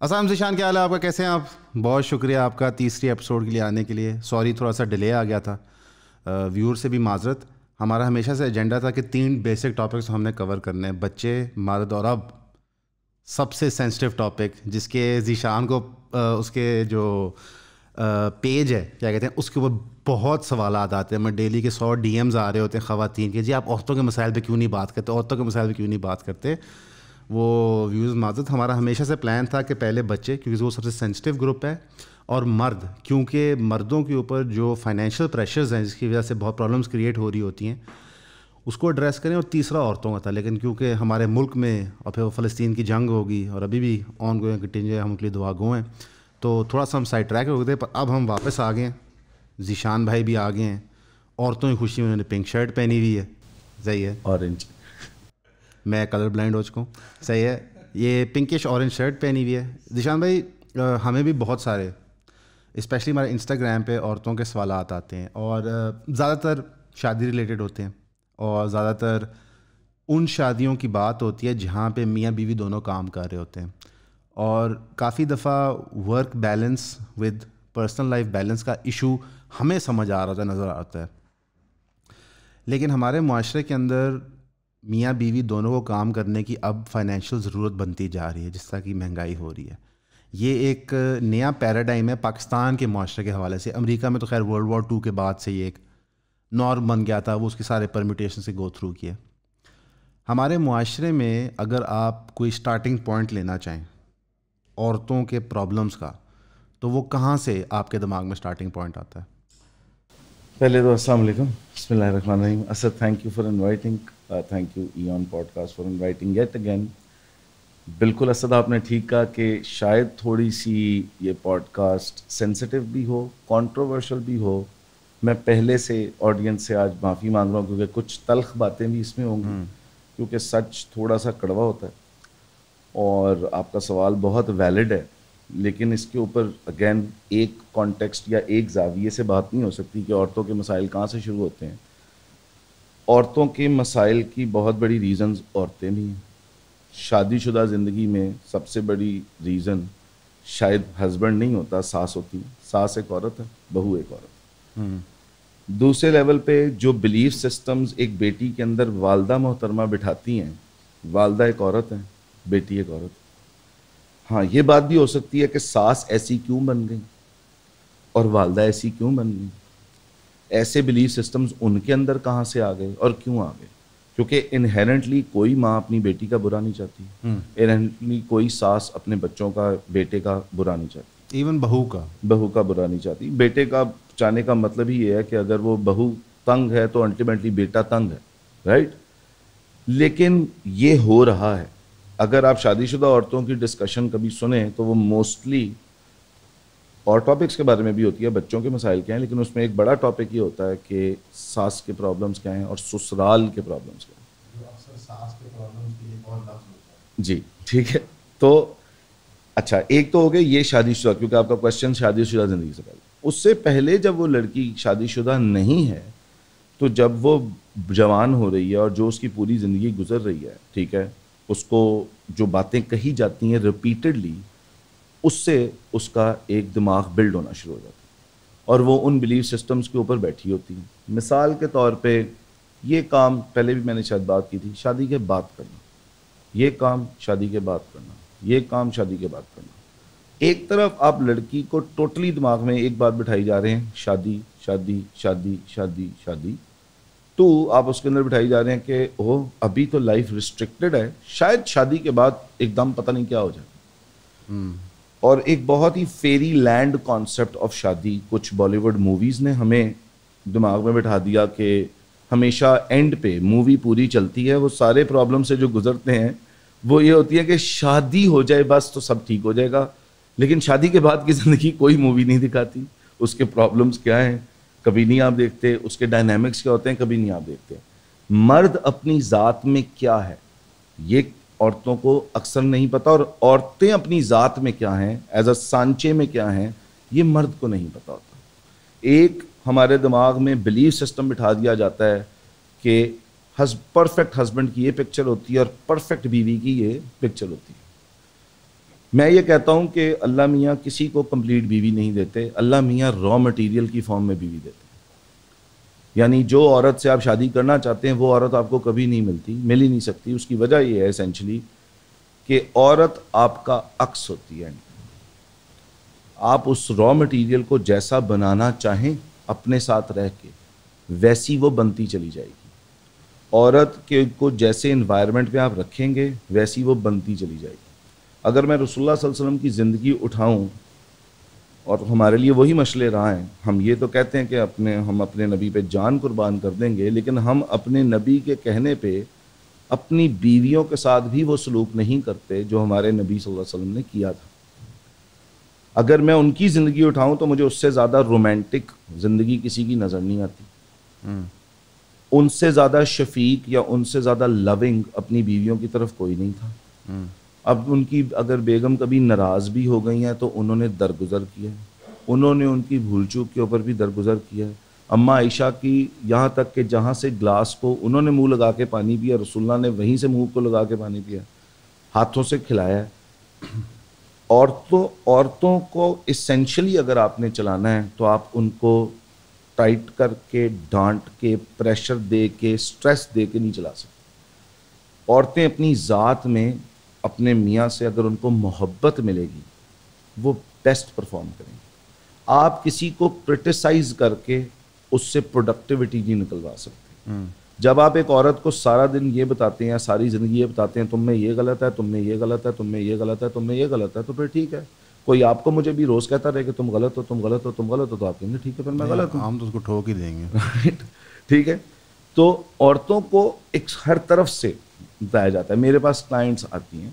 اسلام ذیشان، کیا حال ہے آپ کا؟ کیسے ہیں آپ؟ بہت شکریہ آپ کا تیسری ایپیسوڈ کے لیے آنے کے لیے. سوری تھوڑا سا ڈیلے آ گیا تھا. ویور سے بھی معذرت. ہمارا ہمیشہ سے ایجنڈا تھا کہ 3 بیسک ٹاپکس ہم نے کور کرنے ہیں: بچے، مرد اور اب سب سے سینسٹیو ٹاپک جس کے ذیشان کو اس کے جو پیج ہے کیا کہتے ہیں اس کے اوپر بہت سوالات آتے ہیں. ہمیں ڈیلی کے 100 DMs آ رہے ہوتے ہیں خواتین کے، جی آپ عورتوں کے مسائل پہ کیوں نہیں بات کرتے، عورتوں کے مسائل پہ کیوں نہیں بات کرتے. وہ ویوز معذرت. ہمارا ہمیشہ سے پلان تھا کہ پہلے بچے، کیونکہ وہ سب سے سینسٹیو گروپ ہے، اور مرد، کیونکہ مردوں کے اوپر جو فائنینشیل پریشرز ہیں جس کی وجہ سے بہت پرابلمس کریٹ ہو رہی ہوتی ہیں اس کو ایڈریس کریں. اور تیسرا عورتوں کا تھا، لیکن کیونکہ ہمارے ملک میں اور پھر فلسطین کی جنگ ہوگی اور ابھی بھی آن گوئنگ کنٹینیو، ہم ان کے لیے دعا گو ہیں، تو تھوڑا سا ہم سائڈ ٹریک ہو گئے. پر اب ہم واپس آ گئے ہیں. ذیشان بھائی بھی آ گئے ہیں. عورتوں کی خوشی میں انہوں نے پنک شرٹ پہنی ہوئی ہے، صحیح ہے، اورنج. میں کلر بلائنڈ ہو چکا ہوں، صحیح ہے. یہ پنکش اورنج شرٹ پہنی ہوئی ہے. ذیشان بھائی، ہمیں بھی بہت سارے اسپیشلی ہمارے انسٹاگرام پہ عورتوں کے سوالات آتے ہیں، اور زیادہ تر شادی ریلیٹڈ ہوتے ہیں، اور زیادہ تر ان شادیوں کی بات ہوتی ہے جہاں پہ میاں بیوی دونوں کام کر رہے ہوتے ہیں. اور کافی دفعہ work balance with personal life balance کا ایشو ہمیں سمجھ آ رہا ہوتا ہے، نظر آتا ہے. لیکن ہمارے معاشرے کے اندر میاں بیوی دونوں کو کام کرنے کی اب فائنینشیل ضرورت بنتی جا رہی ہے، جس طرح کی مہنگائی ہو رہی ہے. یہ ایک نیا پیراڈائم ہے پاکستان کے معاشرے کے حوالے سے. امریکہ میں تو خیر World War II کے بعد سے یہ ایک نارم بن گیا تھا، وہ اس کے سارے پرمیٹیشن سے گو تھرو کیے. ہمارے معاشرے میں اگر آپ کوئی اسٹارٹنگ پوائنٹ لینا چاہیں عورتوں کے پرابلمس کا، تو وہ کہاں سے آپ کے دماغ میں اسٹارٹنگ پوائنٹ آتا ہے؟ پہلے تو السلام علیکم، بسم اللہ الرحمن الرحیم. Asad, thank you for inviting, thank you ایون podcast for inviting yet again. بالکل اسد، آپ نے ٹھیک کہا کہ شاید تھوڑی سی یہ پوڈ کاسٹ سینسٹیو بھی ہو، کانٹروورشل بھی ہو. میں پہلے سے آڈینس سے آج معافی مانگ رہا ہوں، کیونکہ کچھ تلخ باتیں بھی اس میں ہوں گی، کیونکہ سچ تھوڑا سا کڑوا ہوتا ہے. اور آپ کا سوال بہت ویلڈ ہے، لیکن اس کے اوپر اگین ایک کانٹیکسٹ یا ایک زاویے سے بات نہیں ہو سکتی کہ عورتوں کے مسائل کہاں سے شروع ہوتے ہیں. عورتوں کے مسائل کی بہت بڑی ریزنز عورتیں بھی ہیں. شادی شدہ زندگی میں سب سے بڑی ریزن شاید ہسبینڈ نہیں ہوتا، ساس ہوتی. ساس ایک عورت ہے، بہو ایک عورت. دوسرے لیول پہ جو بلیف سسٹمز ایک بیٹی کے اندر والدہ محترمہ بٹھاتی ہیں، والدہ ایک عورت ہے، بیٹی ایک عورت. ہاں، یہ بات بھی ہو سکتی ہے کہ ساس ایسی کیوں بن گئی اور والدہ ایسی کیوں بن گئی. ایسے بلیف سسٹمز ان کے اندر کہاں سے آ گئے اور کیوں آ گئے؟ کیونکہ انہیرنٹلی کوئی ماں اپنی بیٹی کا برا نہیں چاہتی، انہیرنٹلی کوئی ساس اپنے بچوں کا، بیٹے کا برا نہیں چاہتی، ایون بہو کا برا نہیں چاہتی. بیٹے کا چاہنے کا مطلب ہی یہ ہے کہ اگر وہ بہو تنگ ہے تو الٹیمیٹلی بیٹا تنگ ہے، رائٹ. لیکن یہ ہو رہا ہے. اگر آپ شادی شدہ عورتوں کی ڈسکشن کبھی سنیں تو وہ موسٹلی اور ٹاپکس کے بارے میں بھی ہوتی ہے، بچوں کے مسائل کیا ہیں، لیکن اس میں ایک بڑا ٹاپک یہ ہوتا ہے کہ ساس کے پرابلمس کیا ہیں اور سسرال کے پرابلمس کیا ہیں. جی ٹھیک ہے. تو اچھا، ایک تو ہو گیا یہ شادی شدہ، کیونکہ آپ کا کوشچن شادی شدہ زندگی سے پہلے. اس سے پہلے جب وہ لڑکی شادی شدہ نہیں ہے، تو جب وہ جوان ہو رہی ہے اور جو اس کی پوری زندگی گزر رہی ہے، ٹھیک ہے، اس کو جو باتیں کہی جاتی ہیں ریپیٹڈلی، اس سے اس کا ایک دماغ بلڈ ہونا شروع ہو جاتا ہے اور وہ ان بلیف سسٹمز کے اوپر بیٹھی ہوتی ہیں. مثال کے طور پہ یہ کام پہلے بھی میں نے شاید بات کی تھی، شادی کے بعد کرنا، یہ کام شادی کے بعد کرنا، یہ کام شادی کے بعد کرنا. ایک طرف آپ لڑکی کو ٹوٹلی دماغ میں ایک بات بٹھائی جا رہے ہیں، شادی شادی شادی شادی شادی. تو آپ اس کے اندر بٹھائی جا رہے ہیں کہ او ابھی تو لائف ریسٹرکٹڈ ہے، شاید شادی کے بعد ایک دم پتہ نہیں کیا ہو جائے. اور ایک بہت ہی فیری لینڈ کانسیپٹ آف شادی کچھ بالی ووڈ موویز نے ہمیں دماغ میں بٹھا دیا کہ ہمیشہ اینڈ پہ مووی پوری چلتی ہے، وہ سارے پرابلم سے جو گزرتے ہیں وہ یہ ہوتی ہے کہ شادی ہو جائے بس تو سب ٹھیک ہو جائے گا. لیکن شادی کے بعد کی زندگی کوئی مووی نہیں دکھاتی. اس کے پرابلمس کیا ہیں کبھی نہیں آپ دیکھتے، اس کے ڈائنامکس کیا ہوتے ہیں کبھی نہیں آپ دیکھتے. مرد اپنی ذات میں کیا ہے یہ عورتوں کو اکثر نہیں پتا، اور عورتیں اپنی ذات میں کیا ہیں، ایز اے سانچے میں کیا ہیں، یہ مرد کو نہیں پتا ہوتا. ایک ہمارے دماغ میں بلیف سسٹم بٹھا دیا جاتا ہے کہ پرفیکٹ ہسبینڈ کی یہ پکچر ہوتی ہے اور پرفیکٹ بیوی کی یہ پکچر ہوتی ہے. میں یہ کہتا ہوں کہ اللہ میاں کسی کو کمپلیٹ بیوی نہیں دیتے, اللہ میاں را مٹیریل کی فارم میں بیوی دیتے. یعنی جو عورت سے آپ شادی کرنا چاہتے ہیں وہ عورت آپ کو کبھی نہیں ملتی, مل ہی نہیں سکتی. اس کی وجہ یہ ہے اسینشلی کہ عورت آپ کا عکس ہوتی ہے. آپ اس را مٹیریل کو جیسا بنانا چاہیں اپنے ساتھ رہ کے ویسی وہ بنتی چلی جائے گی. عورت کے کو جیسے انوائرمنٹ میں آپ رکھیں گے ویسی وہ بنتی چلی جائے گی. اگر میں رسول اللہ صلی اللہ علیہ وسلم کی زندگی اٹھاؤں, اور ہمارے لیے وہی مشعل راہ ہیں, ہم یہ تو کہتے ہیں کہ ہم اپنے نبی پہ جان قربان کر دیں گے, لیکن ہم اپنے نبی کے کہنے پہ اپنی بیویوں کے ساتھ بھی وہ سلوک نہیں کرتے جو ہمارے نبی صلی اللہ علیہ وسلم نے کیا تھا. اگر میں ان کی زندگی اٹھاؤں تو مجھے اس سے زیادہ رومانٹک زندگی کسی کی نظر نہیں آتی. ان سے زیادہ شفیق یا ان سے زیادہ لونگ اپنی بیویوں کی طرف کوئی نہیں تھا. اب ان کی اگر بیگم کبھی ناراض بھی ہو گئی ہیں تو انہوں نے درگزر کیا ہے, انہوں نے ان کی بھول چوک کے اوپر بھی درگزر کیا ہے. اماں عائشہ کی یہاں تک کہ جہاں سے گلاس کو انہوں نے منہ لگا کے پانی پیا, رسول اللہ نے وہیں سے منہ کو لگا کے پانی پیا, ہاتھوں سے کھلایا ہے. عورتوں کو اسینشلی اگر آپ نے چلانا ہے تو آپ ان کو ٹائٹ کر کے, ڈانٹ کے, پریشر دے کے, سٹریس دے کے نہیں چلا سکتے. عورتیں اپنی ذات میں اپنے میاں سے اگر ان کو محبت ملے گی وہ بیسٹ پرفارم کریں گے. آپ کسی کو کرٹیسائز کر کے اس سے پروڈکٹیوٹی نہیں نکلوا سکتے. جب آپ ایک عورت کو سارا دن یہ بتاتے ہیں, ساری زندگی یہ بتاتے ہیں تم میں یہ غلط ہے, تم میں یہ غلط ہے, تم میں یہ غلط ہے, تم میں یہ غلط ہے, تو پھر ٹھیک ہے. کوئی آپ کو مجھے بھی روز کہتا رہے کہ تم غلط ہو, تم غلط ہو, تم غلط ہو, تو آپ کہیں گے ٹھیک ہے پھر میں غلط ہوں, ہم تو اس کو ٹھوک ہی دیں گے. ٹھیک ہے. تو عورتوں کو ایک ہر طرف سے بتایا جاتا ہے. میرے پاس کلائنٹس آتی ہیں,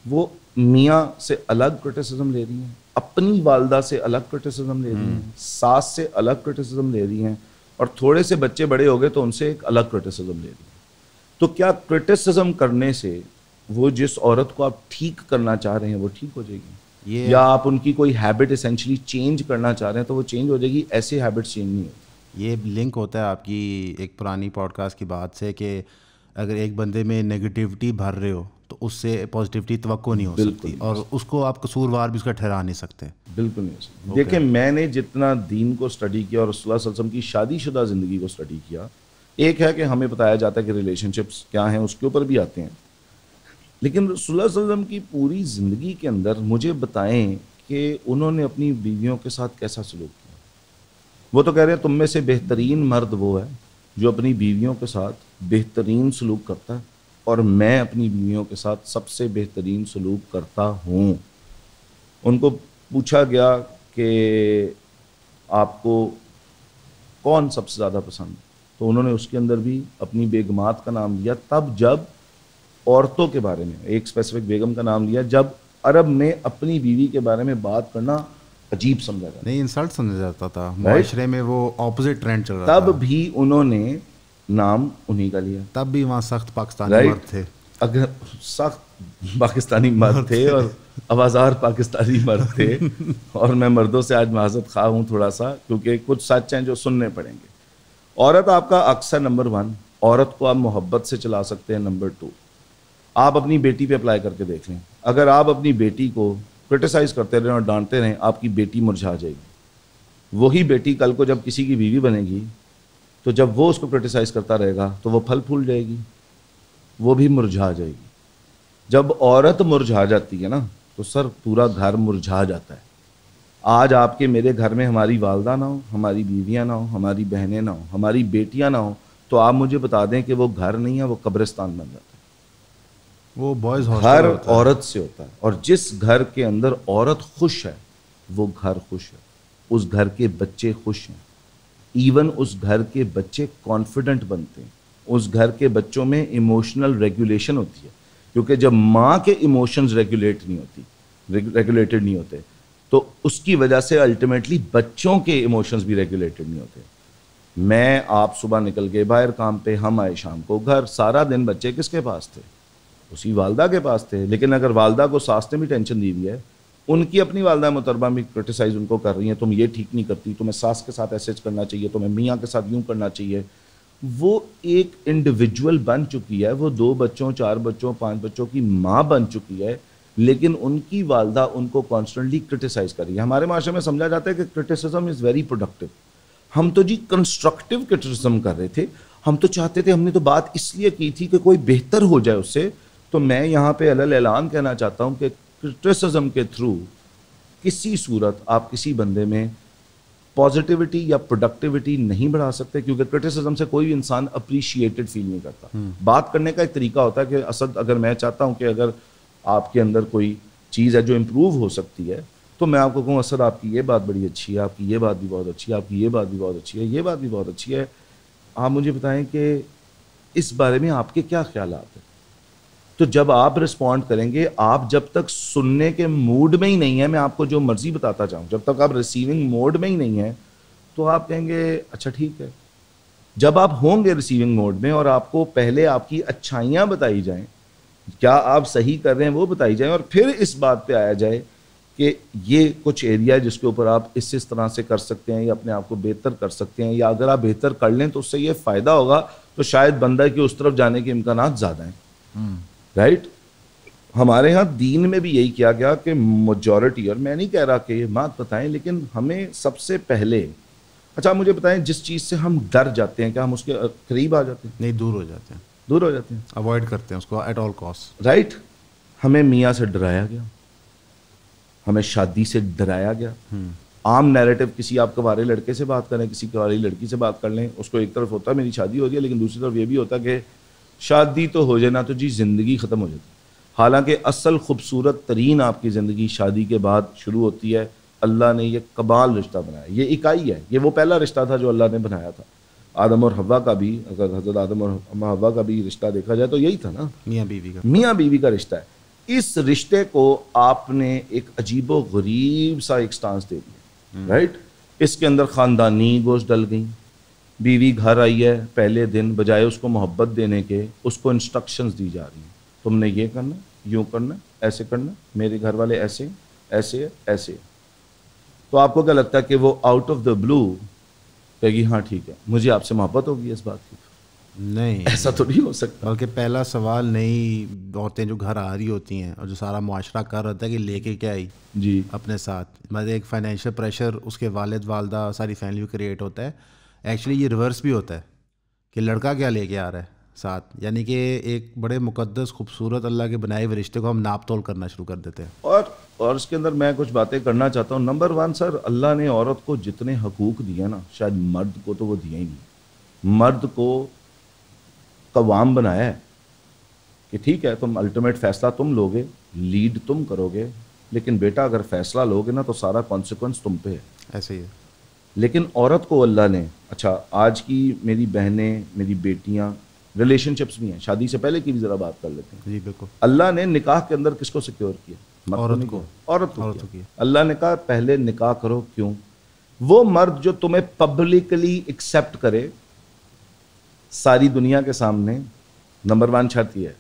وہ میاں سے الگ کرٹیسزم لے رہی ہیں, اپنی والدہ سے الگ کرٹیسزم لے رہی ہیں, ساس سے الگ کرٹیسزم لے رہی ہیں, اور تھوڑے سے بچے بڑے ہو گئے تو ان سے ایک الگ کرٹیسزم لے رہی ہیں. تو کیا کرٹیسزم کرنے سے وہ جس عورت کو آپ ٹھیک کرنا چاہ رہے ہیں وہ ٹھیک ہو جائے گی, یا آپ ان کی کوئی ہیبٹ اسینشلی چینج کرنا چاہ رہے ہیں تو وہ چینج ہو جائے گی؟ ایسے ہیبٹ چینج نہیں ہوتی. یہ لنک ہوتا ہے آپ کی ایک پرانی پوڈ کاسٹ کی بات سے کہ اگر ایک بندے میں نگیٹیوٹی بھر رہے ہو تو اس سے پازیٹیوٹی توقع نہیں ہو سکتی, اور اس کو آپ قصوروار بھی اس کا ٹھہرا نہیں سکتے. بالکل نہیں ہو سکتی. دیکھیں میں نے جتنا دین کو اسٹڈی کیا اور رسول اللہ صلی اللہ علیہ وسلم کی شادی شدہ زندگی کو اسٹڈی کیا, ایک ہے کہ ہمیں بتایا جاتا ہے کہ ریلیشن شپس کیا ہیں, اس کے اوپر بھی آتے ہیں, لیکن رسول اللہ صلی اللہ علیہ وسلم کی پوری زندگی کے اندر مجھے بتائیں کہ انہوں نے اپنی بیویوں کے ساتھ کیسا سلوک کیا. وہ تو کہہ رہے ہیں تم میں سے بہترین مرد وہ ہے جو اپنی بیویوں کے ساتھ بہترین سلوک کرتا ہے, اور میں اپنی بیویوں کے ساتھ سب سے بہترین سلوک کرتا ہوں. ان کو پوچھا گیا کہ آپ کو کون سب سے زیادہ پسند, تو انہوں نے اس کے اندر بھی اپنی بیگمات کا نام لیا. تب جب عورتوں کے بارے میں ایک اسپیسیفک بیگم کا نام لیا جب عرب میں اپنی بیوی کے بارے میں بات کرنا عجیب سمجھا جاتا, نہیں انسلٹ سمجھا جاتا تھا, معاشرے میں وہ اپوزٹ ٹرینڈ چل رہا تھا. تب بھی انہوں نے نام انہی کا لیا. تب بھی وہاں سخت پاکستانی مرد تھے. اگر سخت پاکستانی مرد تھے اور آوازار پاکستانی مرد تھے, اور میں مردوں سے آج معذرت خواہ ہوں تھوڑا سا, کیونکہ کچھ سچ ہیں جو سننے پڑیں گے. عورت آپ کا عکس ہے نمبر 1, عورت کو آپ محبت سے چلا سکتے ہیں نمبر 2. آپ اپنی بیٹی پہ اپلائی کر کے دیکھ لیں, اگر آپ اپنی بیٹی کو کرٹیسائز کرتے رہیں اور ڈانٹتے رہیں, آپ کی بیٹی مرجھا جائے گی. وہی بیٹی کل کو جب کسی کی بیوی بنے گی تو جب وہ اس کو کرٹیسائز کرتا رہے گا تو وہ پھل پھول جائے گی, وہ بھی مرجھا جائے گی. جب عورت مرجھا جاتی ہے نا تو سر پورا گھر مرجھا جاتا ہے. آج آپ کے میرے گھر میں ہماری والدہ نہ ہو, ہماری بیویاں نہ ہو, ہماری بہنیں نہ ہو, ہماری بیٹیاں نہ ہو, تو آپ مجھے بتا دیں کہ وہ گھر نہیں ہے, وہ قبرستان بن جاتا ہے. وہ بوائز گھر عورت سے ہوتا ہے, اور جس گھر کے اندر عورت خوش ہے وہ گھر خوش ہے, اس گھر کے بچے خوش ہیں, ایون اس گھر کے بچے کانفیڈنٹ بنتے ہیں, اس گھر کے بچوں میں ایموشنل ریگولیشن ہوتی ہے. کیونکہ جب ماں کے ایموشنز ریگولیٹڈ نہیں ہوتے تو اس کی وجہ سے الٹیمیٹلی بچوں کے ایموشنز بھی ریگولیٹڈ نہیں ہوتے. میں آپ صبح نکل گئے باہر کام پہ, ہم آئے شام کو گھر, سارا دن بچے کس کے پاس تھے؟ اسی والدہ کے پاس تھے. لیکن اگر والدہ کو ساس نے بھی ٹینشن دی ہوئی ہے, ان کی اپنی والدہ محترمہ بھی کرٹیسائز ان کو کر رہی ہیں, تم یہ ٹھیک نہیں کرتی, تمہیں ساس کے ساتھ ایسے کرنا چاہیے, تمہیں میاں کے ساتھ یوں کرنا چاہیے. وہ ایک انڈیویجول بن چکی ہے, وہ 2 بچوں 4 بچوں 5 بچوں کی ماں بن چکی ہے, لیکن ان کی والدہ ان کو کانسٹنٹلی کرٹیسائز کر رہی ہے. ہمارے معاشرے میں سمجھا جاتا ہے کہ کرٹیسزم از ویری پروڈکٹیو. ہم تو جی کنسٹرکٹیو کرٹیسزم کر رہے تھے, ہم تو چاہتے تھے, ہم نے تو بات اس لیے کی تھی کہ کوئی بہتر ہو جائے اس سے. تو میں یہاں پہ علل اعلان کہنا چاہتا ہوں کہ کرٹیسزم کے تھرو کسی صورت آپ کسی بندے میں پازیٹیوٹی یا پروڈکٹیوٹی نہیں بڑھا سکتے, کیونکہ کرٹیسزم سے کوئی انسان اپریشیٹڈ فیل نہیں کرتا. بات کرنے کا ایک طریقہ ہوتا ہے کہ اسد, اگر میں چاہتا ہوں کہ اگر آپ کے اندر کوئی چیز ہے جو امپروو ہو سکتی ہے, تو میں آپ کو کہوں اسد آپ کی یہ بات بڑی اچھی ہے, آپ کی یہ بات بھی بہت اچھی ہے, آپ کی یہ بات بھی بہت اچھی ہے, یہ بات بھی بہت اچھی ہے, آپ مجھے بتائیں کہ اس بارے میں آپ کے کیا خیالات ہیں. تو جب آپ رسپونڈ کریں گے, آپ جب تک سننے کے موڈ میں ہی نہیں ہیں, میں آپ کو جو مرضی بتاتا چاہوں, جب تک آپ ریسیونگ موڈ میں ہی نہیں ہیں تو آپ کہیں گے اچھا ٹھیک ہے. جب آپ ہوں گے ریسیونگ موڈ میں اور آپ کو پہلے آپ کی اچھائیاں بتائی جائیں, کیا آپ صحیح کر رہے ہیں وہ بتائی جائیں, اور پھر اس بات پہ آیا جائے کہ یہ کچھ ایریا ہے جس کے اوپر آپ اس طرح سے کر سکتے ہیں یا اپنے آپ کو بہتر کر سکتے ہیں, یا اگر آپ بہتر کر لیں تو اس سے یہ فائدہ ہوگا, تو شاید بندہ کی اس طرف جانے کے امکانات زیادہ ہیں. رائٹ. ہمارے ہاں دین میں بھی یہی کیا گیا کہ میجورٹی, اور میں نہیں کہہ رہا کہ یہ بات بتائیں, لیکن ہمیں سب سے پہلے, اچھا مجھے بتائیں جس چیز سے ہم ڈر جاتے ہیں کیا ہم اس کے قریب آ جاتے ہیں؟ نہیں, دور ہو جاتے ہیں, دور ہو جاتے ہیں, اوائڈ کرتے ہیں اس کو ایٹ آل کاسٹ. رائٹ. ہمیں میاں سے ڈرایا گیا, ہمیں شادی سے ڈرایا گیا. عام نیریٹو, کسی آپ کنوارے لڑکے سے بات کریں, کسی کنواری لڑکی سے بات کر لیں, اس کو ایک طرف ہوتا ہے میری شادی ہو رہی ہے, لیکن دوسری طرف یہ بھی ہوتا ہے کہ شادی تو ہو جائے نا تو جی زندگی ختم ہو جاتی. حالانکہ اصل خوبصورت ترین آپ کی زندگی شادی کے بعد شروع ہوتی ہے. اللہ نے یہ کمال رشتہ بنایا, یہ اکائی ہے, یہ وہ پہلا رشتہ تھا جو اللہ نے بنایا تھا. آدم اور حوا کا بھی, اگر حضرت آدم اور حوا کا بھی رشتہ دیکھا جائے تو یہی تھا نا, میاں بیوی کا, میاں بیوی کا رشتہ ہے. اس رشتے کو آپ نے ایک عجیب و غریب سا ایک سٹانس دے دیا. رائٹ. اس کے اندر خاندانی گوشت ڈل گئی. بیوی گھر آئی ہے, پہلے دن بجائے اس کو محبت دینے کے اس کو انسٹرکشنز دی جا رہی ہیں, تم نے یہ کرنا, یوں کرنا, ایسے کرنا, میرے گھر والے ایسے ایسے ایسے. تو آپ کو کیا لگتا ہے کہ وہ آؤٹ آف دا بلو کہے گی ہاں ٹھیک ہے مجھے آپ سے محبت ہوگی اس بات کی؟ نہیں, ایسا تو نہیں ہو سکتا. بلکہ پہلا سوال نئی عورتیں جو گھر آ رہی ہوتی ہیں اور جو سارا معاشرہ کر رہا ہے کہ لے کے کیا آئی جی اپنے ساتھ, مطلب ایک فائنینشیل پریشر اس کے والد والدہ ساری فیملی کو کریٹ ہوتا ہے. ایکچولی یہ ریورس بھی ہوتا ہے کہ لڑکا کیا لے کے آ رہا ہے ساتھ, یعنی کہ ایک بڑے مقدس خوبصورت اللہ کے بنائے ہوئے رشتے کو ہم ناپ تول کرنا شروع کر دیتے ہیں. اور اس کے اندر میں کچھ باتیں کرنا چاہتا ہوں. نمبر 1 سر, اللہ نے عورت کو جتنے حقوق دیے نا شاید مرد کو تو وہ دیا ہی نہیں. مرد کو قوام بنایا ہے کہ ٹھیک ہے تم الٹیمیٹ فیصلہ تم لوگے, لیڈ تم کرو گے, لیکن بیٹا اگر فیصلہ لوگے نا تو سارا کانسیکوینس تم پہ ہے. ایسے ہی ہے. لیکن عورت کو اللہ نے, اچھا آج کی میری بہنیں, میری بیٹیاں ریلیشن شپس بھی ہیں, شادی سے پہلے کی بھی ذرا بات کر لیتے ہیں. جی بالکل. اللہ نے نکاح کے اندر کس کو سیکیور کیا؟ عورت کو. عورت کو کیا. اللہ نے کہا پہلے نکاح کرو. کیوں؟ وہ مرد جو تمہیں پبلکلی ایکسیپٹ کرے ساری دنیا کے سامنے, نمبر 1 شرط یہ ہے.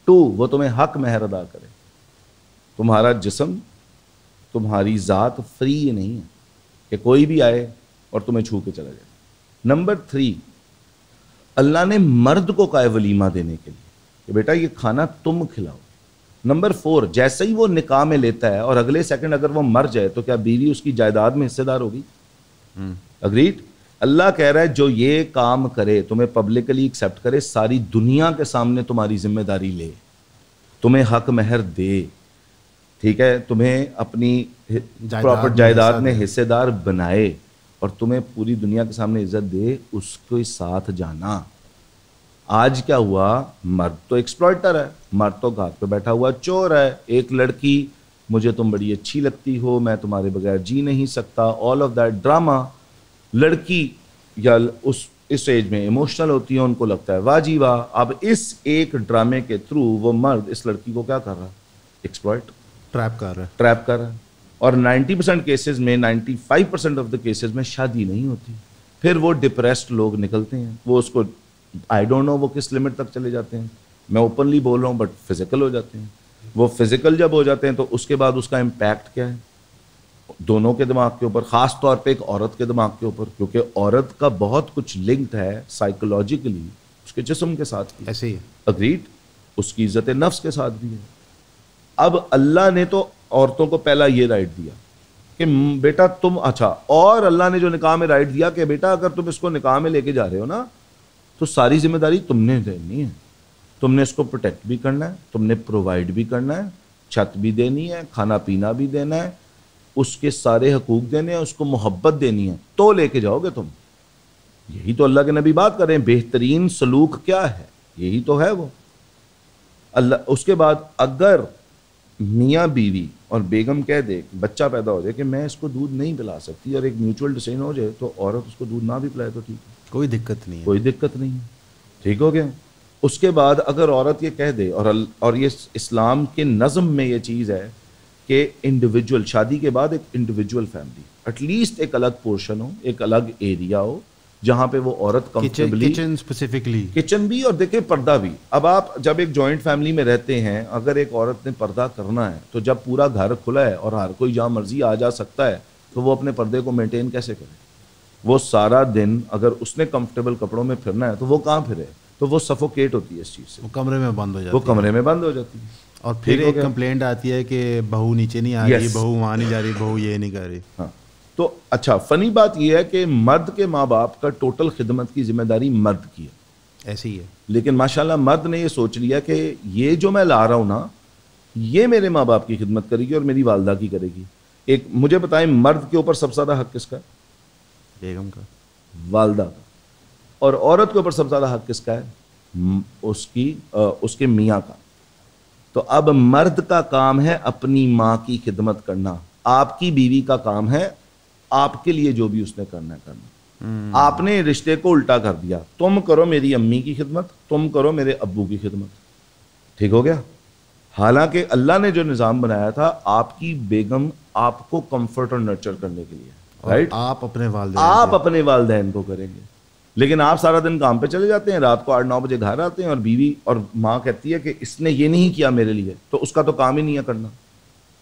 2, وہ تمہیں حق مہر ادا کرے. تمہارا جسم, تمہاری ذات فری نہیں ہے کہ کوئی بھی آئے اور تمہیں چھو کے چلا جائے. نمبر 3, اللہ نے مرد کو کہا ہے ولیمہ دینے کے لیے کہ بیٹا یہ کھانا تم کھلاؤ. نمبر 4, جیسے ہی وہ نکاح میں لیتا ہے اور اگلے سیکنڈ اگر وہ مر جائے تو کیا بیوی اس کی جائیداد میں حصے دار ہوگی؟ اگریڈ. اللہ کہہ رہا ہے جو یہ کام کرے, تمہیں پبلکلی ایکسیپٹ کرے, ساری دنیا کے سامنے تمہاری ذمہ داری لے, تمہیں حق مہر دے, ٹھیک ہے, تمہیں اپنی پراپر جائیداد میں حصے دار بنائے اور تمہیں پوری دنیا کے سامنے عزت دے, اس کے ساتھ جانا. آج کیا ہوا, مرد تو ایکسپلائٹر ہے, مرد تو گھاٹ پہ بیٹھا ہوا چور ہے. ایک لڑکی, مجھے تم بڑی اچھی لگتی ہو, میں تمہارے بغیر جی نہیں سکتا, آل آف دیٹ ڈرامہ. لڑکی یا اس ایج میں ایموشنل ہوتی ہے, ان کو لگتا ہے واہ جی واہ. اب اس ایک ڈرامے کے تھرو وہ مرد اس لڑکی کو کیا کر رہا ہے؟ ایکسپلائٹ, ٹریپ کر رہا ہے. ٹریپ کر رہا ہے. اور 90% کیسز میں, 95% آف دا کیسز میں شادی نہیں ہوتی. پھر وہ ڈپریسڈ لوگ نکلتے ہیں, وہ اس کو آئی ڈونٹ نو وہ کس لمٹ تک چلے جاتے ہیں, میں اوپنلی بول رہا ہوں, بٹ فزیکل ہو جاتے ہیں. وہ فزیکل جب ہو جاتے ہیں تو اس کے بعد اس کا امپیکٹ کیا ہے دونوں کے دماغ کے اوپر, خاص طور پہ ایک عورت کے دماغ کے اوپر, کیونکہ عورت کا بہت کچھ لنکڈ ہے سائیکولوجیکلی اس کے جسم کے ساتھ. ایسے ہی. اگریڈ. اس کی عزت نفس کے ساتھ بھی ہے. اب اللہ نے تو عورتوں کو پہلا یہ رائٹ دیا کہ بیٹا تم اچھا، اور اللہ نے جو نکاح میں رائٹ دیا کہ بیٹا اگر تم اس کو نکاح میں لے کے جا رہے ہو نا تو ساری ذمہ داری تم نے دینی ہے، تم نے اس کو پروٹیکٹ بھی کرنا ہے، تم نے پرووائڈ بھی کرنا ہے، چھت بھی دینی ہے، کھانا پینا بھی دینا ہے، اس کے سارے حقوق دینے ہیں، اس کو محبت دینی ہے، تو لے کے جاؤ گے تم. یہی تو اللہ کے نبی بات کر رہے ہیں، بہترین سلوک کیا ہے، یہی تو ہے وہ اللہ. اس کے بعد اگر میاں بیوی اور بیگم کہہ دے، بچہ پیدا ہو جائے کہ میں اس کو دودھ نہیں پلا سکتی اور ایک میوچول ڈیسیژن ہو جائے تو عورت اس کو دودھ نہ بھی پلائے تو ٹھیک ہے، کوئی دقت نہیں ہے، کوئی دقت نہیں ہے، ٹھیک ہو گیا. اس کے بعد اگر عورت یہ کہہ دے اور یہ اسلام کے نظم میں یہ چیز ہے کہ انڈیویجول شادی کے بعد ایک انڈیویجول فیملی ایٹ لیسٹ ایک الگ پورشن ہو، ایک الگ ایریا ہو جہاں پہ وہ عورت کمفرٹیبلی، کچن اسپیسیفکلی، کچن بھی اور دیکھیں پردہ بھی. اب آپ جب ایک جوائنٹ فیملی میں رہتے ہیں، اگر ایک عورت نے پردہ کرنا ہے تو جب پورا گھر کھلا ہے اور ہر کوئی جہاں مرضی آ جا سکتا ہے تو وہ اپنے پردے کو مینٹین کیسے کرے؟ وہ سارا دن اگر اس نے کمفرٹیبل کپڑوں میں پھرنا ہے تو وہ کہاں پھرے؟ تو وہ سفوکیٹ ہوتی ہے اس چیز سے، وہ کمرے میں بند ہو جاتی ہے، وہ کمرے میں بند ہو جاتی ہے. اور پھر ایک کمپلینٹ آتی ہے کہ بہو نیچے نہیں آ رہی، بہو وہاں نہیں جا رہی، بہو یہ نہیں کر رہی. ہاں تو اچھا فنی بات یہ ہے کہ مرد کے ماں باپ کا ٹوٹل خدمت کی ذمہ داری مرد کی ہے، ایسے ہی ہے. لیکن ماشاءاللہ مرد نے یہ سوچ لیا کہ یہ جو میں لا رہا ہوں نا یہ میرے ماں باپ کی خدمت کرے گی اور میری والدہ کی کرے گی. ایک مجھے بتائیں مرد کے اوپر سب سے زیادہ حق کس کا ہے؟ بیگم کا، والدہ کا. اور عورت کے اوپر سب سے زیادہ حق کس کا ہے؟ اس کے میاں کا. تو اب مرد کا کام ہے اپنی ماں کی خدمت کرنا، آپ کی بیوی کا کام ہے آپ کے لیے جو بھی اس نے کرنا ہے کرنا. آپ نے رشتے کو الٹا کر دیا، تم کرو میری امی کی خدمت، تم کرو میرے ابو کی خدمت، ٹھیک ہو گیا. حالانکہ اللہ نے جو نظام بنایا تھا آپ کی بیگم آپ کو کمفرٹ اور نرچر کرنے کے لیے، رائٹ، آپ اپنے والدین کو کریں گے. لیکن آپ سارا دن کام پہ چلے جاتے ہیں، رات کو 8-9 بجے گھر آتے ہیں اور بیوی اور ماں کہتی ہے کہ اس نے یہ نہیں کیا میرے لیے، تو اس کا تو کام ہی نہیں ہے کرنا.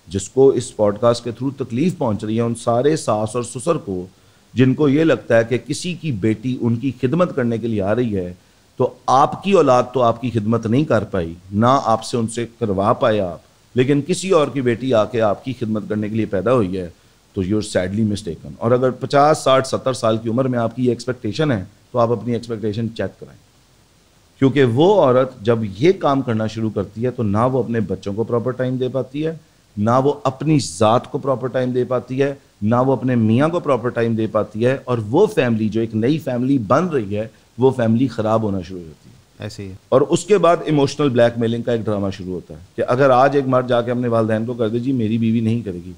جس کو اس پوڈ کاسٹ کے تھرو تکلیف پہنچ رہی ہے ان سارے ساس اور سسر کو جن کو یہ لگتا ہے کہ کسی کی بیٹی ان کی خدمت کرنے کے لیے آ رہی ہے تو آپ کی اولاد تو آپ کی خدمت نہیں کر پائی، نہ آپ سے ان سے کروا پائے آپ، لیکن کسی اور کی بیٹی آ کے آپ کی خدمت کرنے کے لیے پیدا ہوئی ہے تو یو آر سیڈلی مسٹیکن. اور اگر 50 60 70 سال کی عمر میں آپ کی یہ ایکسپیکٹیشن ہے تو آپ اپنی ایکسپیکٹیشن چیک کرائیں، کیونکہ وہ عورت جب یہ کام کرنا شروع کرتی ہے تو نہ وہ اپنے بچوں کو پراپر ٹائم دے پاتی ہے، نہ وہ اپنی ذات کو پراپر ٹائم دے پاتی ہے، نہ وہ اپنے میاں کو پراپر ٹائم دے پاتی ہے، اور وہ فیملی جو ایک نئی فیملی بن رہی ہے وہ فیملی خراب ہونا شروع ہوتی ہے. ایسے ہی. اور اس کے بعد ایموشنل بلیک میلنگ کا ایک ڈرامہ شروع ہوتا ہے کہ اگر آج ایک مرد جا کے اپنے والدین کو کر دے جی میری بیوی نہیں کرے گی،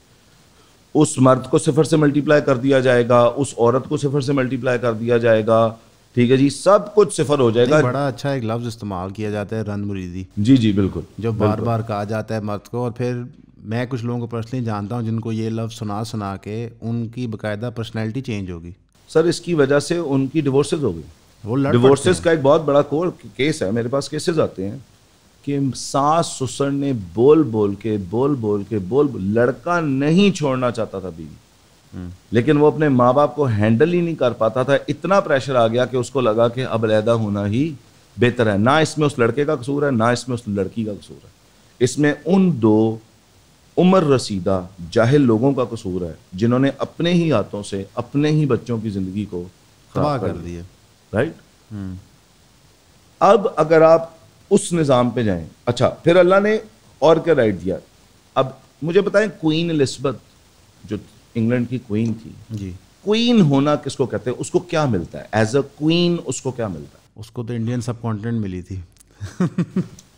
اس مرد کو 0 سے ملٹیپلائی کر دیا جائے گا، اس عورت کو 0 سے ملٹیپلائی کر دیا جائے گا، ٹھیک ہے جی، سب کچھ 0 ہو جائے گا. بڑا اچھا ایک لفظ استعمال کیا جاتا ہے رن مریدی، جی بالکل، جو بار بار کہا جاتا ہے مرد کو. اور پھر میں کچھ لوگوں کو پرسنلی جانتا ہوں جن کو یہ لفظ سنا کے ان کی باقاعدہ پرسنالٹی چینج ہوگی. سر اس کی وجہ سے ان کی ڈیورسز ہو گئی. وہ ڈیورسز کا ایک بہت بڑا کیس ہے، میرے پاس کیسز آتے ہیں کہ ساس سسر نے بول کے لڑکا نہیں چھوڑنا چاہتا تھا بیوی، لیکن وہ اپنے ماں باپ کو ہینڈل ہی نہیں کر پاتا تھا. اتنا پریشر آ گیا کہ اس کو لگا کہ اب علیحدہ ہونا ہی بہتر ہے. نہ اس میں اس لڑکے کا قصور ہے، نہ اس میں اس لڑکی کا قصور ہے، اس میں ان 2 عمر رسیدہ جاہل لوگوں کا قصور ہے جنہوں نے اپنے ہی ہاتھوں سے اپنے ہی بچوں کی زندگی کو تباہ کر دیا، رائٹ. اب اگر آپ اس نظام پہ جائیں، اچھا پھر اللہ نے اور کیا رائٹ دیا. اب مجھے بتائیں کوئین الزبتھ جو انگلینڈ کی کوئین تھی، جی، کوئین ہونا کس کو کہتے ہیں؟ اس کو کیا ملتا ہے ایز اے کوئین؟ اس کو کیا ملتا ہے؟ اس کو تو انڈین سب کانٹیننٹ ملی تھی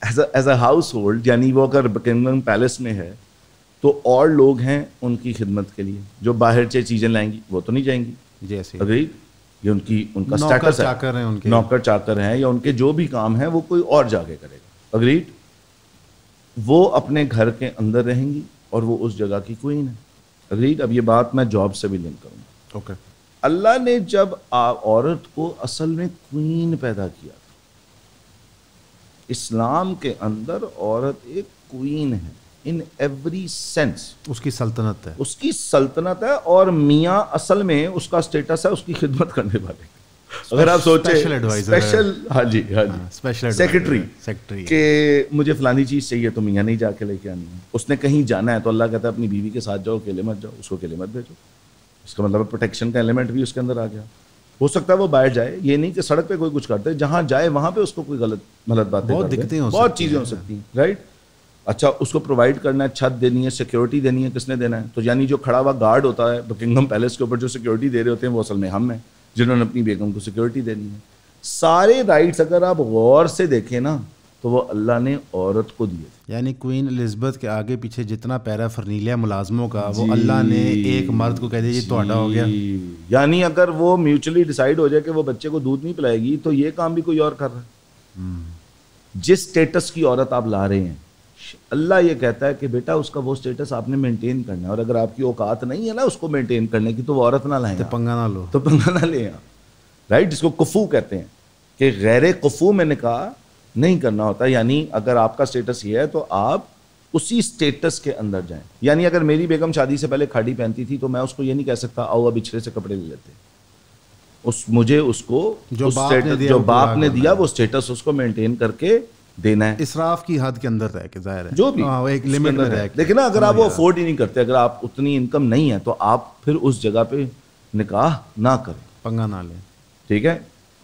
ایز اے ہاؤس ہولڈ، یعنی وہ اگر بکنگھم پیلس میں ہے تو اور لوگ ہیں ان کی خدمت کے لیے، جو باہر سے چیزیں لائیں گی وہ تو نہیں جائیں گی. جیسے اگریڈ، یہ ان کا سٹیٹس ہے، نوکر چاکر ہیں یا ان کے جو بھی کام ہیں وہ کوئی اور جا کے کرے گا. اگریڈ، وہ اپنے گھر کے اندر رہیں گی اور وہ اس جگہ کی کوئین ہے. اگریڈ. اب یہ بات میں جاب سے بھی لنک کروں گا. اوکے. اللہ نے جب عورت کو اصل میں کوئین پیدا کیا تھا، اسلام کے اندر عورت ایک کوئین ہے ان ایوری سینس. اس کی سلطنت ہے، اس کی سلطنت ہے، اور میاں اصل میں اس کا سٹیٹس ہے اس کی خدمت کرنے والے. اگر آپ سوچیں اسپیشل ہاں جی اسپیشل سیکرٹری کہ مجھے فلانی چیز چاہیے تو میاں نہیں جا کے لے کے آنی ہے. اس نے کہیں جانا ہے تو اللہ کہتا ہے اپنی بیوی کے ساتھ جاؤ, اکیلے مت جاؤ, اس کو اکیلے مت بھیجو. اس کا مطلب پروٹیکشن کا ایلیمنٹ بھی اس کے اندر آ گیا. ہو سکتا ہے وہ باہر جائے, یہ نہیں کہ سڑک پہ کوئی کچھ کرتے, جہاں جائے وہاں پہ اس کو کوئی غلط باتیں بہت چیزیں ہو سکتی ہیں, رائٹ. اچھا اس کو پرووائڈ کرنا ہے, چھت دینی ہے, سیکورٹی دینی ہے, کس نے دینا ہے؟ تو یعنی جو کھڑا ہوا گارڈ ہوتا ہے بکنگھم پیلس کے اوپر جو سیکورٹی دے رہے ہوتے ہیں وہ اصل میں ہم ہیں جنہوں نے اپنی بیگم کو سیکورٹی دینی ہے. سارے رائٹس اگر آپ غور سے دیکھیں نا تو وہ اللہ نے عورت کو دیے. یعنی کوئین الزبتھ کے آگے پیچھے جتنا پیرا فرنیلیا ملازموں کا وہ اللہ نے ایک مرد کو کہہ دیا جی تہاڈا ہو گیا. یعنی اگر وہ میوچلی ڈیسائیڈ ہو جائے کہ وہ بچے کو دودھ نہیں پلائے گی تو یہ کام بھی کوئی اور کر رہا ہے. جس سٹیٹس کی عورت آپ لا رہے ہیں اللہ یہ کہتا ہے کہ بیٹا اس کا وہ سٹیٹس آپ نے مینٹین کرنا ہے, اور اگر آپ کی اوقات نہیں ہے نا اس کو مینٹین کرنے کی تو وہ عورت نہ لائیں, پنگا نہ لو, تو پنگا نہ لیں, رائٹ. جس کو کفو کہتے ہیں کہ غیر کفو میں نکاح نہیں کرنا ہوتا. یعنی اگر آپ کا سٹیٹس یہ ہے تو آپ اسی سٹیٹس کے اندر جائیں. یعنی اگر میری بیگم شادی سے پہلے کھاڑی پہنتی تھی تو میں اس کو یہ نہیں کہہ سکتا آؤ اب بچھڑے سے کپڑے لے لیتے. مجھے اس کو جو باپ نے دیا وہ سٹیٹس اس کو مینٹین کر کے دینا ہے, اسراف کی حد کے اندر رہ کے, ظاہر ہے جو بھی ایک لمٹ میں رہ کے. لیکن اگر آپ وہ افورڈ ہی نہیں کرتے, اگر آپ اتنی انکم نہیں ہے تو آپ پھر اس جگہ پہ نکاح نہ کریں, پنگا نہ لیں, ٹھیک ہے.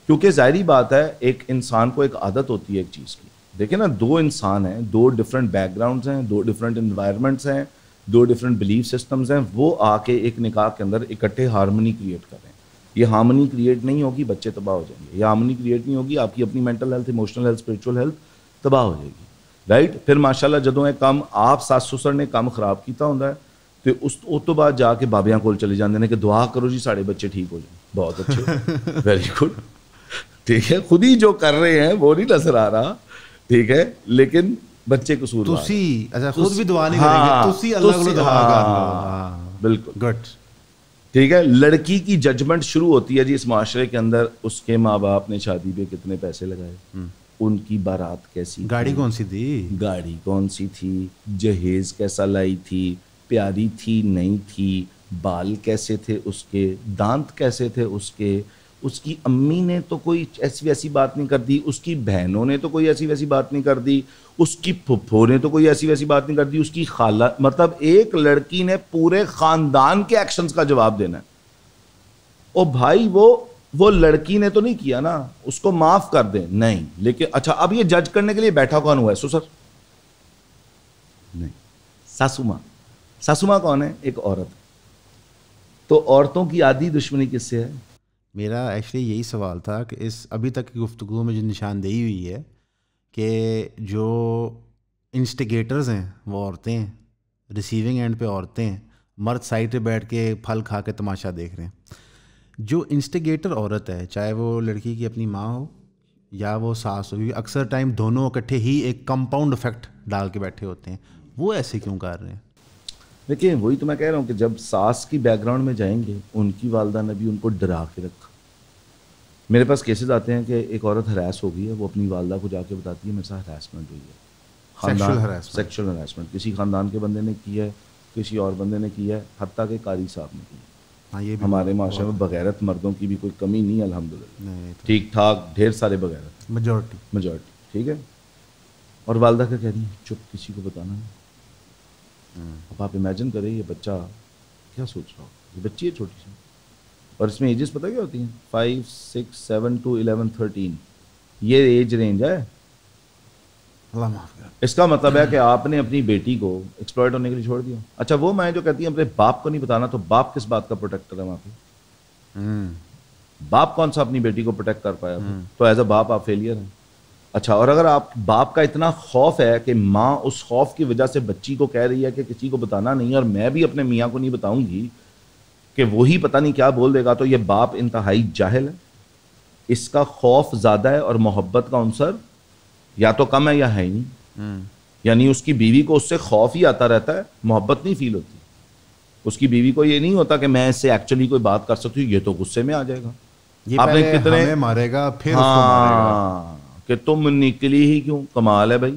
کیونکہ ظاہری بات ہے ایک انسان کو ایک عادت ہوتی ہے ایک چیز کی. دیکھیں نا, دو انسان ہیں, دو ڈفرینٹ بیک گراؤنڈس ہیں, دو ڈفرینٹ انوائرمنٹس ہیں, دو ڈفرینٹ بلیف سسٹمز ہیں, وہ آ کے ایک نکاح کے اندر اکٹھے ہارمنی کریٹ کر رہے ہیں. یہ ہارمنی کریٹ نہیں ہوگی بچے تباہ ہو جائیں گے. یہ ہارمنی کریٹ نہیں ہوگی آپ کی اپنی mental health, emotional health, spiritual health تباہ ہو جائے گی, رائٹ. پھر ماشاء اللہ جدوں یہ کام آپ ساس سسر نے کام خراب کیتا ہوندا ہے تو اس تو بعد جا کے بابیاں کول چلے جاندے نے کہ دعا کرو جی ساڑے بچے ٹھیک ہو جائیں. بہت اچھے, ویری گڈ, ٹھیک ہے. خود ہی جو کر رہے ہیں وہ نہیں نظر آ رہا, ٹھک ہے, لیکن بچے قصور تسی اچھا خود بھی دعا نہیں کریں گے, تسی اللہ کو دعا کر لو. بالکل گڈ, ٹھیک ہے. لڑکی کی ججمنٹ شروع ہوتی ہے جی اس معاشرے کے اندر, اس کے ماں باپ نے شادی پہ کتنے پیسے لگائے, ان کی بارات کیسی, گاڑی کون سی تھی, گاڑی کون سی تھی, جہیز کیسا لائی تھی, پیاری تھی نہیں تھی, بال کیسے تھے اس کے, دانت کیسے تھے اس کے, اس کی امی نے تو کوئی ایسی ویسی بات نہیں کر دی, اس کی بہنوں نے تو کوئی ایسی ویسی بات نہیں کر دی, اس کی پھپھو نے تو کوئی ایسی ویسی بات نہیں کر دی, اس کی خالہ, مطلب ایک لڑکی نے پورے خاندان کے ایکشنز کا جواب دینا ہے. او بھائی وہ لڑکی نے تو نہیں کیا نا, اس کو معاف کر دیں, نہیں. لیکن اچھا اب یہ جج کرنے کے لیے بیٹھا کون ہوا ہے, سسر نہیں, ساسو ماں. ساسو ماں کون ہے, ایک عورت. تو عورتوں کی آدھی دشمنی کس سے ہے؟ میرا ایکچولی یہی سوال تھا کہ اس ابھی تک کی گفتگو میں جو نشاندہی ہوئی ہے کہ جو انسٹیگیٹرز ہیں وہ عورتیں ہیں, ریسیونگ اینڈ پہ عورتیں ہیں, مرد سائڈ پہ بیٹھ کے پھل کھا کے تماشا دیکھ رہے ہیں. جو انسٹیگیٹر عورت ہے, چاہے وہ لڑکی کی اپنی ماں ہو یا وہ ساس ہو, کیونکہ اکثر ٹائم دونوں اکٹھے ہی ایک کمپاؤنڈ افیکٹ ڈال کے بیٹھے ہوتے ہیں, وہ ایسے کیوں کر رہے ہیں؟ دیکھیں وہی تو میں کہہ رہا ہوں کہ جب ساس کی بیک گراؤنڈ میں جائیں گے, ان کی والدہ نے بھی ان کو ڈرا کے رکھا. میرے پاس کیسز آتے ہیں کہ ایک عورت ہراس ہو گئی ہے, وہ اپنی والدہ کو جا کے بتاتی ہے میرے ساتھ ہراسمنٹ ہوئی ہے, سیکشل ہراسمنٹ, کسی خاندان کے بندے نے کی ہے, کسی اور بندے نے کی ہے, حتیٰ کہ قاری صاحب نے کی ہے. ہمارے معاشرے میں بغیرت مردوں کی بھی کوئی کمی نہیں الحمدللہ, ٹھیک ٹھاک ڈھیر سارے بغیرت, میجورٹی, ٹھیک ہے. اور والدہ کا کہہ رہی ہے چپ, کسی کو بتانا نہیں. اب آپ امیجن کریں یہ بچہ کیا سوچ رہا ہو, یہ بچی ہے چھوٹی سی, اور اس میں ایجز پتہ کیا ہوتی ہیں, 5, 6, 7 to 11, 13, یہ ایج رینج ہے. اس کا مطلب ہے کہ آپ نے اپنی بیٹی کو ایکسپلائٹ ہونے کے لیے چھوڑ دیا. اچھا وہ میں جو کہتی ہیں اپنے باپ کو نہیں بتانا, تو باپ کس بات کا پروٹیکٹر ہے وہاں پہ؟ باپ کون سا اپنی بیٹی کو پروٹیکٹ کر پایا؟ تو ایز اے باپ آپ فیلئر ہیں. اچھا, اور اگر آپ باپ کا اتنا خوف ہے کہ ماں اس خوف کی وجہ سے بچی کو کہہ رہی ہے کہ کسی کو بتانا نہیں, اور میں بھی اپنے میاں کو نہیں بتاؤں گی کہ وہی پتہ نہیں کیا بول دے گا, تو یہ باپ انتہائی جاہل ہے. اس کا خوف زیادہ ہے اور محبت کا عنصر یا تو کم ہے یا ہے ہی نہیں. یعنی اس کی بیوی کو اس سے خوف ہی آتا رہتا ہے, محبت نہیں فیل ہوتی. اس کی بیوی کو یہ نہیں ہوتا کہ میں اس سے ایکچولی کوئی بات کر سکتی ہوں, یہ تو غصے میں آ جائے گا, آپ نے کتنے مارے گا, پھر اس کو مارے گا کہ تم نکلی ہی کیوں, کمال ہے بھائی,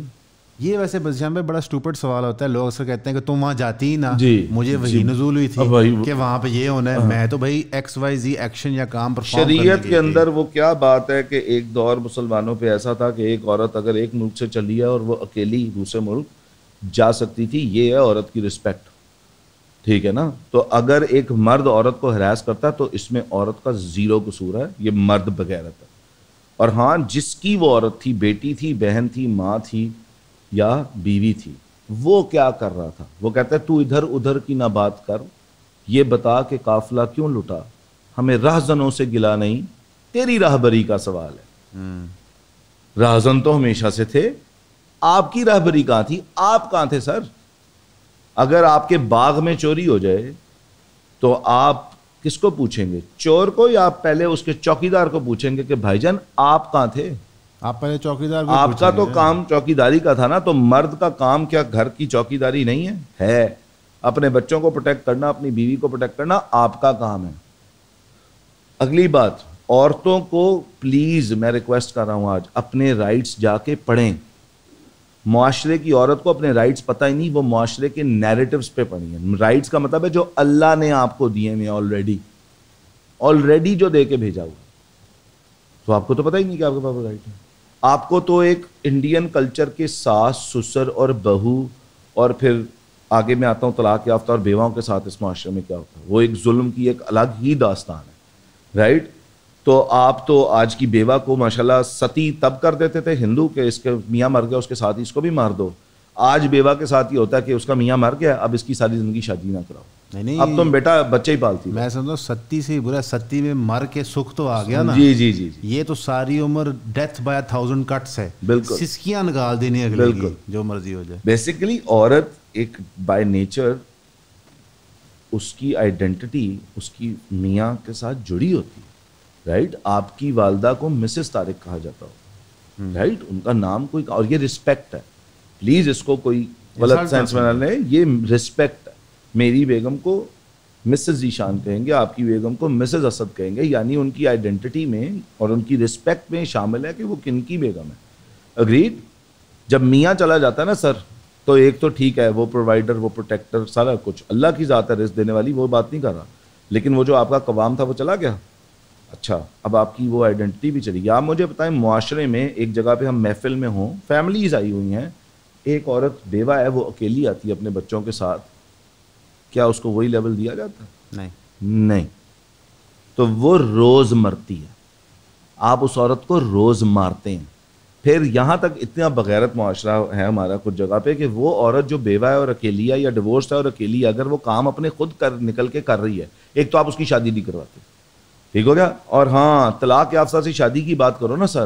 یہ ویسے بزیان بھائی بڑا اسٹوپڈ سوال ہوتا ہے. لوگ اکثر کہتے ہیں کہ تم وہاں جاتی ہی نا, مجھے وہی نزول ہوئی تھی کہ وہاں پہ یہ ہونا ہے, میں تو بھائی ایکس وائی زی ایکشن یا کام پرفارم کرنے شریعت کے اندر وہ کیا بات ہے کہ ایک دور مسلمانوں پہ ایسا تھا کہ ایک عورت اگر ایک ملک سے چلی ہے اور وہ اکیلی دوسرے ملک جا سکتی تھی, یہ ہے عورت کی رسپیکٹ, ٹھیک ہے نا. تو اگر ایک مرد عورت کو ہراس کرتا ہے تو اس میں عورت کا زیرو قصور ہے, یہ مرد بغیرت ہے. اور ہاں جس کی وہ عورت تھی, بیٹی تھی, بہن تھی, ماں تھی یا بیوی تھی, وہ کیا کر رہا تھا؟ وہ کہتا ہے تو ادھر ادھر کی نہ بات کر, یہ بتا کہ قافلہ کیوں لٹا, ہمیں راہزنوں سے گلا نہیں, تیری راہبری کا سوال ہے. راہزن تو ہمیشہ سے تھے, آپ کی راہبری کہاں تھی؟ آپ کہاں تھے سر؟ اگر آپ کے باغ میں چوری ہو جائے تو آپ کس کو پوچھیں گے, چور کو, یا آپ پہلے اس کے چوکیدار کو پوچھیں گے کہ بھائی جان آپ کہاں تھے؟ آپ پہلے چوکیدار, آپ کا تو کام چوکیداری کا تھا نا. تو مرد کا کام کیا گھر کی چوکیداری نہیں ہے؟ اپنے بچوں کو پروٹیکٹ کرنا, اپنی بیوی کو پروٹیکٹ کرنا آپ کا کام ہے. اگلی بات, عورتوں کو پلیز میں ریکویسٹ کر رہا ہوں آج اپنے رائٹس جا کے پڑھیں. معاشرے کی عورت کو اپنے رائٹس پتہ ہی نہیں, وہ معاشرے کے نیریٹوز پہ پڑھی ہیں. رائٹس کا مطلب ہے جو اللہ نے آپ کو دیے ہیں آلریڈی جو دے کے بھیجا ہوا, تو آپ کو تو پتہ ہی نہیں کہ آپ کے پاس رائٹ ہے. آپ کو تو ایک انڈین کلچر کے ساس, سسر اور بہو, اور پھر آگے میں آتا ہوں طلاق یافتہ اور بیواؤں کے ساتھ اس معاشرے میں کیا ہوتا ہے, وہ ایک ظلم کی ایک الگ ہی داستان ہے, رائٹ. تو آپ تو آج کی بیوہ کو ماشاءاللہ ستی تب کر دیتے تھے ہندو کہ اس کے میاں مر گیا اس کے ساتھ اس کو بھی مار دو. آج بیوہ کے ساتھ یہ ہوتا ہے کہ اس کا میاں مر گیا, اب اس کی ساری زندگی شادی نہ کراؤ, اب تم بیٹا بچے ہی پالتی. میں سمجھتا ہوں ستی سے برا, ستی میں مر کے سکھ تو آ گیا نا. جی جی جی, یہ تو ساری عمر ڈیتھ بائی 1000 کٹس ہے, بالکل سسکیاں نکال دینی اگلے کی, جو مرضی ہو جائے. بیسیکلی عورت ایک بائی نیچر اس کی آئیڈینٹی اس کی میاں کے ساتھ جڑی ہوتی ہے, رائٹ. آپ کی والدہ کو مسز طارق کہا جاتا ہو, رائٹ, ان کا نام کوئی, اور یہ رسپیکٹ ہے. پلیز اس کو کوئی غلط سینس میں نہ لیں, یہ رسپیکٹ ہے. میری بیگم کو مسز ذیشان کہیں گے, آپ کی بیگم کو مسز اسد کہیں گے, یعنی ان کی آئیڈینٹی میں اور ان کی رسپیکٹ میں شامل ہے کہ وہ کن کی بیگم ہے. اگریڈ. جب میاں چلا جاتا ہے نا سر, تو ایک تو ٹھیک ہے وہ پرووائڈر, وہ پروٹیکٹر, سارا کچھ اللہ کی ذات ہے رزق دینے والی, وہ بات نہیں کر رہا, لیکن وہ جو آپ کا قوام تھا وہ چلا گیا. اچھا, اب آپ کی وہ آئیڈینٹی بھی چلی گئی. آپ مجھے بتائیں, معاشرے میں ایک جگہ پہ ہم محفل میں ہوں, فیملیز آئی ہوئی ہیں, ایک عورت بیوہ ہے, وہ اکیلی آتی ہے اپنے بچوں کے ساتھ, کیا اس کو وہی لیول دیا جاتا ہے؟ نہیں. تو وہ روز مرتی ہے, آپ اس عورت کو روز مارتے ہیں. پھر یہاں تک اتنا بغیرت معاشرہ ہے ہمارا کچھ جگہ پہ کہ وہ عورت جو بیوہ ہے اور اکیلی ہے یا ڈیورس ہے اور اکیلی ہے, اگر وہ کام اپنے خود نکل کے کر رہی ہے, ایک تو آپ اس کی شادی نہیں کرواتے, ٹھیک ہو گیا. اور ہاں طلاق یافتہ سے شادی کی بات کرو نا سر,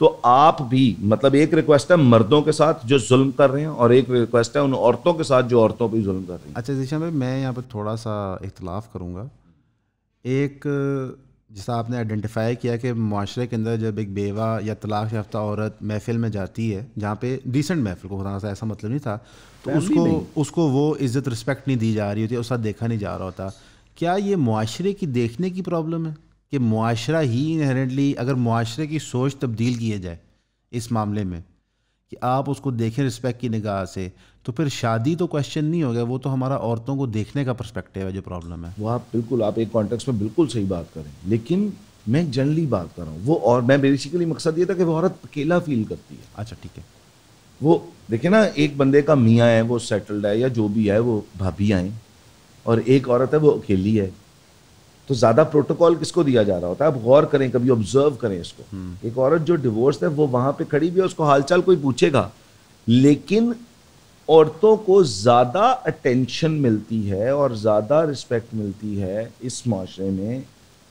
تو آپ بھی, مطلب ایک ریکویسٹ ہے مردوں کے ساتھ جو ظلم کر رہے ہیں, اور ایک ریکویسٹ ہے ان عورتوں کے ساتھ جو عورتوں پہ ظلم کر رہی ہیں. اچھا ذیشان بھائی, میں یہاں پہ تھوڑا سا اختلاف کروں گا. ایک جیسا آپ نے آئیڈینٹیفائی کیا کہ معاشرے کے اندر جب ایک بیوہ یا طلاق یافتہ عورت محفل میں جاتی ہے, جہاں پہ ڈیسنٹ محفل کو خدا سے ایسا مطلب نہیں تھا, تو اس کو وہ عزت رسپیکٹ نہیں دی جا رہی ہوتی, اس کا دیکھا نہیں جا رہا ہوتا. کیا یہ معاشرے کی دیکھنے کی پرابلم ہے کہ معاشرہ ہی انہیرنٹلی, اگر معاشرے کی سوچ تبدیل کی جائے اس معاملے میں کہ آپ اس کو دیکھیں رسپیکٹ کی نگاہ سے, تو پھر شادی تو کویشچن نہیں ہوگا, وہ تو ہمارا عورتوں کو دیکھنے کا پرسپیکٹیو ہے جو پرابلم ہے. وہ آپ بالکل, آپ ایک کانٹیکس میں بالکل صحیح بات کریں, لیکن میں جنرلی بات کر رہا ہوں. وہ, اور میں بیسیکلی مقصد یہ تھا کہ وہ عورت اکیلا فیل کرتی ہے. اچھا ٹھیک ہے. وہ دیکھیں نا, ایک بندے کا میاں ہے, وہ سیٹلڈ ہے یا جو بھی ہے, وہ بھابھی آئیں, اور ایک عورت ہے وہ اکیلی ہے, تو زیادہ پروٹوکول کس کو دیا جا رہا ہوتا ہے؟ آپ غور کریں, کبھی آبزرو کریں اس کو. ایک عورت جو ڈیورس ہے وہ وہاں پہ کھڑی بھی ہے, اس کو حال چال کوئی پوچھے گا, لیکن عورتوں کو زیادہ اٹینشن ملتی ہے اور زیادہ رسپیکٹ ملتی ہے اس معاشرے میں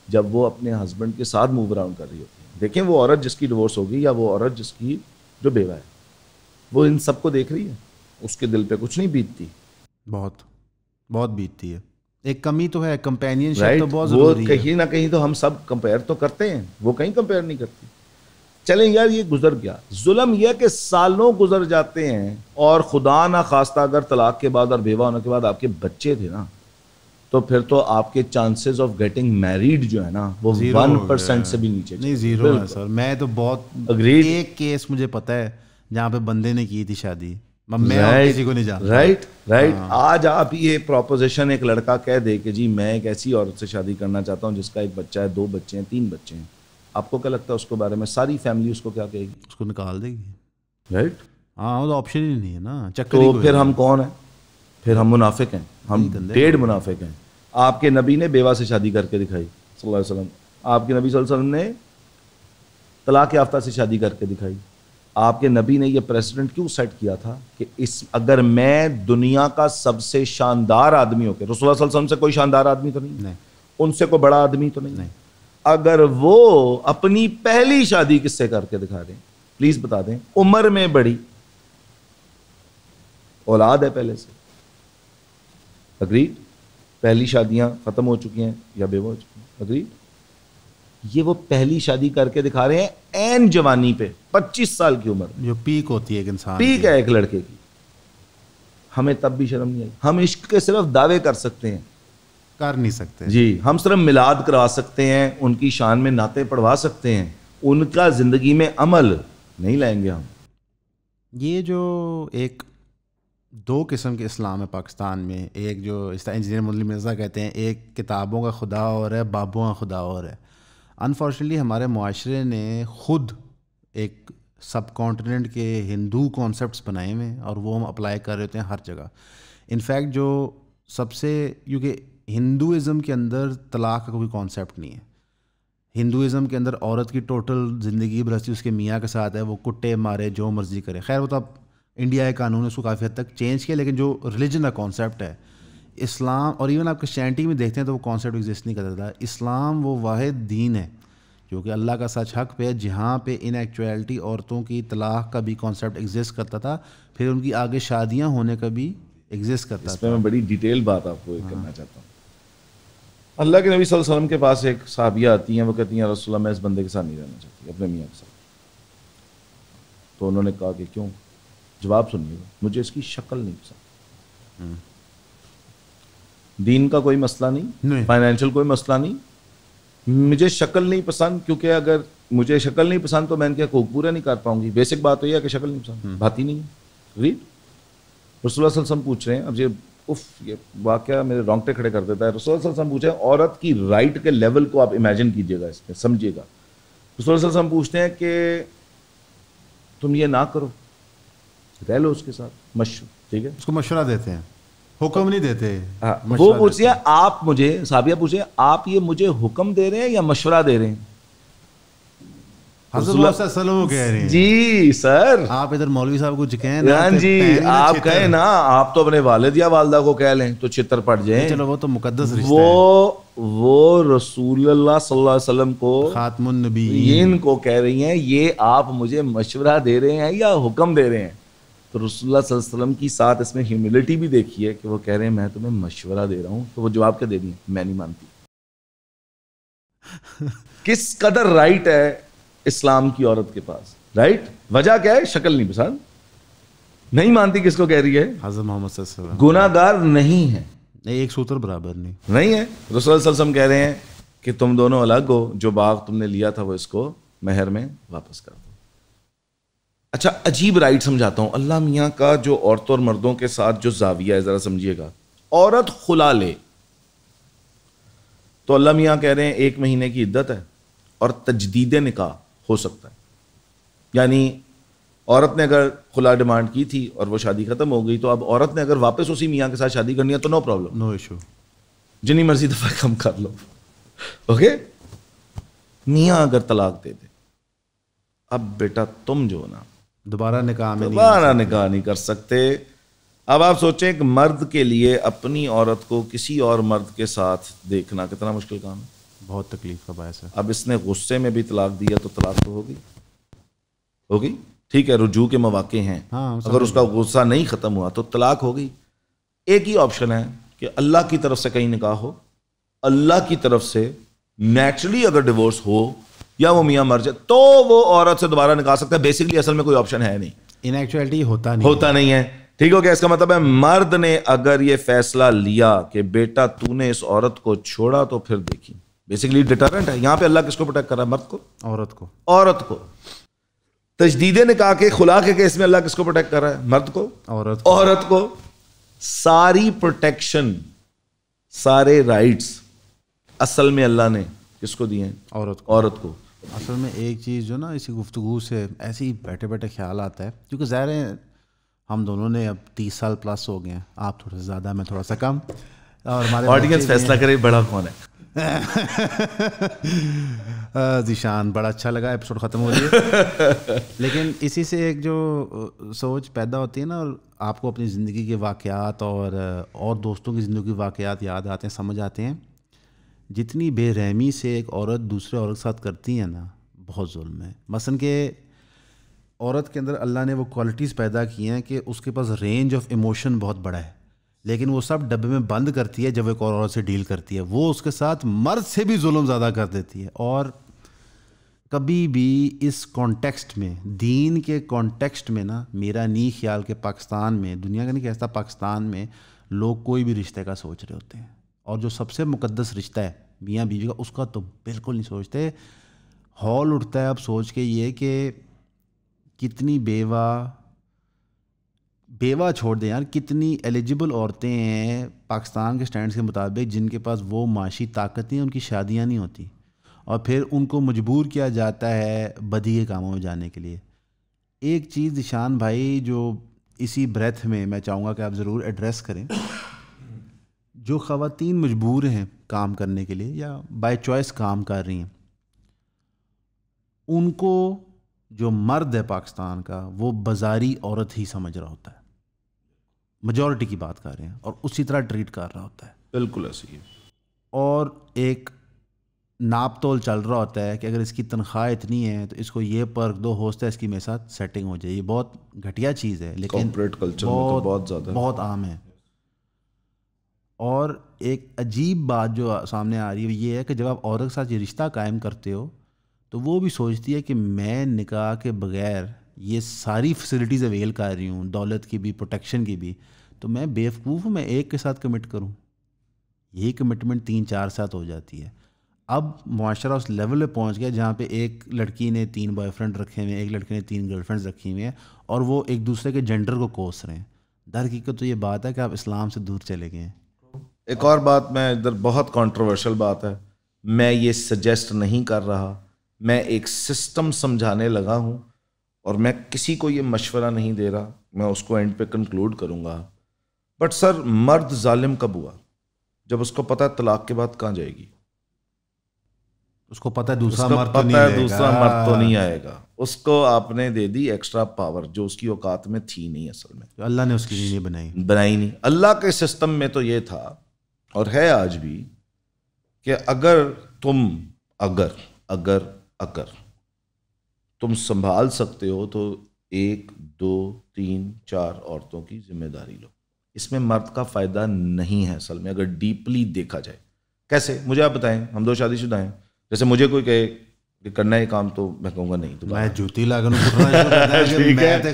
جب وہ اپنے ہسبینڈ کے ساتھ موو اراؤنڈ کر رہی ہوتی ہے. دیکھیں, وہ عورت جس کی ڈیورس ہوگی یا وہ عورت جس کی جو بیوہ ہے, وہ ان سب کو دیکھ رہی ہے, اس کے دل پہ کچھ نہیں بیتتی؟ بہت بہت بیتتی ہے. ایک کمی تو ہے, کمپینین شپ تو بہت ضروری ہے. وہ کہیں نہ کہیں تو ہم سب کمپیئر تو کرتے ہیں, وہ کہیں کمپیئر نہیں کرتی. چلیں یار یہ گزر گیا. ظلم یہ کہ سالوں گزر جاتے ہیں اور خدا نہ خواستہ اگر طلاق کے بعد اور بیوہ ہونے کے بعد آپ کے بچے تھے نا, تو پھر تو آپ کے چانسز آف گیٹنگ میریڈ جو ہے نا وہ 1% سے بھی نیچے. نہیں, زیرو ہے سر. میں تو بہت ایک کیس مجھے پتا ہے جہاں پہ بندے نے کی تھی شادی, میں کسی کو نہیں جانتا. رائٹ. آج آپ یہ پروپوزیشن ایک لڑکا کہہ دے کہ جی میں ایک ایسی عورت سے شادی کرنا چاہتا ہوں جس کا ایک بچہ ہے, 2 بچے ہیں, 3 بچے ہیں, آپ کو کیا لگتا ہے اس کے بارے میں ساری فیملی اس کو کیا کہے گی؟ اس کو نکال دے گی. رائٹ. ہاں, وہ تو آپشن ہی نہیں ہے نا. تو پھر ہم کون ہیں؟ پھر ہم منافق ہیں, ہم 1.5 منافق ہیں. آپ کے نبی نے بیوہ سے شادی کر کے دکھائی صلی اللہ علیہ وسلم. آپ کے نبی صلی اللہ علیہ وسلم نے طلاق یافتہ سے شادی کر کے دکھائی. آپ کے نبی نے یہ پریسیڈنٹ کیوں سیٹ کیا تھا کہ اگر میں دنیا کا سب سے شاندار آدمی ہو کے, رسول اللہ صلی اللہ علیہ وسلم سے کوئی شاندار آدمی تو نہیں, ان سے کوئی بڑا آدمی تو نہیں, اگر وہ اپنی پہلی شادی کس سے کر کے دکھا دیں, پلیز بتا دیں, عمر میں بڑی, اولاد ہے پہلے سے, اگریڈ, پہلی شادیاں ختم ہو چکی ہیں یا بیوہ ہو چکی ہیں, اگریڈ, یہ وہ پہلی شادی کر کے دکھا رہے ہیں این جوانی پہ, 25 سال کی عمر, جو پیک ہوتی ہے ایک انسان, پیک ہے ایک لڑکے کی. ہمیں تب بھی شرم نہیں آئی. ہم عشق کے صرف دعوے کر سکتے ہیں, کر نہیں سکتے جی. ہم صرف میلاد کروا سکتے ہیں, ان کی شان میں نعتیں پڑھوا سکتے ہیں, ان کا زندگی میں عمل نہیں لائیں گے ہم. یہ جو ایک 2 قسم کے اسلام ہے پاکستان میں, ایک جو اس طرح انجینئر مدلی مرزا کہتے ہیں ایک کتابوں کا خدا اور ہے, بابوں کا خدا اور ہے. انفارچونیٹلی ہمارے معاشرے نے خود ایک سب کانٹیننٹ کے ہندو کانسیپٹس بنائے ہوئے ہیں اور وہ ہم اپلائی کر رہے ہوتے ہیں ہر جگہ. انفیکٹ جو سب سے, کیونکہ ہندوازم کے اندر طلاق کا کوئی کانسیپٹ نہیں ہے. ہندوازم کے اندر عورت کی ٹوٹل زندگی برسی اس کے میاں کے ساتھ ہے, وہ کٹے مارے جو مرضی کرے. خیر وہ تو اب انڈیا کے قانون نے اس کو کافی حد تک چینج کیا, لیکن جو ریلیجن کا کانسیپٹ ہے اسلام, اور ایون آپ کرسچینٹی میں دیکھتے ہیں تو وہ کانسیپٹ ایگزسٹ نہیں کرتا تھا. اسلام وہ واحد دین ہے جو کہ اللہ کا سچ حق پہ ہے, جہاں پہ ان ایکچویلٹی عورتوں کی طلاق کا بھی کانسیپٹ ایگزسٹ کرتا تھا, پھر ان کی آگے شادیاں ہونے کا بھی ایگزسٹ کرتا تھا. اس پہ میں بڑی ڈیٹیل بات آپ کو کرنا چاہتا ہوں. اللہ کے نبی صلی اللہ علیہ وسلم کے پاس ایک صحابیہ آتی ہیں, وہ کہتی ہیں رسول اللہ میں اس بندے کے ساتھ نہیں رہنا چاہتی, اپنے میاں کے ساتھ. تو انہوں نے کہا کہ کیوں؟ جواب سنیے گا, مجھے اس کی شکل نہیں پسند. دین کا کوئی مسئلہ نہیں, فائنینشیل کوئی مسئلہ نہیں, مجھے شکل نہیں پسند, کیونکہ اگر مجھے شکل نہیں پسند تو میں ان کے حقوق پورے نہیں کر پاؤں گی. بیسک بات تو یہ ہے کہ شکل نہیں پسند, بات ہی نہیں ہے. ریڈ رسول اللہ صلی اللہ علیہ وسلم پوچھ رہے ہیں, اب یہ واقعہ میرے رونگٹے کھڑے کر دیتا ہے. رسول اللہ صلی اللہ علیہ وسلم پوچھ رہے ہیں, عورت کی رائٹ کے لیول کو آپ امیجن کیجئے گا, اس میں سمجھیے گا. رسول اللہ صلی اللہ علیہ وسلم پوچھتے ہیں کہ تم یہ نہ کرو, رہ لو اس کے ساتھ, ٹھیک ہے, اس کو مشورہ دیتے ہیں, حکم نہیں دیتے. وہ پوچھتے ہیں آپ مجھے, صحابیہ پوچھے آپ یہ مجھے حکم دے رہے ہیں یا مشورہ دے رہے ہیں؟ حضرت محمد صلی اللہ علیہ وسلم کہہ رہے ہیں جی سر, آپ ادھر مولوی صاحب کو کہیں نا, جی آپ کہیں نا, آپ تو اپنے والد یا والدہ کو کہہ لیں تو چھتر پڑ جائیں. چلو وہ تو مقدس رشتہ ہے. وہ رسول اللہ صلی اللہ علیہ وسلم کو, خاتم النبیین کو کہہ رہی ہیں یہ آپ مجھے مشورہ دے رہے ہیں یا حکم دے رہے ہیں. تو رسول اللہ صلی اللہ علیہ وسلم کی ساتھ اس میں ہیوملٹی بھی دیکھی ہے کہ وہ کہہ رہے ہیں میں تمہیں مشورہ دے رہا ہوں. تو وہ جواب کیا دے رہی ہیں, میں نہیں مانتی. کس قدر رائٹ ہے اسلام کی عورت کے پاس, رائٹ. وجہ کیا ہے؟ شکل نہیں پسند, نہیں مانتی. کس کو کہہ رہی ہے؟ حضرت محمد صلی اللہ علیہ وسلم. گناہ گار نہیں ہے, ایک سوتر برابر نہیں ہے. رسول اللہ صلی اللہ علیہ وسلم کہہ رہے ہیں کہ تم دونوں الگ ہو, جو باغ تم نے لیا تھا وہ اس کو مہر میں واپس کر دو. اچھا عجیب رائٹ سمجھاتا ہوں. اللہ میاں کا جو عورتوں اور مردوں کے ساتھ جو زاویہ ہے ذرا سمجھیے گا. عورت خلا لے تو اللہ میاں کہہ رہے ہیں 1 مہینے کی عدت ہے اور تجدید نکاح ہو سکتا ہے. یعنی عورت نے اگر خلا ڈیمانڈ کی تھی اور وہ شادی ختم ہو گئی, تو اب عورت نے اگر واپس اسی میاں کے ساتھ شادی کرنی ہے تو نو پرابلم, نو ایشو, جتنی مرضی دفعہ کم کر لو. اوکے. میاں اگر طلاق دے دے, اب بیٹا تم جو نا دوبارہ نکاح نہیں کر سکتے. اب آپ سوچیں ایک مرد کے لیے اپنی عورت کو کسی اور مرد کے ساتھ دیکھنا کتنا مشکل کام ہے, بہت تکلیف کا باعث ہے. اب اس نے غصے میں بھی طلاق دیا تو طلاق تو ہوگی, ٹھیک ہے, رجوع کے مواقع ہیں, اگر اس کا غصہ نہیں ختم ہوا تو طلاق ہو گئی. ایک ہی آپشن ہے کہ اللہ کی طرف سے کہیں نکاح ہو, اللہ کی طرف سے نیچرلی اگر ڈیورس ہو یا وہ میاں مر جائے تو وہ عورت سے دوبارہ نکاح سکتا ہے. بیسکلی اصل میں کوئی آپشن ہے نہیں, ان ایکچوئلٹی ہوتا نہیں ہے. ٹھیک ہو گیا, اس کا مطلب ہے مرد نے اگر یہ فیصلہ لیا کہ بیٹا تو نے اس عورت کو چھوڑا تو پھر دیکھی, بیسکلی ڈیٹرنٹ ہے. یہاں پہ اللہ کس کو پروٹیکٹ کر رہا ہے؟ مرد کو, عورت کو. تجدید نکاح کے خلا کے کیس میں اللہ کس کو پروٹیکٹ کر رہا ہے؟ مرد کو, عورت کو. ساری پروٹیکشن, سارے رائٹس اصل میں اللہ نے کس کو دیے ہیں؟ عورت کو. اصل میں ایک چیز جو نا اسی گفتگو سے ایسے ہی بیٹھے بیٹھے خیال آتا ہے, کیونکہ ظاہر ہے ہم دونوں نے اب 30 سال پلس ہو گئے ہیں, آپ تھوڑا سا زیادہ, میں تھوڑا سا کم, اور ہمارے آڈینس فیصلہ کرے بڑا کون ہے. ذیشان, بڑا اچھا لگا, ایپیسوڈ ختم ہو رہی ہے. لیکن اسی سے ایک جو سوچ پیدا ہوتی ہے نا, اور آپ کو اپنی زندگی کے واقعات اور دوستوں کی زندگی کے واقعات یاد آتے ہیں, سمجھ آتے ہیں. جتنی بے رحمی سے ایک عورت دوسرے عورت کے ساتھ کرتی ہے نا, بہت ظلم ہے. مثلاً کہ عورت کے اندر اللہ نے وہ کوالٹیز پیدا کی ہیں کہ اس کے پاس رینج آف ایموشن بہت بڑا ہے, لیکن وہ سب ڈبے میں بند کرتی ہے جب ایک اور عورت سے ڈیل کرتی ہے. وہ اس کے ساتھ مرد سے بھی ظلم زیادہ کر دیتی ہے. اور کبھی بھی اس کانٹیکسٹ میں, دین کے کانٹیکسٹ میں نا, میرا نہیں خیال کہ پاکستان میں, دنیا کا نہیں کہتا, پاکستان میں لوگ کوئی بھی رشتے کا سوچ رہے ہوتے ہیں. اور جو سب سے مقدس رشتہ ہے میاں بیوی کا, اس کا تو بالکل نہیں سوچتے. ہال اٹھتا ہے اب سوچ کے یہ کہ کتنی بیوہ چھوڑ دیں یار, کتنی ایلیجبل عورتیں ہیں پاکستان کے سٹینڈز کے مطابق جن کے پاس وہ معاشی طاقت نہیں, ان کی شادیاں نہیں ہوتی, اور پھر ان کو مجبور کیا جاتا ہے بدی کے کاموں میں جانے کے لیے. ایک چیز ذیشان بھائی جو اسی بریتھ میں میں چاہوں گا کہ آپ ضرور ایڈریس کریں, جو خواتین مجبور ہیں کام کرنے کے لیے یا بائی چوائس کام کر رہی ہیں, ان کو جو مرد ہے پاکستان کا وہ بازاری عورت ہی سمجھ رہا ہوتا ہے, میجورٹی کی بات کر رہے ہیں, اور اسی طرح ٹریٹ کر رہا ہوتا ہے. بالکل ایسے ہی. اور ایک ناپ تول چل رہا ہوتا ہے کہ اگر اس کی تنخواہ اتنی ہے تو اس کو یہ پرک دو, ہو سکتا ہے اس کی میرے ساتھ سیٹنگ ہو جائے. یہ بہت گھٹیا چیز ہے, لیکن بہت عام ہے. اور ایک عجیب بات جو سامنے آ رہی ہے یہ ہے کہ جب آپ عورت کے ساتھ یہ رشتہ قائم کرتے ہو تو وہ بھی سوچتی ہے کہ میں نکاح کے بغیر یہ ساری فیسلٹیز اویل کر رہی ہوں, دولت کی بھی, پروٹیکشن کی بھی, تو میں بیوقوف ہوں میں ایک کے ساتھ کمٹ کروں. یہی کمٹمنٹ 3-4 ساتھ ہو جاتی ہے. اب معاشرہ اس لیول پہ پہنچ گیا جہاں پہ ایک لڑکی نے 3 بوائے فرینڈ رکھے ہوئے ہیں, ایک لڑکے نے 3 گرل فرینڈز رکھی ہوئی ہیں, اور وہ ایک دوسرے کے جینڈر کو کوس رہے ہیں. در حقیقت تو یہ بات ہے کہ آپ اسلام سے دور چلے گئے ہیں. ایک اور بات, میں ادھر بہت کنٹروورشل بات ہے, میں یہ سجیسٹ نہیں کر رہا, میں ایک سسٹم سمجھانے لگا ہوں, اور میں کسی کو یہ مشورہ نہیں دے رہا, میں اس کو اینڈ پہ کنکلوڈ کروں گا. بٹ سر, مرد ظالم کب ہوا؟ جب اس کو پتہ ہے طلاق کے بعد کہاں جائے گی, اس کو پتہ ہے دوسرا مرد تو نہیں آئے گا. اس کو آپ نے دے دی ایکسٹرا پاور جو اس کی اوقات میں تھی نہیں, اصل میں اللہ نے اس کی نہیں بنائی نہیں. اللہ کے سسٹم میں تو یہ تھا اور ہے آج بھی کہ اگر تم سنبھال سکتے ہو تو 1 2 3 4 عورتوں کی ذمہ داری لو. اس میں مرد کا فائدہ نہیں ہے اصل میں, اگر ڈیپلی دیکھا جائے. کیسے؟ مجھے آپ بتائیں, ہم 2 شادی شدہ ہیں, جیسے مجھے کوئی کہے کہ کرنا ہے کام تو میں کہوں گا نہیں, تو میں جوتی لاگوں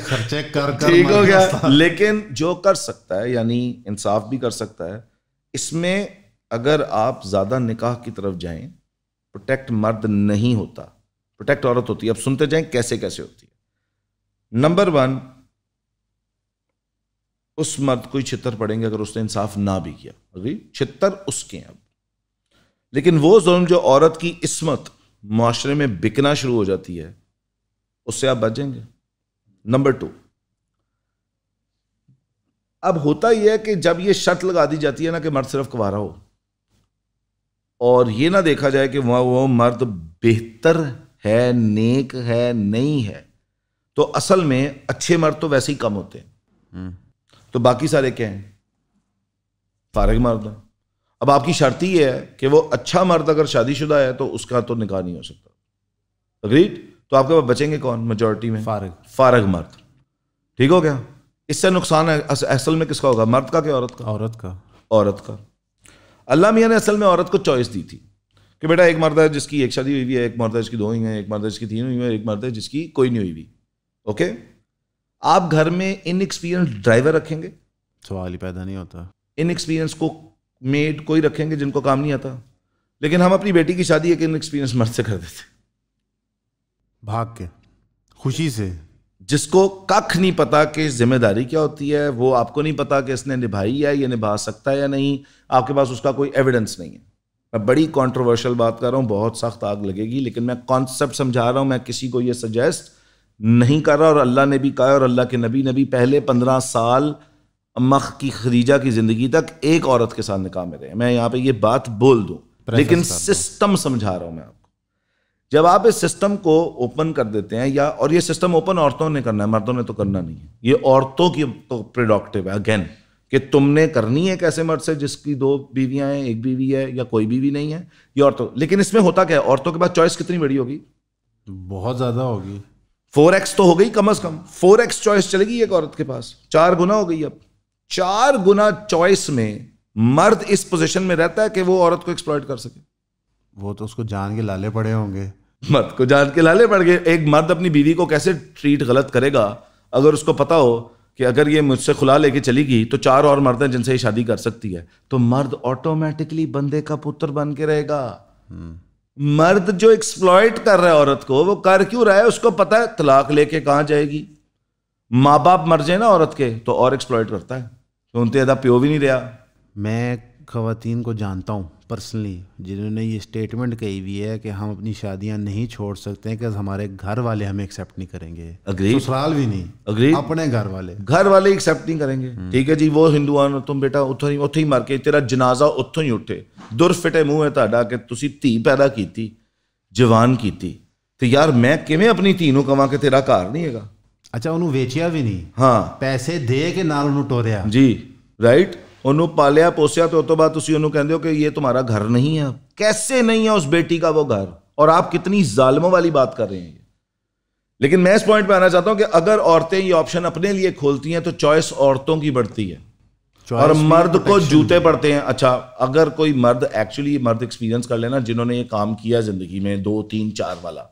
خرچے کر ٹھیک ہو گیا. لیکن جو کر سکتا ہے یعنی انصاف بھی کر سکتا ہے. اس میں اگر آپ زیادہ نکاح کی طرف جائیں, پروٹیکٹ مرد نہیں ہوتا, پروٹیکٹ عورت ہوتی ہے. اب سنتے جائیں کیسے کیسے ہوتی ہے. نمبر 1, اس مرد کو ہی چھتر پڑیں گے اگر اس نے انصاف نہ بھی کیا. چھتر اس کے ہیں. اب لیکن وہ ظلم جو عورت کی عصمت معاشرے میں بکنا شروع ہو جاتی ہے, اس سے آپ بچ جائیں گے. نمبر 2, اب ہوتا یہ ہے کہ جب یہ شرط لگا دی جاتی ہے نا کہ مرد صرف کنوارا ہو, اور یہ نہ دیکھا جائے کہ وہ مرد بہتر ہے, نیک ہے, نہیں ہے, تو اصل میں اچھے مرد تو ویسے ہی کم ہوتے ہیں. تو باقی سارے کیا ہیں؟ فارغ مرد ہیں. اب آپ کی شرط یہ ہے کہ وہ اچھا مرد اگر شادی شدہ ہے تو اس کا تو نکاح نہیں ہو سکتا. اگریڈ؟ تو آپ کے پاس بچیں گے کون میجورٹی میں؟ فارغ مرد. ٹھیک ہو گیا. اس سے نقصان ہے اصل میں کس کا ہوگا, مرد کا کہ عورت کا؟ عورت کا. اللہ میاں نے اصل میں عورت کو چوائس دی تھی کہ بیٹا ایک مرد ہے جس کی ایک شادی ہوئی ہے, ایک مرد ہے جس کی 2 ہوئی ہیں, ایک مرد ہے جس کی 3 ہوئی ہیں, ایک مرد ہے جس کی کوئی نہیں ہوئی. اوکے, آپ گھر میں ان ایکسپیرینس ڈرائیور رکھیں گے؟ سوال ہی پیدا نہیں ہوتا. ان ایکسپیرینس کو میڈ کوئی رکھیں گے جن کو کام نہیں آتا؟ لیکن ہم اپنی بیٹی کی شادی ایک ان ایکسپیرینس مرد سے کر دیتے, بھاگ کے, خوشی سے, جس کو ککھ نہیں پتا کہ ذمہ داری کیا ہوتی ہے, وہ آپ کو نہیں پتا کہ اس نے نبھائی ہے, یہ نبھا سکتا ہے یا نہیں, آپ کے پاس اس کا کوئی ایویڈنس نہیں ہے. میں بڑی کنٹروورشل بات کر رہا ہوں, بہت سخت آگ لگے گی, لیکن میں کانسیپٹ سمجھا رہا ہوں. میں کسی کو یہ سجیسٹ نہیں کر رہا, اور اللہ نے بھی کہا اور اللہ کے نبی نے بھی. پہلے 15 سال اماں کی خدیجہ کی زندگی تک ایک عورت کے ساتھ نکاح میں رہے. میں یہاں پہ یہ بات بول دوں, لیکن سسٹم سمجھا رہا ہوں میں آپ کو. جب آپ اس سسٹم کو اوپن کر دیتے ہیں, یا اور یہ سسٹم اوپن عورتوں نے کرنا ہے, مردوں نے تو کرنا نہیں ہے. یہ عورتوں کی تو پریڈکٹیو ہے اگین, کہ تم نے کرنی ہے کیسے مرد سے جس کی 2 بیویاں ہیں, 1 بیوی ہے یا کوئی بیوی نہیں ہے, یہ عورتوں. لیکن اس میں ہوتا کیا ہے, عورتوں کے پاس چوائس کتنی بڑی ہوگی؟ بہت زیادہ ہوگی. 4x تو ہو گئی کم از کم. 4x چوائس چلے گی ایک عورت کے پاس, 4 گنا ہو گئی. اب 4 گنا چوائس میں مرد اس پوزیشن میں رہتا ہے کہ وہ عورت کو ایکسپلائٹ کر سکے. وہ تو اس کو جان کے لالے پڑے ہوں گے. مرد کو جان کے لالے پڑ گئے. ایک مرد اپنی بیوی کو کیسے ٹریٹ غلط کرے گا اگر اس کو پتا ہو کہ اگر یہ مجھ سے خلا لے کے چلی گئی تو 4 اور مرد ہیں جن سے یہ شادی کر سکتی ہے, تو مرد آٹومیٹکلی بندے کا پتر بن کے رہے گا. مرد جو ایکسپلائٹ کر رہا ہے عورت کو, وہ کر کیوں رہا ہے؟ اس کو پتا ہے طلاق لے کے کہاں جائے گی. ماں باپ مر جائے نا عورت کے تو اور ایکسپلائٹ کرتا ہے, تو ان سے زیادہ پیو بھی نہیں رہا. میں خواتین کو جانتا ہوں پرسنلی جنہوں نے یہ اسٹیٹمنٹ کہی ہوئی ہے کہ ہم اپنی شادیاں نہیں چھوڑ سکتے ہیں کہ ہمارے گھر والے ہمیں ایکسیپٹ نہیں کریں گے. سسرال بھی نہیں, اپنے گھر والے ایکسیپٹ نہیں کریں گے. ٹھیک ہے جی, وہ ہندوان تم بیٹا اتوں ہی مر کے تیرا جنازہ اتوں ہی اٹھے. در فٹے منہ ہے تہاڈا کہ تسی دھی پیدا کیتی, جوان کیتی, تو یار میں کیویں اپنی دھی نوں کہواں کہ تیرا گھر نہیں ہے گا. اچھا, انہوں ویچیا بھی نہیں, ہاں پیسے دے کے نال انہوں ٹوریا. جی رائٹ, انہوں پالیا پوسیا تو اس تو بعد تسی انہوں کہندے ہو کہ یہ تمہارا گھر نہیں ہے. کیسے نہیں ہے اس بیٹی کا وہ گھر؟ اور آپ کتنی ظالموں والی بات کر رہے ہیں. لیکن میں اس پوائنٹ پہ آنا چاہتا ہوں کہ اگر عورتیں یہ آپشن اپنے لیے کھولتی ہیں تو چوائس عورتوں کی بڑھتی ہے اور مرد کو جوتے پڑتے ہیں. اچھا, اگر کوئی مرد ایکچولی مرد ایکسپیرینس کر لینا جنہوں نے یہ کام کیا زندگی میں 2 3 4 والا,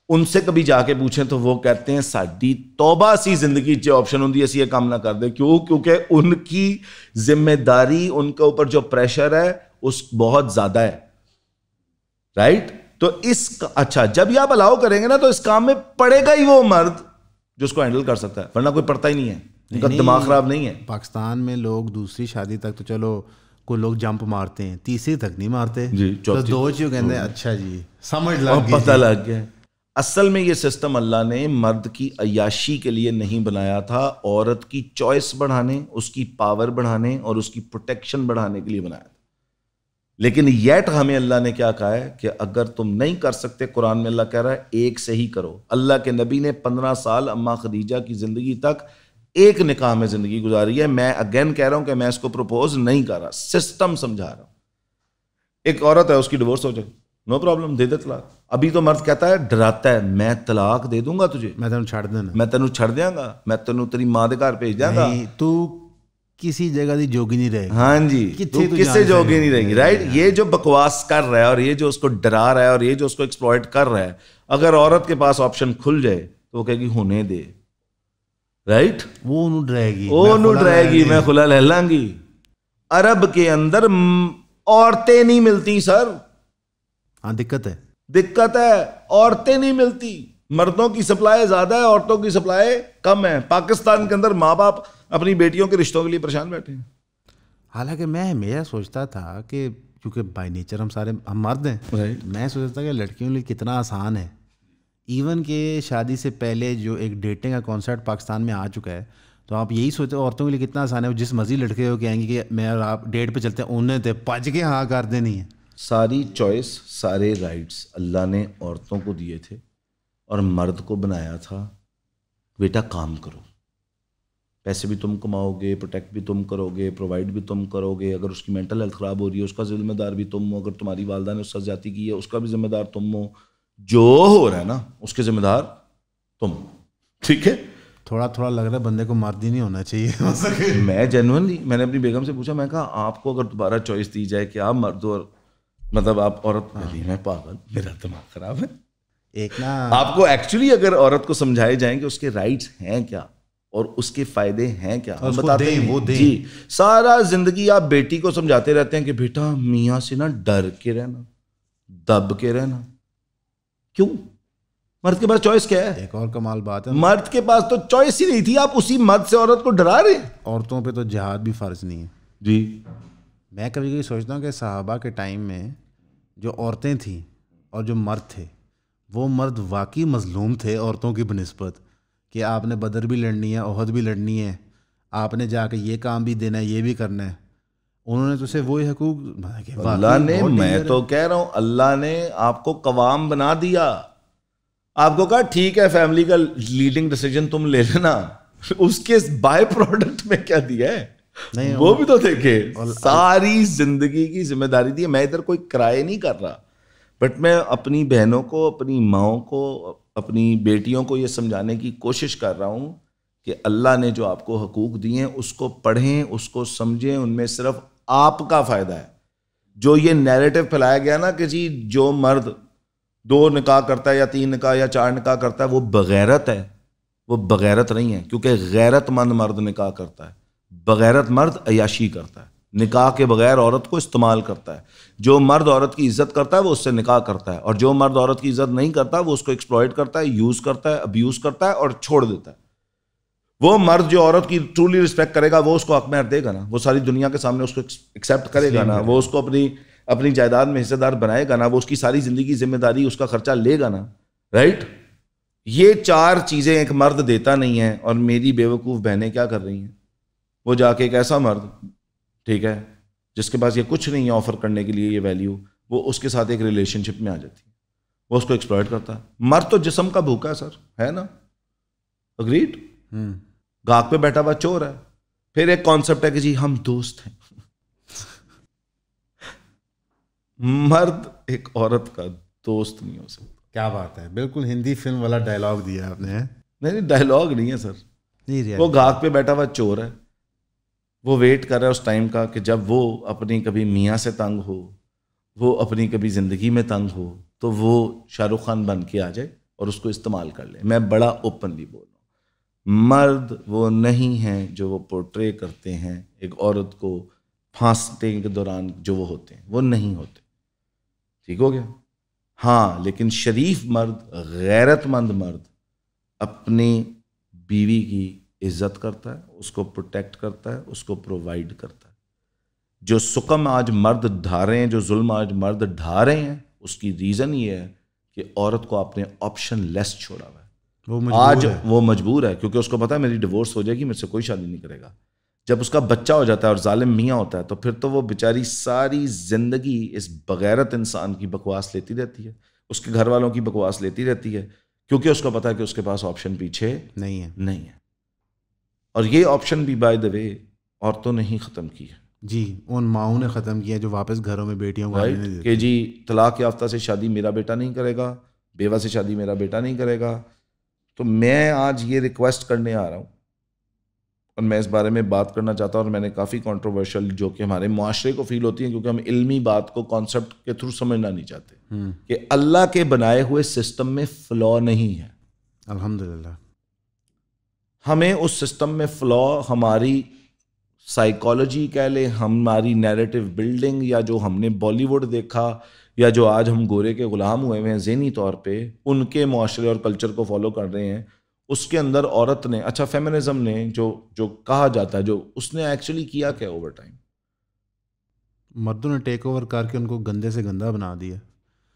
ان سے کبھی جا کے پوچھیں تو وہ کہتے ہیں ساڈی توبہ سی زندگی چ آپشن ہوندی اسی یہ کام نہ کر دے. کیوں؟ کیونکہ ان کی ذمہ داری, ان کے اوپر جو پریشر ہے اس بہت زیادہ ہے. رائٹ, تو اچھا جب یہ آپ الاؤ کریں گے نا تو اس کام میں پڑے گا ہی وہ مرد جو اس کو ہینڈل کر سکتا ہے, ورنہ کوئی پڑتا ہی نہیں ہے. ان کا دماغ خراب نہیں ہے. پاکستان میں لوگ دوسری شادی تک تو چلو کوئی لوگ جمپ مارتے ہیں, تیسری تک نہیں مارتے. جی, تو 2 چیز کہتے ہیں اچھا جی سمجھ لگ گئی, پتہ لگ گیا. اصل میں یہ سسٹم اللہ نے مرد کی عیاشی کے لیے نہیں بنایا تھا, عورت کی چوائس بڑھانے, اس کی پاور بڑھانے اور اس کی پروٹیکشن بڑھانے کے لیے بنایا تھا. لیکن یٹ ہمیں اللہ نے کیا کہا ہے کہ اگر تم نہیں کر سکتے, قرآن میں اللہ کہہ رہا ہے ایک سے ہی کرو. اللہ کے نبی نے 15 سال اماں خدیجہ کی زندگی تک ایک نکاح میں زندگی گزاری ہے. میں اگین کہہ رہا ہوں کہ میں اس کو پروپوز نہیں کر رہا, سسٹم سمجھا رہا ہوں. ایک عورت ہے, اس کی ڈیورس ہو جائے, نو پرابلم, دے دے طلاق. ابھی تو مرد کہتا ہے, ڈراتا ہے, میں طلاق دے دوں گا تجھے, میں تینوں چھڑ دینا, میں تینوں چھڑ دیاں گا, میں تینوں تیری ماں دے گھر بھیج دیاں گا. تو کسی جگہ دی جوگی نہیں رہے گی. ہاں جی, تو کسے جوگی نہیں رہے گی. رائٹ, یہ جو بکواس کر رہا ہے اور یہ جو اس کو ڈرا رہا ہے اور یہ جو اس کو ایکسپلائٹ کر رہا ہے, اگر عورت کے پاس آپشن کھل جائے تو وہ کہے گی ہونے دے. رائٹ, وہ انہوں ڈرائے گی, وہ انہوں ڈرائے گی, میں کھلا لے لاں گی. عرب کے اندر عورتیں نہیں ملتی سر. ہاں دقت ہے, عورتیں نہیں ملتی. مردوں کی سپلائی زیادہ ہے, عورتوں کی سپلائی کم ہے. پاکستان کے اندر ماں باپ اپنی بیٹیوں کے رشتوں کے لیے پریشان بیٹھے ہیں. حالانکہ میں ہمیشہ سوچتا تھا کہ کیونکہ بائی نیچر ہم مرد ہیں, میں سوچتا تھا کہ لڑکیوں کے لیے کتنا آسان ہے. ایون کہ شادی سے پہلے جو ایک ڈیٹنگ کا کانسیپٹ پاکستان میں آ چکا ہے, تو آپ یہی سوچتے عورتوں کے لیے کتنا آسان ہے. وہ جس مرضی لڑکے ہو کہیں گے کہ میں اور آپ ڈیٹ پہ چلتے ہیں, انہیں تو پج کے ہاں کر دینی ہے. ساری چوائس, سارے رائٹس اللہ نے عورتوں کو دیے تھے اور مرد کو بنایا تھا بیٹا کام کرو, پیسے بھی تم کماؤ گے, پروٹیکٹ بھی تم کرو گے, پرووائڈ بھی تم کرو گے. اگر اس کی مینٹل ہیلتھ خراب ہو رہی ہے اس کا ذمہ دار بھی تم ہو, اگر تمہاری والدہ نے اس سے زیادتی کی ہے اس کا بھی ذمہ دار تم ہو. جو ہو رہا ہے نا اس کے ذمہ دار تم. ٹھیک ہے, تھوڑا تھوڑا لگ رہا ہے بندے کو مرد ہی نہیں ہونا چاہیے. میں جینوئنلی میں نے اپنی بیگم سے پوچھا, میں کہا آپ کو اگر دوبارہ چوائس دی جائے کہ آپ مرد اور مطلب آپ عورت, میں پاگل, میرا دماغ خراب ہے. ایک نا آپ کو ایکچولی اگر عورت کو سمجھائے جائیں کہ اس کے رائٹس ہیں کیا اور اس کے فائدے ہیں کیا, ہم بتاتے ہیں وہ دیں. جی, سارا زندگی آپ بیٹی کو سمجھاتے رہتے ہیں کہ بیٹا میاں سے نا ڈر کے رہنا, دب کے رہنا. کیوں؟ مرد کے پاس چوائس کیا ہے؟ ایک اور کمال بات ہے, مرد کے پاس تو چوائس ہی نہیں تھی, آپ اسی مرد سے عورت کو ڈرا رہے ہیں. عورتوں پہ تو جہاد بھی فرض نہیں ہے. جی, میں کبھی کبھی سوچتا ہوں کہ صحابہ کے ٹائم میں جو عورتیں تھیں اور جو مرد تھے, وہ مرد واقعی مظلوم تھے عورتوں کی بنسبت, کہ آپ نے بدر بھی لڑنی ہے, احد بھی لڑنی ہے, آپ نے جا کے یہ کام بھی دینا ہے, یہ بھی کرنا ہے. انہوں نے تو اسے وہی حقوق اللہ نے, میں تو کہہ رہا ہوں اللہ نے آپ کو قوام بنا دیا, آپ کو کہا ٹھیک ہے فیملی کا لیڈنگ ڈیسیجن تم لے لینا, اس کے بائی پروڈکٹ میں کیا دیا ہے وہ بھی تو دیکھے. ساری زندگی کی ذمہ داری دی. میں ادھر کوئی کرائے نہیں کر رہا, بٹ میں اپنی بہنوں کو, اپنی ماؤں کو, اپنی بیٹیوں کو یہ سمجھانے کی کوشش کر رہا ہوں کہ اللہ نے جو آپ کو حقوق دیے ہیں اس کو پڑھیں, اس کو سمجھیں, ان میں صرف آپ کا فائدہ ہے. جو یہ نیریٹو پھیلایا گیا نا کہ جی جو مرد 2 نکاح کرتا ہے یا 3 نکاح یا 4 نکاح کرتا ہے وہ بغیرت ہے, وہ بغیرت نہیں ہے, کیونکہ غیرت مند مرد نکاح کرتا ہے, بغیرت مرد عیاشی کرتا ہے, نکاح کے بغیر عورت کو استعمال کرتا ہے. جو مرد عورت کی عزت کرتا ہے وہ اس سے نکاح کرتا ہے, اور جو مرد عورت کی عزت نہیں کرتا وہ اس کو ایکسپلائٹ کرتا ہے, یوز کرتا ہے, ابیوز کرتا ہے اور چھوڑ دیتا ہے. وہ مرد جو عورت کی ٹرولی رسپیکٹ کرے گا وہ اس کو حق مہر دے گا نا, وہ ساری دنیا کے سامنے اس کو ایکسیپٹ کرے گا نا, وہ اس کو اپنی جائیداد میں حصے دار بنائے گا نا, وہ اس کی ساری زندگی ذمہ داری اس کا خرچہ لے گا نا, رائٹ. یہ 4 چیزیں ایک مرد دیتا نہیں ہے, اور میری بیوقوف بہنیں کیا کر رہی ہیں, وہ جا کے ایک ایسا مرد, ٹھیک ہے, جس کے پاس یہ کچھ نہیں ہے آفر کرنے کے لیے یہ ویلیو, وہ اس کے ساتھ ایک ریلیشن شپ میں آ جاتی ہے, وہ اس کو ایکسپلائٹ کرتا ہے. مرد تو جسم کا بھوکا ہے سر, ہے نا, اگریڈ. گاہک پہ بیٹھا ہوا چور ہے. پھر ایک کانسیپٹ ہے کہ جی ہم دوست ہیں. مرد ایک عورت کا دوست نہیں ہو سکتا. کیا بات ہے, بالکل ہندی فلم والا ڈائلاگ دیا آپ نے. نہیں ڈائلاگ نہیں ہے سر, وہ گاہک پہ بیٹھا ہوا چور ہے, وہ ویٹ کر رہا ہے اس ٹائم کا کہ جب وہ اپنی کبھی میاں سے تنگ ہو, وہ اپنی کبھی زندگی میں تنگ ہو, تو وہ شاہ رخ خان بن کے آ جائے اور اس کو استعمال کر لے. میں بڑا اوپنلی بول رہا ہوں, مرد وہ نہیں ہیں جو وہ پورٹرے کرتے ہیں ایک عورت کو پھانستے کے دوران جو وہ ہوتے ہیں, وہ نہیں ہوتے. ٹھیک ہو گیا. ہاں لیکن شریف مرد, غیرت مند مرد اپنی بیوی کی عزت کرتا ہے, اس کو پروٹیکٹ کرتا ہے, اس کو پرووائڈ کرتا ہے. جو سکم آج مرد ڈھا رہے ہیں, جو ظلم آج مرد ڈھا رہے ہیں, اس کی ریزن یہ ہے کہ عورت کو آپ نے آپشن لیس چھوڑا ہوا ہے. آج وہ مجبور ہے کیونکہ اس کو پتا ہے میری ڈیورس ہو جائے گی, مجھ سے کوئی شادی نہیں کرے گا. جب اس کا بچہ ہو جاتا ہے اور ظالم میاں ہوتا ہے, تو پھر تو وہ بیچاری ساری زندگی اس بغیرت انسان کی بکواس لیتی رہتی ہے, اس کے گھر والوں کی بکواس لیتی رہتی ہے, کیونکہ اس کو پتا ہے کہ اس کے پاس آپشن پیچھے نہیں ہے. اور یہ آپشن بھی بائی دا وے عورتوں نے ہی ختم کی ہے. جی, ان ماؤں نے ختم کیا جو واپس گھروں میں بیٹیوں کو آنے نہیں دیتی کہ جی طلاق یافتہ سے شادی میرا بیٹا نہیں کرے گا, بیوہ سے شادی میرا بیٹا نہیں کرے گا. تو میں آج یہ ریکویسٹ کرنے آ رہا ہوں, اور میں اس بارے میں بات کرنا چاہتا ہوں, اور میں نے کافی کنٹروورشل جو کہ ہمارے معاشرے کو فیل ہوتی ہیں, کیونکہ ہم علمی بات کو کانسیپٹ کے تھرو سمجھنا نہیں چاہتے, کہ اللہ کے بنائے ہوئے سسٹم میں فلا نہیں ہے. الحمدللہ. ہمیں اس سسٹم میں فلا ہماری سائیکالوجی کہہ لیں, ہماری نیریٹو بلڈنگ, یا جو ہم نے بالی ووڈ دیکھا, یا جو آج ہم گورے کے غلام ہوئے ہیں ذہنی طور پہ, ان کے معاشرے اور کلچر کو فالو کر رہے ہیں, اس کے اندر عورت نے, اچھا فیمنزم نے جو کہا جاتا ہے, جو اس نے ایکچولی کیا کیا اوور ٹائم, مردوں نے ٹیک اوور کر کے ان کو گندے سے گندہ بنا دیا,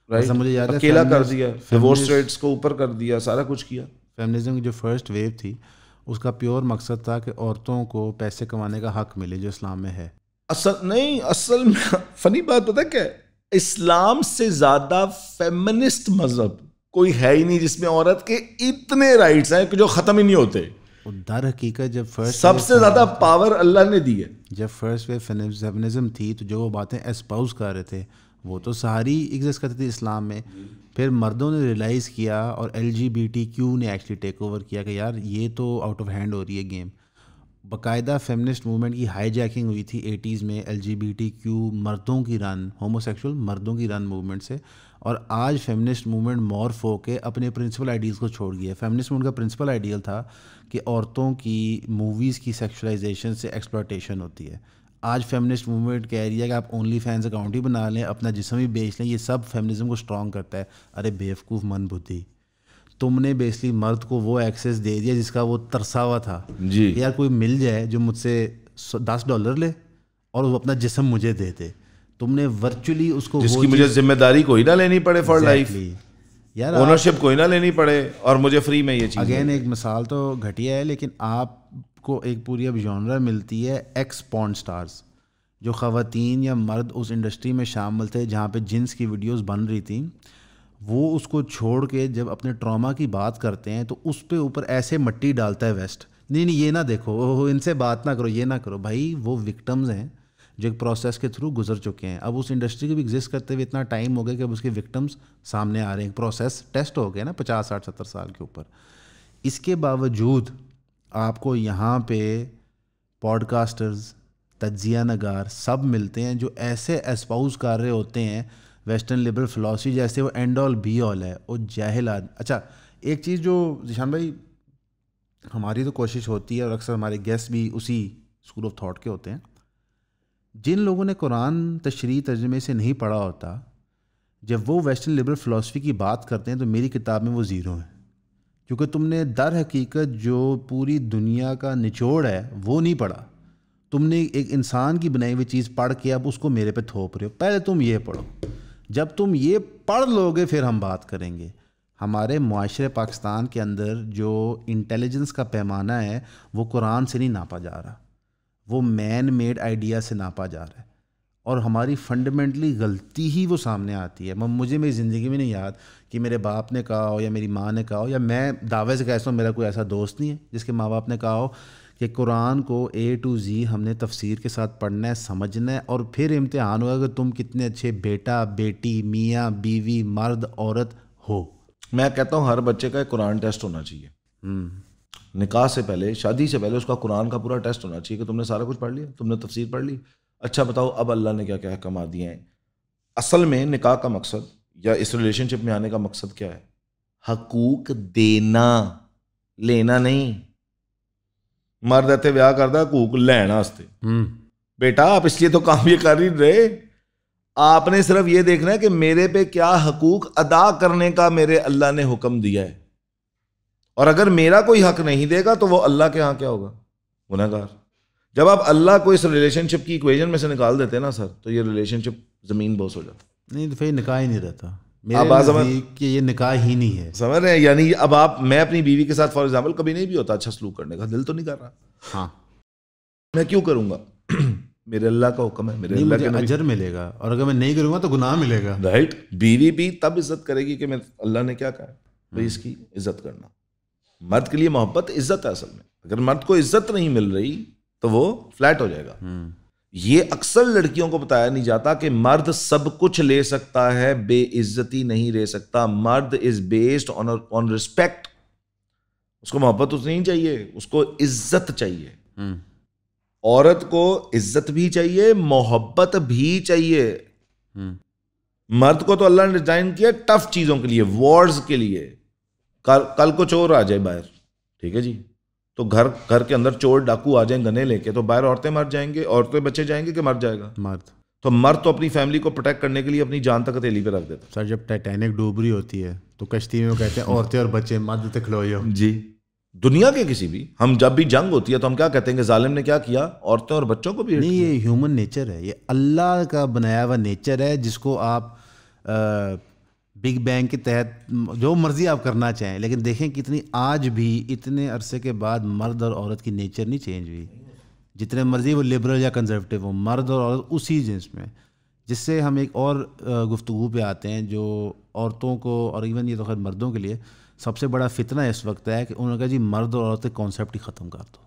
رائٹ, مجھے یاد ہے اکیلا کر دیا, ڈیورس ریٹس کو اوپر کر دیا, سارا کچھ کیا. فیمنزم کی جو فرسٹ ویو تھی اس کا پیور مقصد تھا کہ عورتوں کو پیسے کمانے کا حق ملے جو اسلام میں ہے. اصل میں فنی بات پتہ کیا ہے, اسلام سے زیادہ فیمنسٹ مذہب کوئی ہے ہی نہیں جس میں عورت کے اتنے رائٹس ہیں کہ جو ختم ہی نہیں ہوتے. در حقیقت جب فرسٹ سب سے زیادہ پاور اللہ نے دی ہے. جب فرسٹ ویو فیمنزم تھی تو جو وہ باتیں اسپاؤز کر رہے تھے وہ تو ساری ایگزسٹ کرتی تھی اسلام میں. پھر مردوں نے ریئلائز کیا اور LGBTQ نے ایکچولی ٹیک اوور کیا کہ یار یہ تو آؤٹ آف ہینڈ ہو رہی ہے گیم. باقاعدہ فیمنسٹ موومنٹ کی ہائی جیکنگ ہوئی تھی 80s میں LGBTQ مردوں کی رن, ہوموسیکشول مردوں کی رن موومنٹ سے. اور آج فیمنسٹ موومنٹ مورف ہو کے اپنے پرنسپل آئیڈیلز کو چھوڑ گیا. فیمنسٹ موومنٹ کا پرنسپل آئیڈیل تھا کہ عورتوں کی موویز کی سیکشولائزیشن سے ایکسپلوٹیشن ہوتی ہے. آج فیمنسٹ موومنٹ کہہ رہی ہے کہ آپ اونلی فینس اکاؤنٹ ہی بنا لیں, اپنا جسم ہی بیچ لیں, یہ سب فیمنزم کو اسٹرانگ کرتا ہے. ارے بیوقوف من بدھی, تم نے بیسکلی مرد کو وہ ایکسیس دے دیا جس کا وہ ترسا ہوا تھا. جی یار کوئی مل جائے جو مجھ سے $10 لے اور وہ اپنا جسم مجھے دے دے, تم نے ورچولی اس کو, جس کی مجھے ذمہ داری کوئی نہ لینی پڑے فار لائف, یار اونرشپ کوئی نہ لینی پڑے اور مجھے فری میں یہ چیز. اگین ایک مثال تو گھٹیا ہے, لیکن آپ کو ایک پوری اب جانرا ملتی ہے ایکس پورن سٹارز, جو خواتین یا مرد اس انڈسٹری میں شامل تھے جہاں پہ جنس کی ویڈیوز بن رہی تھیں. وہ اس کو چھوڑ کے جب اپنے ٹراما کی بات کرتے ہیں تو اس پہ اوپر ایسے مٹی ڈالتا ہے ویسٹ, نہیں یہ نہ دیکھو, ان سے بات نہ کرو, یہ نہ کرو. بھائی وہ وکٹمز ہیں جو ایک پروسیس کے تھرو گزر چکے ہیں. اب اس انڈسٹری کو بھی ایگزسٹ کرتے ہوئے اتنا ٹائم ہو گیا کہ اب اس کے وکٹمز سامنے آ رہے ہیں. پروسیس ٹیسٹ ہو گیا نا 50 60 70 سال کے اوپر. اس کے باوجود آپ کو یہاں پہ پوڈ کاسٹرز, تجزیہ نگار سب ملتے ہیں جو ایسے اسپاؤز کر رہے ہوتے ہیں ویسٹرن لبرل فلاسفی جیسے وہ اینڈ آل بی آل ہے, وہ جاہل آدمی. اچھا ایک چیز جو ذیشان بھائی ہماری تو کوشش ہوتی ہے اور اکثر ہمارے گیسٹ بھی اسی اسکول آف تھاٹ کے ہوتے ہیں, جن لوگوں نے قرآن تشریح ترجمے سے نہیں پڑھا ہوتا, جب وہ ویسٹرن لبرل فلاسفی کی بات کرتے ہیں تو میری کتاب میں وہ زیرو ہیں, کیونکہ تم نے در حقیقت جو پوری دنیا کا نچوڑ ہے وہ نہیں پڑھا. تم نے ایک انسان کی بنائی ہوئی چیز پڑھ کے اب اس کو میرے پہ تھوپ رہے ہو. پہلے تم یہ پڑھو, جب تم یہ پڑھ لو گے پھر ہم بات کریں گے. ہمارے معاشرے پاکستان کے اندر جو انٹیلیجنس کا پیمانہ ہے وہ قرآن سے نہیں ناپا جا رہا, وہ مین میڈ آئیڈیا سے ناپا جا رہا ہے. اور ہماری فنڈامنٹلی غلطی ہی وہ سامنے آتی ہے. مجھے میری زندگی میں نہیں یاد کہ میرے باپ نے کہا ہو یا میری ماں نے کہا ہو, یا میں دعوے سے کہتا ہوں میرا کوئی ایسا دوست نہیں ہے جس کے ماں باپ نے کہا ہو کہ قرآن کو A to Z ہم نے تفسیر کے ساتھ پڑھنا ہے, سمجھنا ہے, اور پھر امتحان ہوگا کہ تم کتنے اچھے بیٹا بیٹی میاں بیوی مرد عورت ہو. میں کہتا ہوں ہر بچے کا ایک قرآن ٹیسٹ ہونا چاہیے. نکاح سے پہلے, شادی سے پہلے اس کا قرآن کا پورا ٹیسٹ ہونا چاہیے کہ تم نے سارا کچھ پڑھ لیا, تم نے تفسیر پڑھ لی. اچھا بتاؤ اب اللہ نے کیا کیا احکامات دیے ہیں. اصل میں نکاح کا مقصد یا اس ریلیشن شپ میں آنے کا مقصد کیا ہے؟ حقوق دینا, لینا نہیں. مرد اتنے ویاہ کرتا حقوق لینا واسطے. بیٹا آپ اس لیے تو کام یہ کر ہی رہے, آپ نے صرف یہ دیکھنا ہے کہ میرے پہ کیا حقوق ادا کرنے کا میرے اللہ نے حکم دیا ہے, اور اگر میرا کوئی حق نہیں دے گا تو وہ اللہ کے ہاں کیا ہوگا؟ گنہگار. جب آپ اللہ کو اس ریلیشن شپ کی ایکویژن میں سے نکال دیتے ہیں نا سر, تو یہ ریلیشن شپ زمین بوس ہو جاتا. نہیں تو پھر نکاح ہی نہیں رہتا میرے کہ یہ نکاح ہی نہیں ہے. سمجھ رہے ہیں؟ یعنی اب آپ, میں اپنی بیوی کے ساتھ فار ایگزامپل کبھی نہیں بھی ہوتا اچھا سلوک کرنے کا, دل تو نہیں کر رہا. ہاں میں کیوں کروں گا؟ میرے اللہ کا حکم ہے, میرے اللہ کے نبی. اجر ملے گا, اور اگر میں نہیں کروں گا تو گناہ ملے گا. رائٹ. بیوی بھی تب عزت کرے گی کہ میں اللہ نے کیا کہا ہے بھائی اس کی عزت کرنا. مرد کے لیے محبت عزت ہے اصل میں. اگر مرد کو عزت نہیں مل رہی تو وہ فلیٹ ہو جائے گا. یہ اکثر لڑکیوں کو بتایا نہیں جاتا کہ مرد سب کچھ لے سکتا ہے, بے عزتی نہیں لے سکتا. مرد از بیسڈ آن ریسپیکٹ. اس کو محبت تو نہیں چاہیے, اس کو عزت چاہیے. عورت کو عزت بھی چاہیے, محبت بھی چاہیے. مرد کو تو اللہ نے ڈیزائن کیا ٹف چیزوں کے لیے, وارز کے لیے. کل کو چور آ جائے باہر, ٹھیک ہے جی, تو گھر کے اندر چور ڈاکو آ جائیں گنے لے کے, تو باہر عورتیں مر جائیں گے, عورتیں بچے جائیں گے کہ مر جائے گا مرد. تو مرد تو اپنی فیملی کو پروٹیکٹ کرنے کے لیے اپنی جان تک ہتھیلی پہ رکھ دیتا. سر جب ٹائٹینک ڈوب رہی ہوتی ہے تو کشتی میں وہ کہتے ہیں عورتیں اور بچے مرد تک کھلوئے ہو. جی دنیا کے کسی بھی, ہم جب بھی جنگ ہوتی ہے تو ہم کیا کہتے ہیں کہ ظالم نے کیا کیا, عورتیں اور بچوں کو بھی. نہیں, یہ ہیومن نیچر ہے, یہ اللہ کا بنایا ہوا نیچر ہے جس کو آپ بگ بینگ کے تحت جو مرضی آپ کرنا چاہیں. لیکن دیکھیں کتنی آج بھی اتنے عرصے کے بعد مرد اور عورت کی نیچر نہیں چینج ہوئی. جتنے مرضی وہ لبرل یا کنزرویٹو ہو, مرد اور عورت اسی جنس میں. جس سے ہم ایک اور گفتگو پہ آتے ہیں جو عورتوں کو, اور ایون یہ تو خیر مردوں کے لیے سب سے بڑا فتنہ اس وقت ہے کہ انہوں نے کہا جی مرد اور عورت کانسیپٹ ہی ختم کر دو.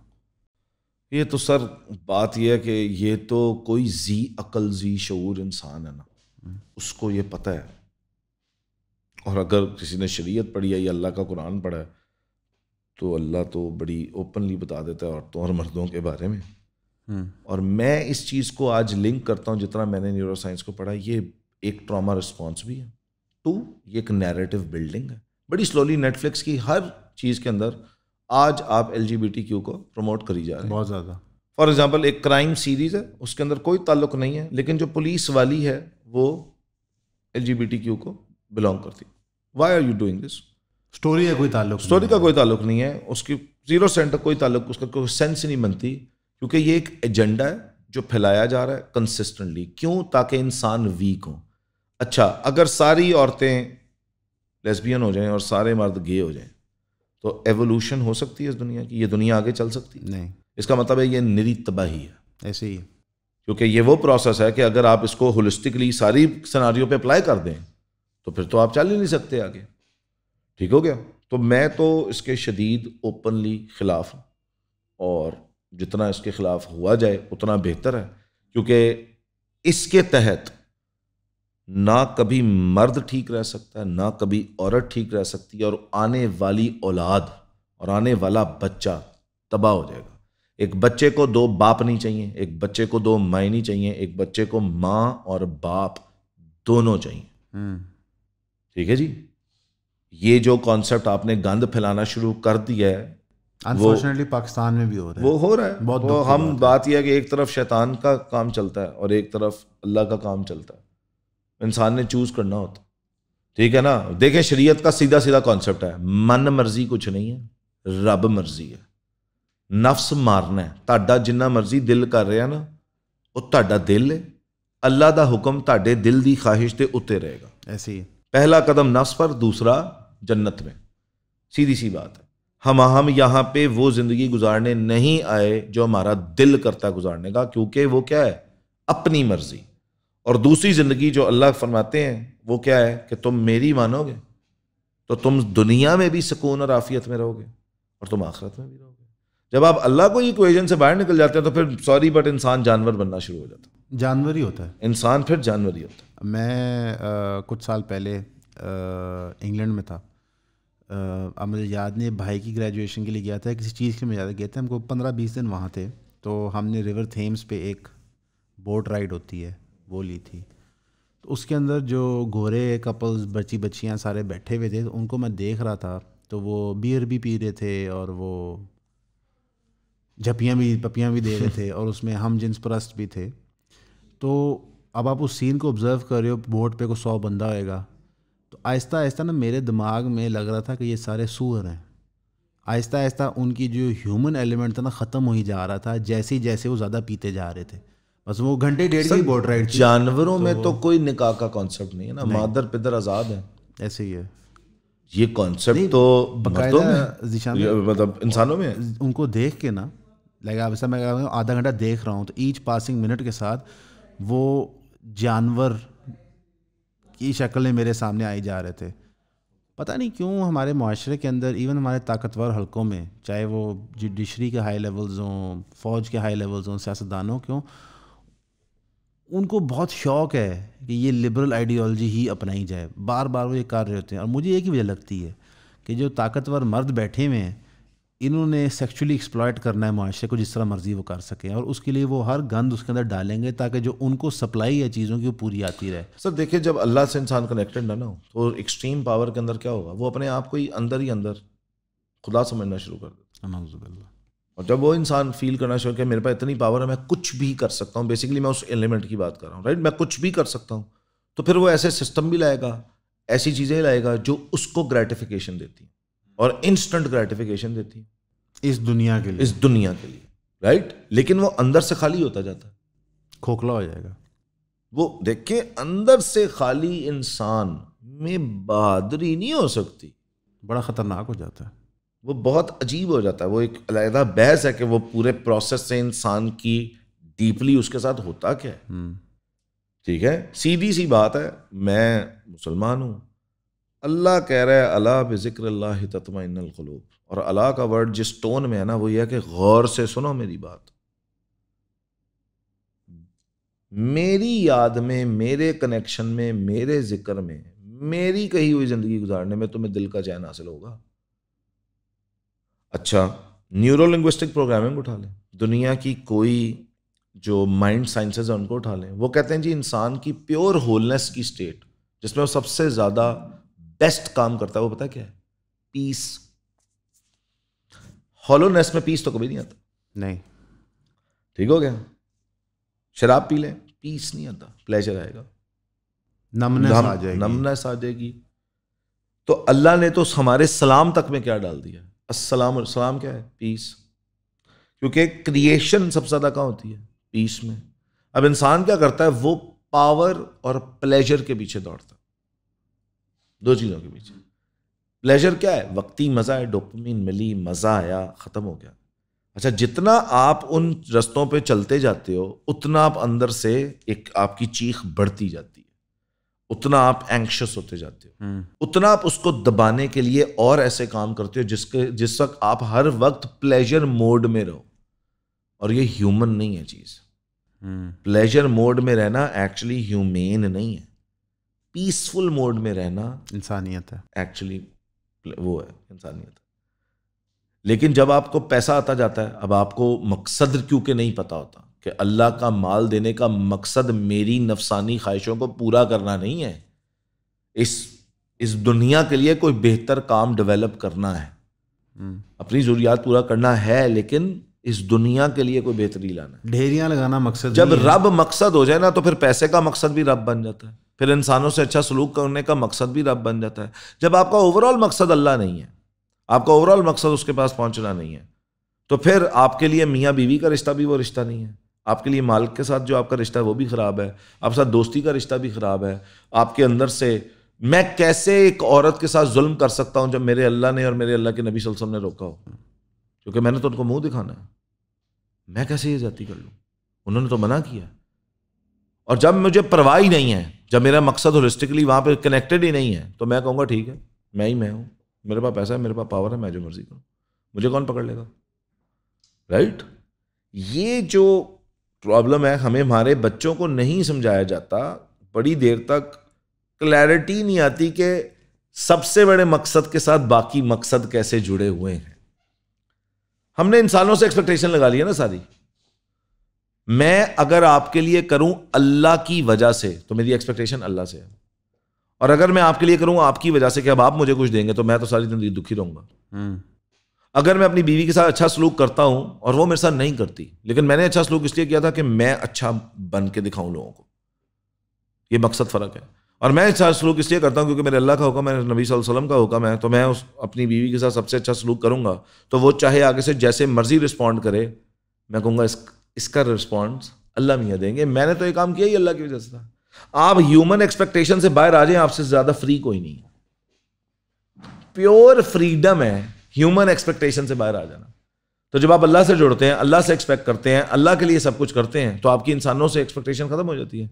یہ تو سر بات یہ ہے کہ یہ تو کوئی ذی عقل ذی شعور انسان ہے نا, اس کو یہ پتہ ہے. اور اگر کسی نے شریعت پڑھی ہے یا اللہ کا قرآن پڑھا ہے تو اللہ تو بڑی اوپنلی بتا دیتا ہے عورتوں اور مردوں کے بارے میں. اور میں اس چیز کو آج لنک کرتا ہوں جتنا میں نے نیورو سائنس کو پڑھا, یہ ایک ٹراما رسپانس بھی ہے. یہ ایک نیریٹو بلڈنگ ہے بڑی سلولی. نیٹ فلکس کی ہر چیز کے اندر آج آپ LGBTQ کو پروموٹ کری جا رہے ہیں بہت زیادہ. فار ایگزامپل ایک کرائم سیریز ہے, اس کے اندر کوئی تعلق نہیں ہے, لیکن جو پولیس والی ہے وہ LGBTQ کو بلانگ کرتی. Why are you doing this? Story کا کوئی تعلق, اسٹوری کا کوئی تعلق نہیں ہے, اس کی 0% کوئی تعلق, اس کا کوئی سینس نہیں بنتی, کیونکہ یہ ایک ایجنڈا ہے جو پھیلایا جا رہا ہے کنسسٹنٹلی. کیوں؟ تاکہ انسان ویک ہوں. اچھا, اگر ساری عورتیں لیسبین ہو جائیں اور سارے مرد گے ہو جائیں تو ایوولوشن ہو سکتی ہے اس دنیا کی؟ یہ دنیا آگے چل سکتی نہیں. اس کا مطلب ہے یہ نری تباہی ہے. ایسے ہی, کیونکہ یہ وہ پروسیس ہے کہ اگر آپ اس کو ہولسٹکلی ساری سیناریو پہ اپلائی کر دیں تو پھر تو آپ چل ہی نہیں سکتے آگے. ٹھیک ہو گیا؟ تو میں تو اس کے شدید اوپنلی خلاف ہوں, اور جتنا اس کے خلاف ہوا جائے اتنا بہتر ہے, کیونکہ اس کے تحت نہ کبھی مرد ٹھیک رہ سکتا ہے, نہ کبھی عورت ٹھیک رہ سکتی ہے, اور آنے والی اولاد اور آنے والا بچہ تباہ ہو جائے گا. ایک بچے کو 2 باپ نہیں چاہیے, ایک بچے کو 2 مائیں نہیں چاہیے, ایک بچے کو ماں اور باپ دونوں چاہیے. ٹھیک ہے جی؟ یہ جو کانسیپٹ آپ نے گند پھیلانا شروع کر دیا ہے, انفارچونیٹلی پاکستان میں بھی ہو رہا ہے. وہ ہو رہا ہے. تو ہم بات یہ ہے کہ ایک طرف شیطان کا کام چلتا ہے اور ایک طرف اللہ کا کام چلتا ہے. انسان نے چوز کرنا ہوتا. ٹھیک ہے نا؟ دیکھیں شریعت کا سیدھا سیدھا کانسیپٹ ہے, من مرضی کچھ نہیں ہے, رب مرضی ہے. نفس مارنا ہے, تہاڈا جنہ مرضی دل کر رہا نا وہ تہاڈا دل ہے, اللہ دا حکم تہاڈے دل دی خواہش دے اتے رہے گا. ایسے ہی پہلا قدم نفس پر, دوسرا جنت میں. سیدھی سی بات ہے. ہم یہاں پہ وہ زندگی گزارنے نہیں آئے جو ہمارا دل کرتا ہے گزارنے کا, کیونکہ وہ کیا ہے؟ اپنی مرضی. اور دوسری زندگی جو اللہ فرماتے ہیں وہ کیا ہے کہ تم میری مانو گے تو تم دنیا میں بھی سکون اور عافیت میں رہو گے اور تم آخرت میں بھی رہو گے. جب آپ اللہ کو ایکویژن سے باہر نکل جاتے ہیں تو پھر سوری بٹ انسان جانور بننا شروع ہو جاتا ہے. جانور ہی ہوتا ہے انسان, پھر جانور ہی ہوتا ہے. میں کچھ سال پہلے انگلینڈ میں تھا. اب مجھے یاد نہیں, بھائی کی گریجویشن کے لیے گیا تھا, کسی چیز کے میں زیادہ گئے تھے, ہم کو 15-20 دن وہاں تھے. تو ہم نے ریور تھیمس پہ ایک بوٹ رائڈ ہوتی ہے وہ لی تھی. تو اس کے اندر جو گورے کپلز بچیاں سارے بیٹھے ہوئے تھے, تو ان کو میں دیکھ رہا تھا. تو وہ بیئر بھی پی رہے تھے اور وہ پپیاں بھی دے رہے تھے, اور اس میں ہم جنس پرست بھی تھے. تو اب آپ اس سین کو آبزرو کر رہے ہو, بوٹ پہ کوئی 100 بندہ ہوئے گا, تو آہستہ آہستہ نا میرے دماغ میں لگ رہا تھا کہ یہ سارے سور ہیں. آہستہ آہستہ ان کی جو ہیومن ایلیمنٹ تھا نا ختم ہو ہی جا رہا تھا, جیسے وہ زیادہ پیتے جا رہے تھے. بس وہ گھنٹے ڈیڑھ کی بوٹ رائڈ تھی. جانوروں میں تو کوئی نکاح کا کانسیپٹ نہیں ہے نا, مادر پدر آزاد ہے. ایسے ہی ہے یہ کانسیپٹ تو مطلب انسانوں میں ان کو دیکھ کے نا لگا, ویسا میں آدھا گھنٹہ دیکھ رہا ہوں تو ایچ پاسنگ منٹ کے ساتھ وہ جانور کی شکلیں میرے سامنے آئی جا رہے تھے. پتہ نہیں کیوں ہمارے معاشرے کے اندر, ایون ہمارے طاقتور حلقوں میں, چاہے وہ جوڈیشری کے ہائی لیولز ہوں, فوج کے ہائی لیولز ہوں, سیاستدانوں کیوں, ان کو بہت شوق ہے کہ یہ لبرل آئیڈیالوجی ہی اپنائی جائے. بار بار وہ یہ کر رہے ہوتے ہیں. اور مجھے ایک ہی وجہ لگتی ہے کہ جو طاقتور مرد بیٹھے ہوئے ہیں, انہوں نے سیکچولی ایکسپلائٹ کرنا ہے معاشرے کو جس طرح مرضی وہ کر سکیں, اور اس کے لیے وہ ہر گند اس کے اندر ڈالیں گے تاکہ جو ان کو سپلائی ہے چیزوں کی وہ پوری آتی رہے. سر دیکھیں, جب اللہ سے انسان کنیکٹڈ نہ ہو تو ایکسٹریم پاور کے اندر کیا ہوگا, وہ اپنے آپ کو ہی اندر خدا سمجھنا شروع کر دیتا. نعوذ باللہ. اور جب وہ انسان فیل کرنا شروع کہ میرے پاس اتنی پاور ہے, میں کچھ بھی کر سکتا ہوں, بیسیکلی میں اس ایلیمنٹ کی بات کر رہا ہوں, رائٹ, میں کچھ بھی کر سکتا ہوں, تو پھر وہ ایسے سسٹم بھی لائے گا, ایسی چیزیں لائے گا جو اس کو گریٹیفیکیشن دیتی ہیں, اور انسٹنٹ گریٹیفیکیشن دیتی ہیں اس دنیا کے لیے, رائٹ. لیکن وہ اندر سے خالی ہوتا جاتا ہے, کھوکھلا ہو جائے گا. وہ دیکھیں اندر سے خالی انسان میں بہادری نہیں ہو سکتی, بڑا خطرناک ہو جاتا ہے, وہ بہت عجیب ہو جاتا ہے. وہ ایک علیحدہ بحث ہے کہ وہ پورے پروسیس سے انسان کی ڈیپلی اس کے ساتھ ہوتا کیا ہے. ٹھیک ہے, سیدھی سی بات ہے, میں مسلمان ہوں, اللہ کہہ رہا ہے الا بذکر اللہ تطمئن القلوب, اور اللہ کا ورڈ جس ٹون میں ہے نا وہ یہ ہے کہ غور سے سنو میری بات. میری یاد میں, میرے کنیکشن میں, میرے ذکر میں, میری کہی ہوئی زندگی گزارنے میں تمہیں دل کا چین حاصل ہوگا. اچھا, نیورو لنگوسٹک پروگرامنگ اٹھا لیں, دنیا کی کوئی جو مائنڈ سائنسز ہیں ان کو اٹھا لیں, وہ کہتے ہیں جی انسان کی پیور ہولنس کی اسٹیٹ جس میں وہ سب سے زیادہ بیسٹ کام کرتا ہے وہ پتہ کیا ہے؟ پیس. ہالونیس میں پیس تو کبھی نہیں آتا. نہیں, ٹھیک ہو گیا. شراب پی لیں, پیس نہیں آتا, پلیجر آئے گا, نمنس آ جائے گی. تو اللہ نے تو ہمارے سلام تک میں کیا ڈال دیا؟ السلام. السلام کیا ہے؟ پیس. کیونکہ کریشن سب سے زیادہ کہاں ہوتی ہے؟ پیس میں. اب انسان کیا کرتا ہے؟ وہ پاور اور پلیجر کے پیچھے دوڑتا ہے, دو چیزوں کے پیچھے. پلیجر کیا ہے؟ وقتی مزہ ہے, ڈوپامین ملی, مزہ آیا, ختم ہو گیا. اچھا, جتنا آپ ان رستوں پہ چلتے جاتے ہو اتنا آپ اندر سے ایک آپ کی چیخ بڑھتی جاتی ہے, اتنا آپ اینکشس ہوتے جاتے ہو, اتنا آپ اس کو دبانے کے لیے اور ایسے کام کرتے ہو جس وقت آپ ہر وقت پلیجر موڈ میں رہو. اور یہ ہیومن نہیں ہے چیز. پلیجر موڈ میں رہنا ایکچولی ہیومین نہیں ہے. پیسفل موڈ میں رہنا انسانیت ہے, ایکچولی وہ ہے انسانیت. لیکن جب آپ کو پیسہ آتا جاتا ہے, اب آپ کو مقصد کیونکہ نہیں پتا ہوتا کہ اللہ کا مال دینے کا مقصد میری نفسانی خواہشوں کو پورا کرنا نہیں ہے, اس دنیا کے لیے کوئی بہتر کام ڈیولپ کرنا ہے, اپنی ضروریات پورا کرنا ہے, لیکن اس دنیا کے لیے کوئی بہتری لانا ہے. ڈھیریاں لگانا مقصد. جب رب مقصد ہو جائے نا تو پھر پیسے کا مقصد بھی رب بن جاتا ہے, پھر انسانوں سے اچھا سلوک کرنے کا مقصد بھی رب بن جاتا ہے. جب آپ کا اوور آل مقصد اللہ نہیں ہے, آپ کا اوور آل مقصد اس کے پاس پہنچنا نہیں ہے, تو پھر آپ کے لیے میاں بیوی کا رشتہ بھی وہ رشتہ نہیں ہے, آپ کے لیے مالک کے ساتھ جو آپ کا رشتہ ہے وہ بھی خراب ہے, آپ ساتھ دوستی کا رشتہ بھی خراب ہے. آپ کے اندر سے میں کیسے ایک عورت کے ساتھ ظلم کر سکتا ہوں جب میرے اللہ نے اور میرے اللہ کے نبی صلی اللہ علیہ وسلم نے روکا ہو, کیونکہ میں نے تو ان کو منہ دکھانا ہے. میں کیسے یہ زیادتی کر لوں؟ انہوں نے تو منع کیا. اور جب مجھے پرواہ ہی نہیں ہے, جب میرا مقصد ہولسٹکلی وہاں پہ کنیکٹڈ ہی نہیں ہے, تو میں کہوں گا ٹھیک ہے, میں ہی میں ہوں, میرے پاس پیسہ ہے, میرے پاس پاور ہے, میں جو مرضی کروں, مجھے کون پکڑ لے گا؟ رائٹ. یہ جو پرابلم ہے, ہمیں ہمارے بچوں کو نہیں سمجھایا جاتا, بڑی دیر تک کلیئرٹی نہیں آتی کہ سب سے بڑے مقصد کے ساتھ باقی مقصد کیسے جڑے ہوئے ہیں. ہم نے انسانوں سے ایکسپیکٹیشن لگا لی ہے نا ساری. میں اگر آپ کے لیے کروں اللہ کی وجہ سے تو میری ایکسپیکٹیشن اللہ سے ہے, اور اگر میں آپ کے لیے کروں آپ کی وجہ سے کہ اب آپ مجھے کچھ دیں گے تو میں تو ساری زندگی دکھی رہوں گا. اگر میں اپنی بیوی کے ساتھ اچھا سلوک کرتا ہوں اور وہ میرے ساتھ نہیں کرتی, لیکن میں نے اچھا سلوک اس لیے کیا تھا کہ میں اچھا بن کے دکھاؤں لوگوں کو, یہ مقصد فرق ہے. اور میں اچھا سلوک اس لیے کرتا ہوں کیونکہ میرے اللہ کا حکم ہے, نبی صلی اللہ علیہ وسلم کا حکم ہے, تو میں اپنی بیوی کے ساتھ سب سے اچھا سلوک کروں گا, تو وہ چاہے آگے سے جیسے مرضی رسپونڈ کرے, میں کہوں گا اس کا رسپانس اللہ میاں دیں گے, میں نے تو یہ کام کیا ہی اللہ کی وجہ سے تھا. آپ ہیومن ایکسپیکٹیشن سے باہر آ جائیں, آپ سے زیادہ فری کوئی نہیں. پیور فریڈم ہے ہیومن ایکسپیکٹیشن سے باہر آ جانا. تو جب آپ اللہ سے جڑتے ہیں, اللہ سے ایکسپیکٹ کرتے ہیں, اللہ کے لیے سب کچھ کرتے ہیں, تو آپ کی انسانوں سے ایکسپیکٹیشن ختم ہو جاتی ہے.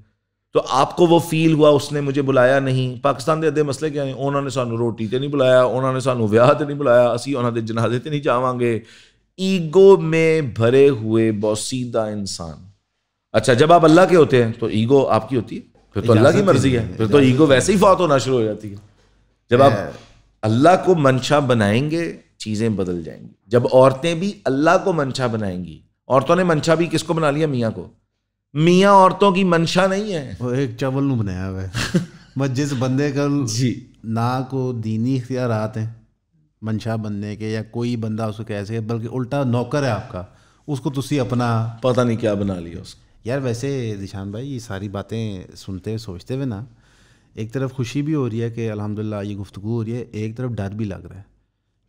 تو آپ کو وہ فیل ہوا اس نے مجھے بلایا نہیں. پاکستان دے ادھے مسئلے کیا ہیں؟ انہوں نے سانو روٹی تے نہیں بلایا, انہوں نے سانو ویاہ تے نہیں بلایا, اسی انہوں نے جنازے تے نہیں جاواں گے. ایگو میں بھرے ہوئے بوسیدہ انسان. اچھا, جب آپ اللہ کے ہوتے ہیں تو ایگو آپ کی ہوتی ہے, پھر تو اللہ کی مرضی ہے, پھر تو ایگو ویسے ہی فوت ہونا شروع ہو جاتی ہے. جب آپ اللہ کو منشا بنائیں گے چیزیں بدل جائیں گی. جب عورتیں بھی اللہ کو منشا بنائیں گی, عورتوں نے منشا بھی کس کو بنا لیا؟ میاں کو. میاں عورتوں کی منشا نہیں ہے, وہ ایک چاول نو بنایا ہوا ہے. بس جس بندے کا جی نہ کو دینی اختیارات ہیں منشا بننے کے, یا کوئی بندہ اس کو کیسے, بلکہ الٹا نوکر ہے آپ کا, اس کو تسی اپنا پتہ نہیں کیا بنا لیا اس کو. یار ویسے ذیشان بھائی یہ ساری باتیں سنتے ہوئے سوچتے ہوئے نا, ایک طرف خوشی بھی ہو رہی ہے کہ الحمدللہ یہ گفتگو ہو رہی ہے, ایک طرف ڈر بھی لگ رہا ہے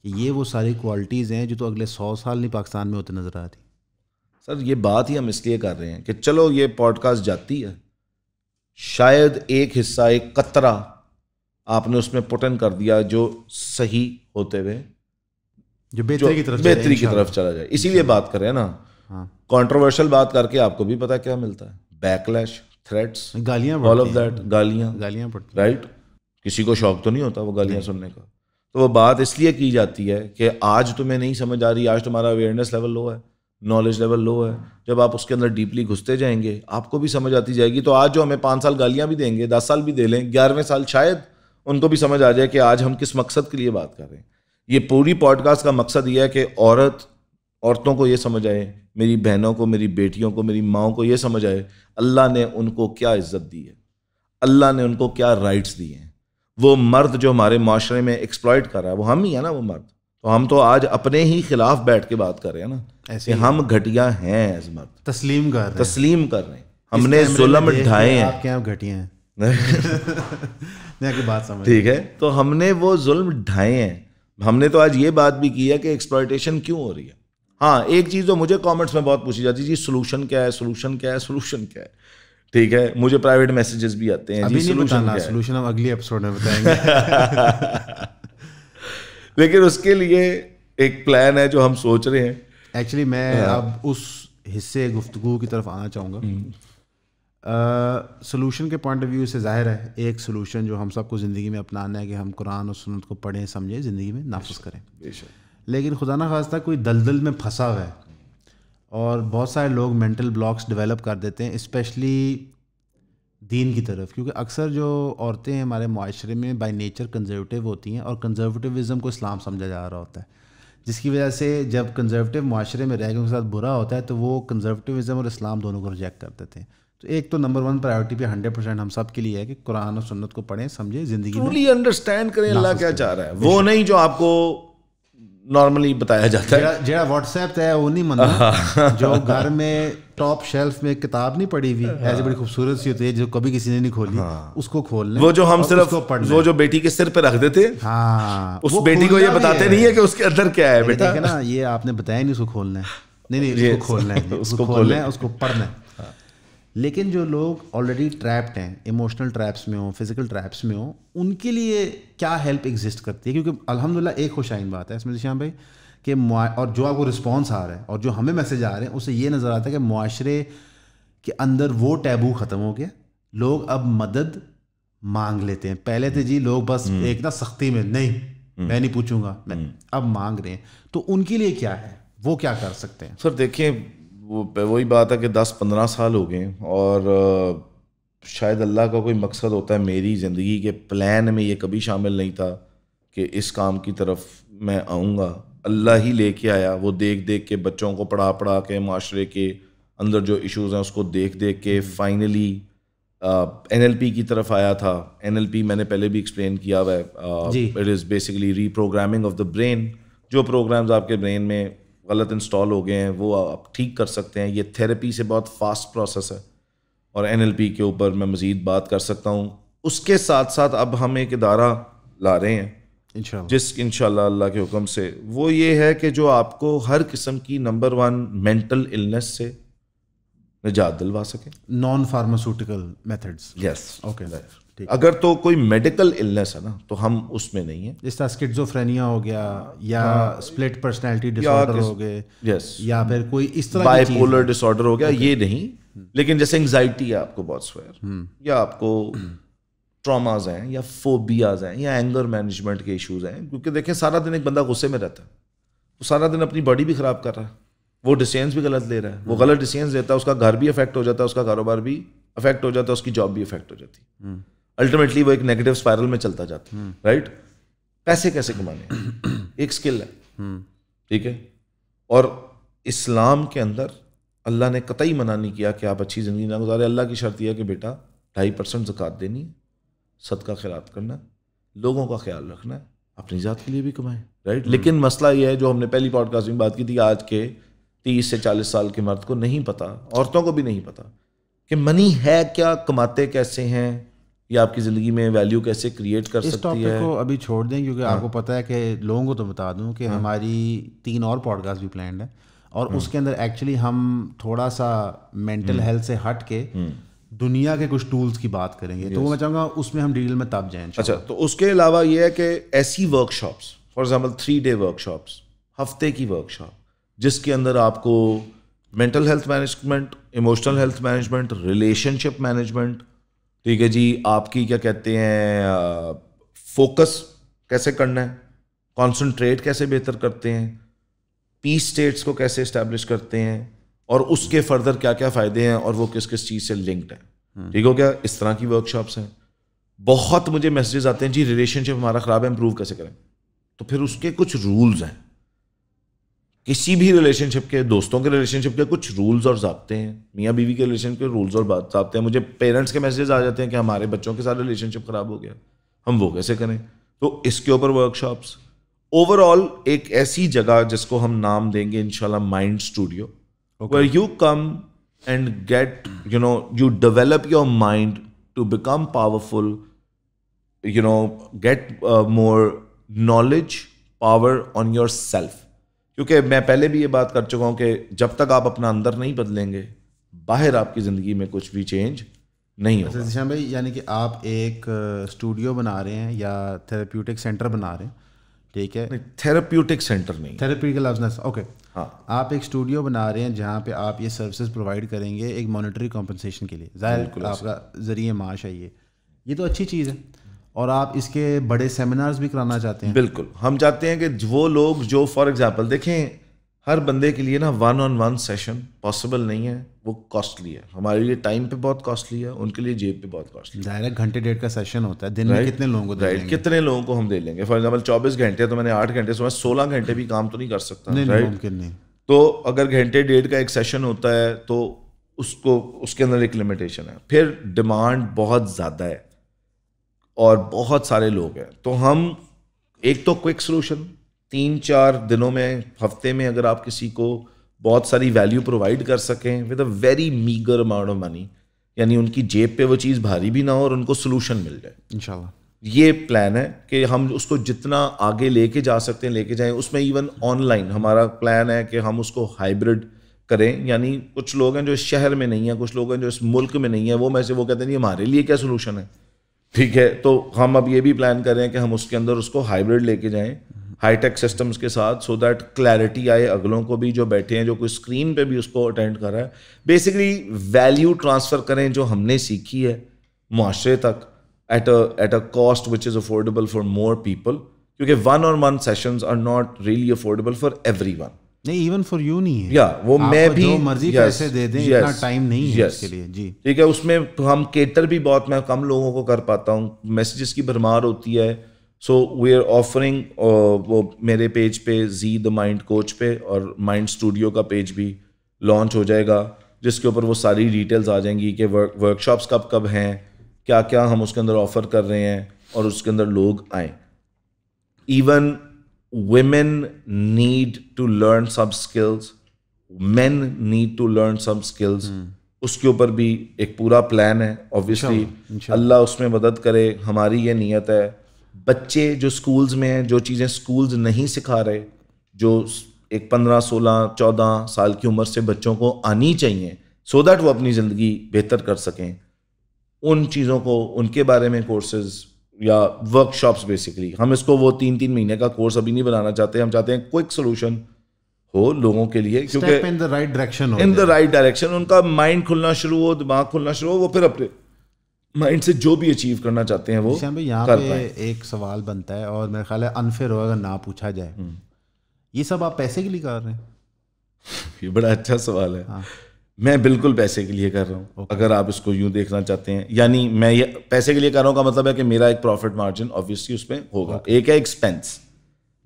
کہ یہ وہ ساری کوالٹیز ہیں جو تو اگلے 100 سال نہیں پاکستان میں ہوتے نظر آتی. سر یہ بات ہی ہم اس لیے کر رہے ہیں کہ چلو یہ پوڈ کاسٹ جاتی ہے, شاید ایک حصہ, ایک قطرہ آپ نے اس میں پٹن کر دیا جو صحیح ہوتے ہوئے جو بہتری کی طرف چلا جائے. اسی لیے بات کر رہے ہیں نا, کنٹروورشل بات کر کے آپ کو بھی پتا کیا ملتا ہے, بیک لیش, تھریٹس, گالیاں, آل آف دیٹ, گالیاں پڑتی, رائٹ. کسی کو شوق تو نہیں ہوتا وہ گالیاں سننے کا. تو وہ بات اس لیے کی جاتی ہے کہ آج تمہیں نہیں سمجھ آ رہی, آج تمہارا اویئرنیس لیول لو ہے, نالج لیول لو ہے. جب آپ اس کے اندر ڈیپلی گھستے جائیں گے آپ کو بھی سمجھ آتی جائے گی. تو آج جو ہمیں 5 سال گالیاں بھی دیں گے, 10 سال بھی دے لیں, 11ویں سال شاید ان کو بھی سمجھ آ جائے کہ آج ہم کس مقصد کے لیے بات کر رہے ہیں. یہ پوری پوڈ کاسٹ کا مقصد یہ ہے کہ عورتوں کو یہ سمجھ آئے, میری بہنوں کو, میری بیٹیوں کو, میری ماؤں کو یہ سمجھ آئے اللہ نے ان کو کیا عزت دی ہے, اللہ نے ان کو کیا رائٹس دیے ہیں. وہ مرد جو ہمارے معاشرے میں ایکسپلائٹ کر رہا ہے وہ ہم ہی ہے نا, وہ مرد. تو ہم تو آج اپنے ہی خلاف بیٹھ کے بات کر رہے ہیں نا کہ ہم گھٹیا ہیں ایز مرد, تسلیم کر رہے ہیں. ہم نے ظلم ڈھائے ہیں, آپ کے یہاں گھٹیا ہیں بات سمجھ, ٹھیک ہے, تو ہم نے وہ ظلم ڈھائے ہیں. ہم نے تو آج یہ بات بھی کی ہے کہ ایکسپلائٹیشن کیوں ہو رہی ہے. ہاں ایک چیز جو مجھے کامنٹس میں بہت پوچھی جاتی ہے, جی سولوشن کیا ہے, سولوشن کیا ہے, سولوشن کیا ہے. ٹھیک ہے, مجھے پرائیویٹ میسیجز بھی آتے ہیں, جی سولوشن کیا ہے. سولوشن ہم اگلی ایپیسوڈ میں بتائیں گے. لیکن اس کے لیے ایک پلان ہے جو ہم سوچ رہے ہیں. ایکچولی میں اب اس حصے گفتگو کی طرف آنا چاہوں گا. سولوشن کے پوائنٹ آف ویو سے ظاہر ہے ایک سولوشن جو ہم سب کو زندگی میں اپنانا ہے کہ ہم قرآن اور سنت کو پڑھیں, سمجھیں, زندگی میں نافذ کریں. لیکن خدا نہ خواستہ کوئی دلدل میں پھنسا ہوا ہے اور بہت سارے لوگ مینٹل بلاکس ڈیولپ کر دیتے ہیں اسپیشلی دین کی طرف, کیونکہ اکثر جو عورتیں ہیں ہمارے معاشرے میں بائی نیچر کنزرویٹیو ہوتی ہیں اور کنزرویٹیوزم کو اسلام سمجھا جا رہا ہوتا ہے, جس کی وجہ سے جب کنزرویٹیو معاشرے میں رہ کے ان کے ساتھ برا ہوتا ہے تو وہ کنزرویٹیوزم اور اسلام دونوں کو ریجیکٹ کر دیتے ہیں. تو ایک تو نمبر 1 پرائیورٹی پہ 100% ہم سب کے لیے ہے کہ قرآن اور سنت کو پڑھیں, سمجھیں, زندگی میں انڈرسٹینڈ کریں اللہ کیا چاہ رہا ہے, وہ نہیں جو آپ کو نارملی بتایا جاتا ہے. جہاں واٹس ایپ ہے وہ نہیں مننا, جو گھر میں ٹاپ شیلف میں کتاب نہیں پڑھی ہوئی ایسی بڑی خوبصورت سی ہوتی ہے جو کبھی کسی نے نہیں کھولی, اس کو کھول لیں. وہ جو ہم صرف وہ جو بیٹی کے سر پہ رکھ دیتے, ہاں, اس بیٹی کو یہ بتاتے نہیں ہے کہ اس کے اندر کیا ہے بیٹا. ٹھیک ہے نا, یہ آپ نے بتایا نہیں اس کو کھولنا ہے, نہیں اس کو کھولنا ہے, اس کو کھولنا ہے, اس کو پڑھنا ہے. لیکن جو لوگ آلریڈی ٹریپڈ ہیں, ایموشنل ٹریپس میں ہوں, فزیکل ٹریپس میں ہوں, ان کے لیے کیا ہیلپ ایگزسٹ کرتی ہے؟ کیونکہ الحمدللہ ایک خوش آئین بات ہے اس میں ذیشان بھائی کہ اور جو آپ کو رسپانس آ رہا ہے اور جو ہمیں میسج آ رہے ہیں اس سے یہ نظر آتا ہے کہ معاشرے کے اندر وہ ٹیبو ختم ہو گیا, لوگ اب مدد مانگ لیتے ہیں. پہلے تھے جی لوگ بس ایک نا سختی میں نہیں میں نہیں پوچھوں گا, اب مانگ رہے ہیں. تو ان کے لیے کیا ہے, وہ کیا کر سکتے ہیں؟ سر دیکھیں وہی بات ہے کہ 10-15 سال ہو گئے اور شاید اللہ کا کوئی مقصد ہوتا ہے, میری زندگی کے پلان میں یہ کبھی شامل نہیں تھا کہ اس کام کی طرف میں آؤں گا. اللہ ہی لے کے آیا, وہ دیکھ کے بچوں کو پڑھا کے معاشرے کے اندر جو ایشوز ہیں اس کو دیکھ کے فائنلی NLP کی طرف آیا تھا. NLP میں نے پہلے بھی ایکسپلین کیا ہوا ہے, it is basically reprogramming of the brain. جو پروگرامز آپ کے برین میں غلط انسٹال ہو گئے ہیں وہ آپ ٹھیک کر سکتے ہیں. یہ تھیراپی سے بہت فاسٹ پروسیس ہے اور NLP کے اوپر میں مزید بات کر سکتا ہوں. اس کے ساتھ ساتھ اب ہم ایک ادارہ لا رہے ہیں جس انشاءاللہ اللہ کے حکم سے وہ یہ ہے کہ جو آپ کو ہر قسم کی نمبر 1 مینٹل النس سے نجات دلوا سکے. Non pharmaceutical methods. Yes, okay. اگر تو کوئی میڈیکل النس ہے نا تو ہم اس میں نہیں ہیں, جس طرح اسکیزوفرینیا ہو گیا یا اسپلٹ پرسنالٹی ڈس آرڈر ہو گئے, یس, یا پھر کوئی اس طرح بائی پولر ڈس آرڈر ہو گیا, یہ نہیں. لیکن جیسے انگزائٹی ہے آپ کو بہت سویر, یا آپ کو ٹراماز ہیں یا فوبیاز ہیں یا اینگر مینجمنٹ کے ایشوز ہیں. کیونکہ دیکھیں سارا دن ایک بندہ غصے میں رہتا ہے, وہ سارا دن اپنی باڈی بھی خراب کر رہا ہے, وہ ڈیسیژنس بھی غلط لے رہا ہے, وہ غلط ڈیسیژنس لیتا ہے, اس کا گھر بھی افیکٹ ہو جاتا ہے, اس کا کاروبار بھی افیکٹ ہو جاتا ہے, اس کی جاب بھی افیکٹ ہو جاتی ہے. الٹیمیٹلی وہ ایک نیگیٹو اسپائرل میں چلتا جاتا ہے. رائٹ, پیسے کیسے کمانے ایک اسکل ہے, ٹھیک ہے. اور اسلام کے اندر اللہ نے قطعی منع نہیں کیا کہ آپ اچھی زندگی نہ گزارے. اللہ کی شرط یہ ہے کہ بیٹا 2.5% زکوٰۃ دینی ہے, صدقہ خیرات کرنا ہے, لوگوں کا خیال رکھنا ہے, اپنی ذات کے لیے بھی کمائیں. رائٹ, لیکن مسئلہ یہ ہے جو ہم نے پہلی پوڈ کاسٹ میں بات کی تھی, آج کے 30 سے 40 سال کے مرد کو نہیں پتا, عورتوں کو بھی نہیں پتا کہ منی ہے کیا, کماتے کیسے ہیں, یا آپ کی زندگی میں ویلیو کیسے کریٹ کر سکتی ہے. اس ٹاپک کو ابھی چھوڑ دیں کیونکہ آپ کو پتہ ہے کہ لوگوں کو تو بتا دوں کہ ہماری 3 اور پوڈ کاسٹ بھی پلانڈ ہے اور اس کے اندر ایکچولی ہم تھوڑا سا مینٹل ہیلتھ سے ہٹ کے دنیا کے کچھ ٹولز کی بات کریں گے. تو وہ میں چاہوں گا اس میں ہم ڈیٹیل میں تب جائیں. اچھا, تو اس کے علاوہ یہ ہے کہ ایسی workshops, for example 3 day workshops, ہفتے کی ورک شاپ, جس کے اندر آپ کو mental health management, emotional health management, relationship management, ٹھیک ہے جی, آپ کی کیا کہتے ہیں فوکس کیسے کرنا ہے, کانسنٹریٹ کیسے بہتر کرتے ہیں, پیس اسٹیٹس کو کیسے اسٹیبلش کرتے ہیں اور اس کے فردر کیا کیا فائدے ہیں اور وہ کس کس چیز سے لنکڈ ہیں. ٹھیک ہو گیا. اس طرح کی ورک شاپس ہیں. بہت مجھے میسیجز آتے ہیں جی ریلیشن شپ ہمارا خراب ہے, امپروو کیسے کریں. تو پھر اس کے کچھ رولز ہیں. کسی بھی ریلیشن شپ کے, دوستوں کے ریلیشن شپ کے کچھ رولز اور ضابطے ہیں, میاں بیوی کے ریلیشن کے رولز اور ضابطے ہیں. مجھے پیرنٹس کے میسیجز آ جاتے ہیں کہ ہمارے بچوں کے ساتھ ریلیشن شپ خراب ہو گیا, ہم وہ کیسے کریں. تو اس کے اوپر ورک شاپس. اوور آل ایک ایسی جگہ جس کو ہم نام دیں گے انشاءاللہ mind studio, where you come and get, you develop your mind to become powerful, get more knowledge, power on yourself. کیونکہ میں پہلے بھی یہ بات کر چکا ہوں کہ جب تک آپ اپنا اندر نہیں بدلیں گے باہر آپ کی زندگی میں کچھ بھی چینج نہیں ہوگا. ذیشان بھائی, یعنی کہ آپ ایک اسٹوڈیو بنا رہے ہیں یا تھراپیوٹک سینٹر بنا رہے ہیں, ٹھیک ہے, تھراپیوٹک سینٹر نہیں, تھراپی کا لفظ اوکے, ہاں, آپ ایک اسٹوڈیو بنا رہے ہیں جہاں پہ آپ یہ سروسز پرووائڈ کریں گے ایک مانیٹری کمپنسیشن کے لیے, ظاہر آپ کا ذریعہ معاش ہے, یہ تو اچھی چیز ہے. اور آپ اس کے بڑے سیمینارز بھی کرانا چاہتے ہیں. بالکل, ہم چاہتے ہیں کہ وہ لوگ جو فار ایگزامپل دیکھیں, ہر بندے کے لیے نا 1-on-1 سیشن پاسبل نہیں ہے, وہ کاسٹلی ہے. ہمارے لیے ٹائم پہ بہت کاسٹلی ہے, ان کے لیے جیب پہ بہت کاسٹلی ہے. ظاہر ہے گھنٹے ڈیڑھ کا سیشن ہوتا ہے, دن میں کتنے لوگوں کو دے دیں گے, کتنے لوگوں کو ہم دے لیں گے. فار ایگزامپل 24 گھنٹے تو میں نے 8 گھنٹے سے 16 گھنٹے بھی کام تو نہیں کر سکتا, ممکن نہیں. تو اگر گھنٹے ڈیڑھ کا ایک سیشن ہوتا ہے تو اس کے اندر ایک لمیٹیشن ہے. پھر ڈیمانڈ بہت زیادہ ہے اور بہت سارے لوگ ہیں. تو ہم ایک تو کوئک سولوشن 3-4 دنوں میں, ہفتے میں اگر آپ کسی کو بہت ساری ویلیو پرووائڈ کر سکیں with a very meagre amount of منی, یعنی ان کی جیب پہ وہ چیز بھاری بھی نہ ہو اور ان کو سولوشن مل جائے انشاءاللہ. یہ پلان ہے کہ ہم اس کو جتنا آگے لے کے جا سکتے ہیں لے کے جائیں. اس میں ایون آن لائن ہمارا پلان ہے کہ ہم اس کو ہائبرڈ کریں. یعنی کچھ لوگ ہیں جو اس شہر میں نہیں ہیں, کچھ لوگ ہیں جو اس ملک میں نہیں ہیں, وہ میں سے وہ کہتے ہیں ہمارے لیے کیا سولوشن ہے, ٹھیک ہے. تو ہم اب یہ بھی پلان کر رہے ہیں کہ ہم اس کے اندر اس کو ہائبرڈ لے کے جائیں ہائی ٹیک سسٹمس کے ساتھ, سو دیٹ کلیئرٹی آئے اگلوں کو بھی جو بیٹھے ہیں, جو کوئی اسکرین پہ بھی اس کو اٹینڈ کر رہا ہے. بیسکلی ویلیو ٹرانسفر کریں جو ہم نے سیکھی ہے معاشرے تک at a cost which is affordable for more people, کیونکہ 1-on-1 sessions are not really affordable for everyone. نہیں, ایون فار یو نہیں ہے, یا وہ میں بھی جو مرضی پیسے دے دیں, اتنا ٹائم نہیں ہے اس کے لیے. جی ٹھیک ہے. اس میں ہم کیٹر بھی بہت میں کم لوگوں کو کر پاتا ہوں, میسیجز کی بھرمار ہوتی ہے. سو وی آر آفرنگ, وہ میرے پیج پہ زی دا مائنڈ کوچ پہ اور مائنڈ اسٹوڈیو کا پیج بھی لانچ ہو جائے گا, جس کے اوپر وہ ساری ڈیٹیلز آ جائیں گی کہ ورک شاپس کب کب ہیں, کیا کیا ہم اس کے اندر آفر کر رہے ہیں اور اس کے اندر لوگ آئیں. Even women need to learn some skills, men need to learn some skills. اس کے اوپر بھی ایک پورا پلان ہے. obviously اللہ اس میں مدد کرے, ہماری یہ نیت ہے. بچے جو اسکولز میں ہیں, جو چیزیں اسکولز نہیں سکھا رہے, جو ایک 15, 16, 14 سال کی عمر سے بچوں کو آنی چاہیے سو دیٹ وہ اپنی زندگی بہتر کر سکیں, ان چیزوں کو, ان کے بارے میں کورسز یا ورک شاپس. بیسکلی ہم اس کو وہ 3 مہینے کا کورس ابھی نہیں بنانا چاہتے, ہم چاہتے ہیں کوئک سولوشن ہو لوگوں کے لیے, کیونکہ ان دا رائٹ ڈائریکشن, ان کا مائنڈ کھلنا شروع ہو, دماغ کھلنا شروع ہو, وہ پھر اپنے مائنڈ سے جو بھی اچیو کرنا چاہتے ہیں وہ یہاں پہ ایک سوال بنتا ہے اور میرا خیال ہے انفیئر ہوگا اگر نہ پوچھا جائے, یہ سب آپ پیسے کے لیے کر رہے ہیں؟ یہ بڑا اچھا سوال ہے. میں بالکل پیسے کے لیے کر رہا ہوں, اگر آپ اس کو یوں دیکھنا چاہتے ہیں. یعنی میں یہ پیسے کے لیے کر رہا ہوں کا مطلب ہے کہ میرا ایک پروفٹ مارجن آبویسلی اس میں ہوگا. ایک ہے ایکسپینس,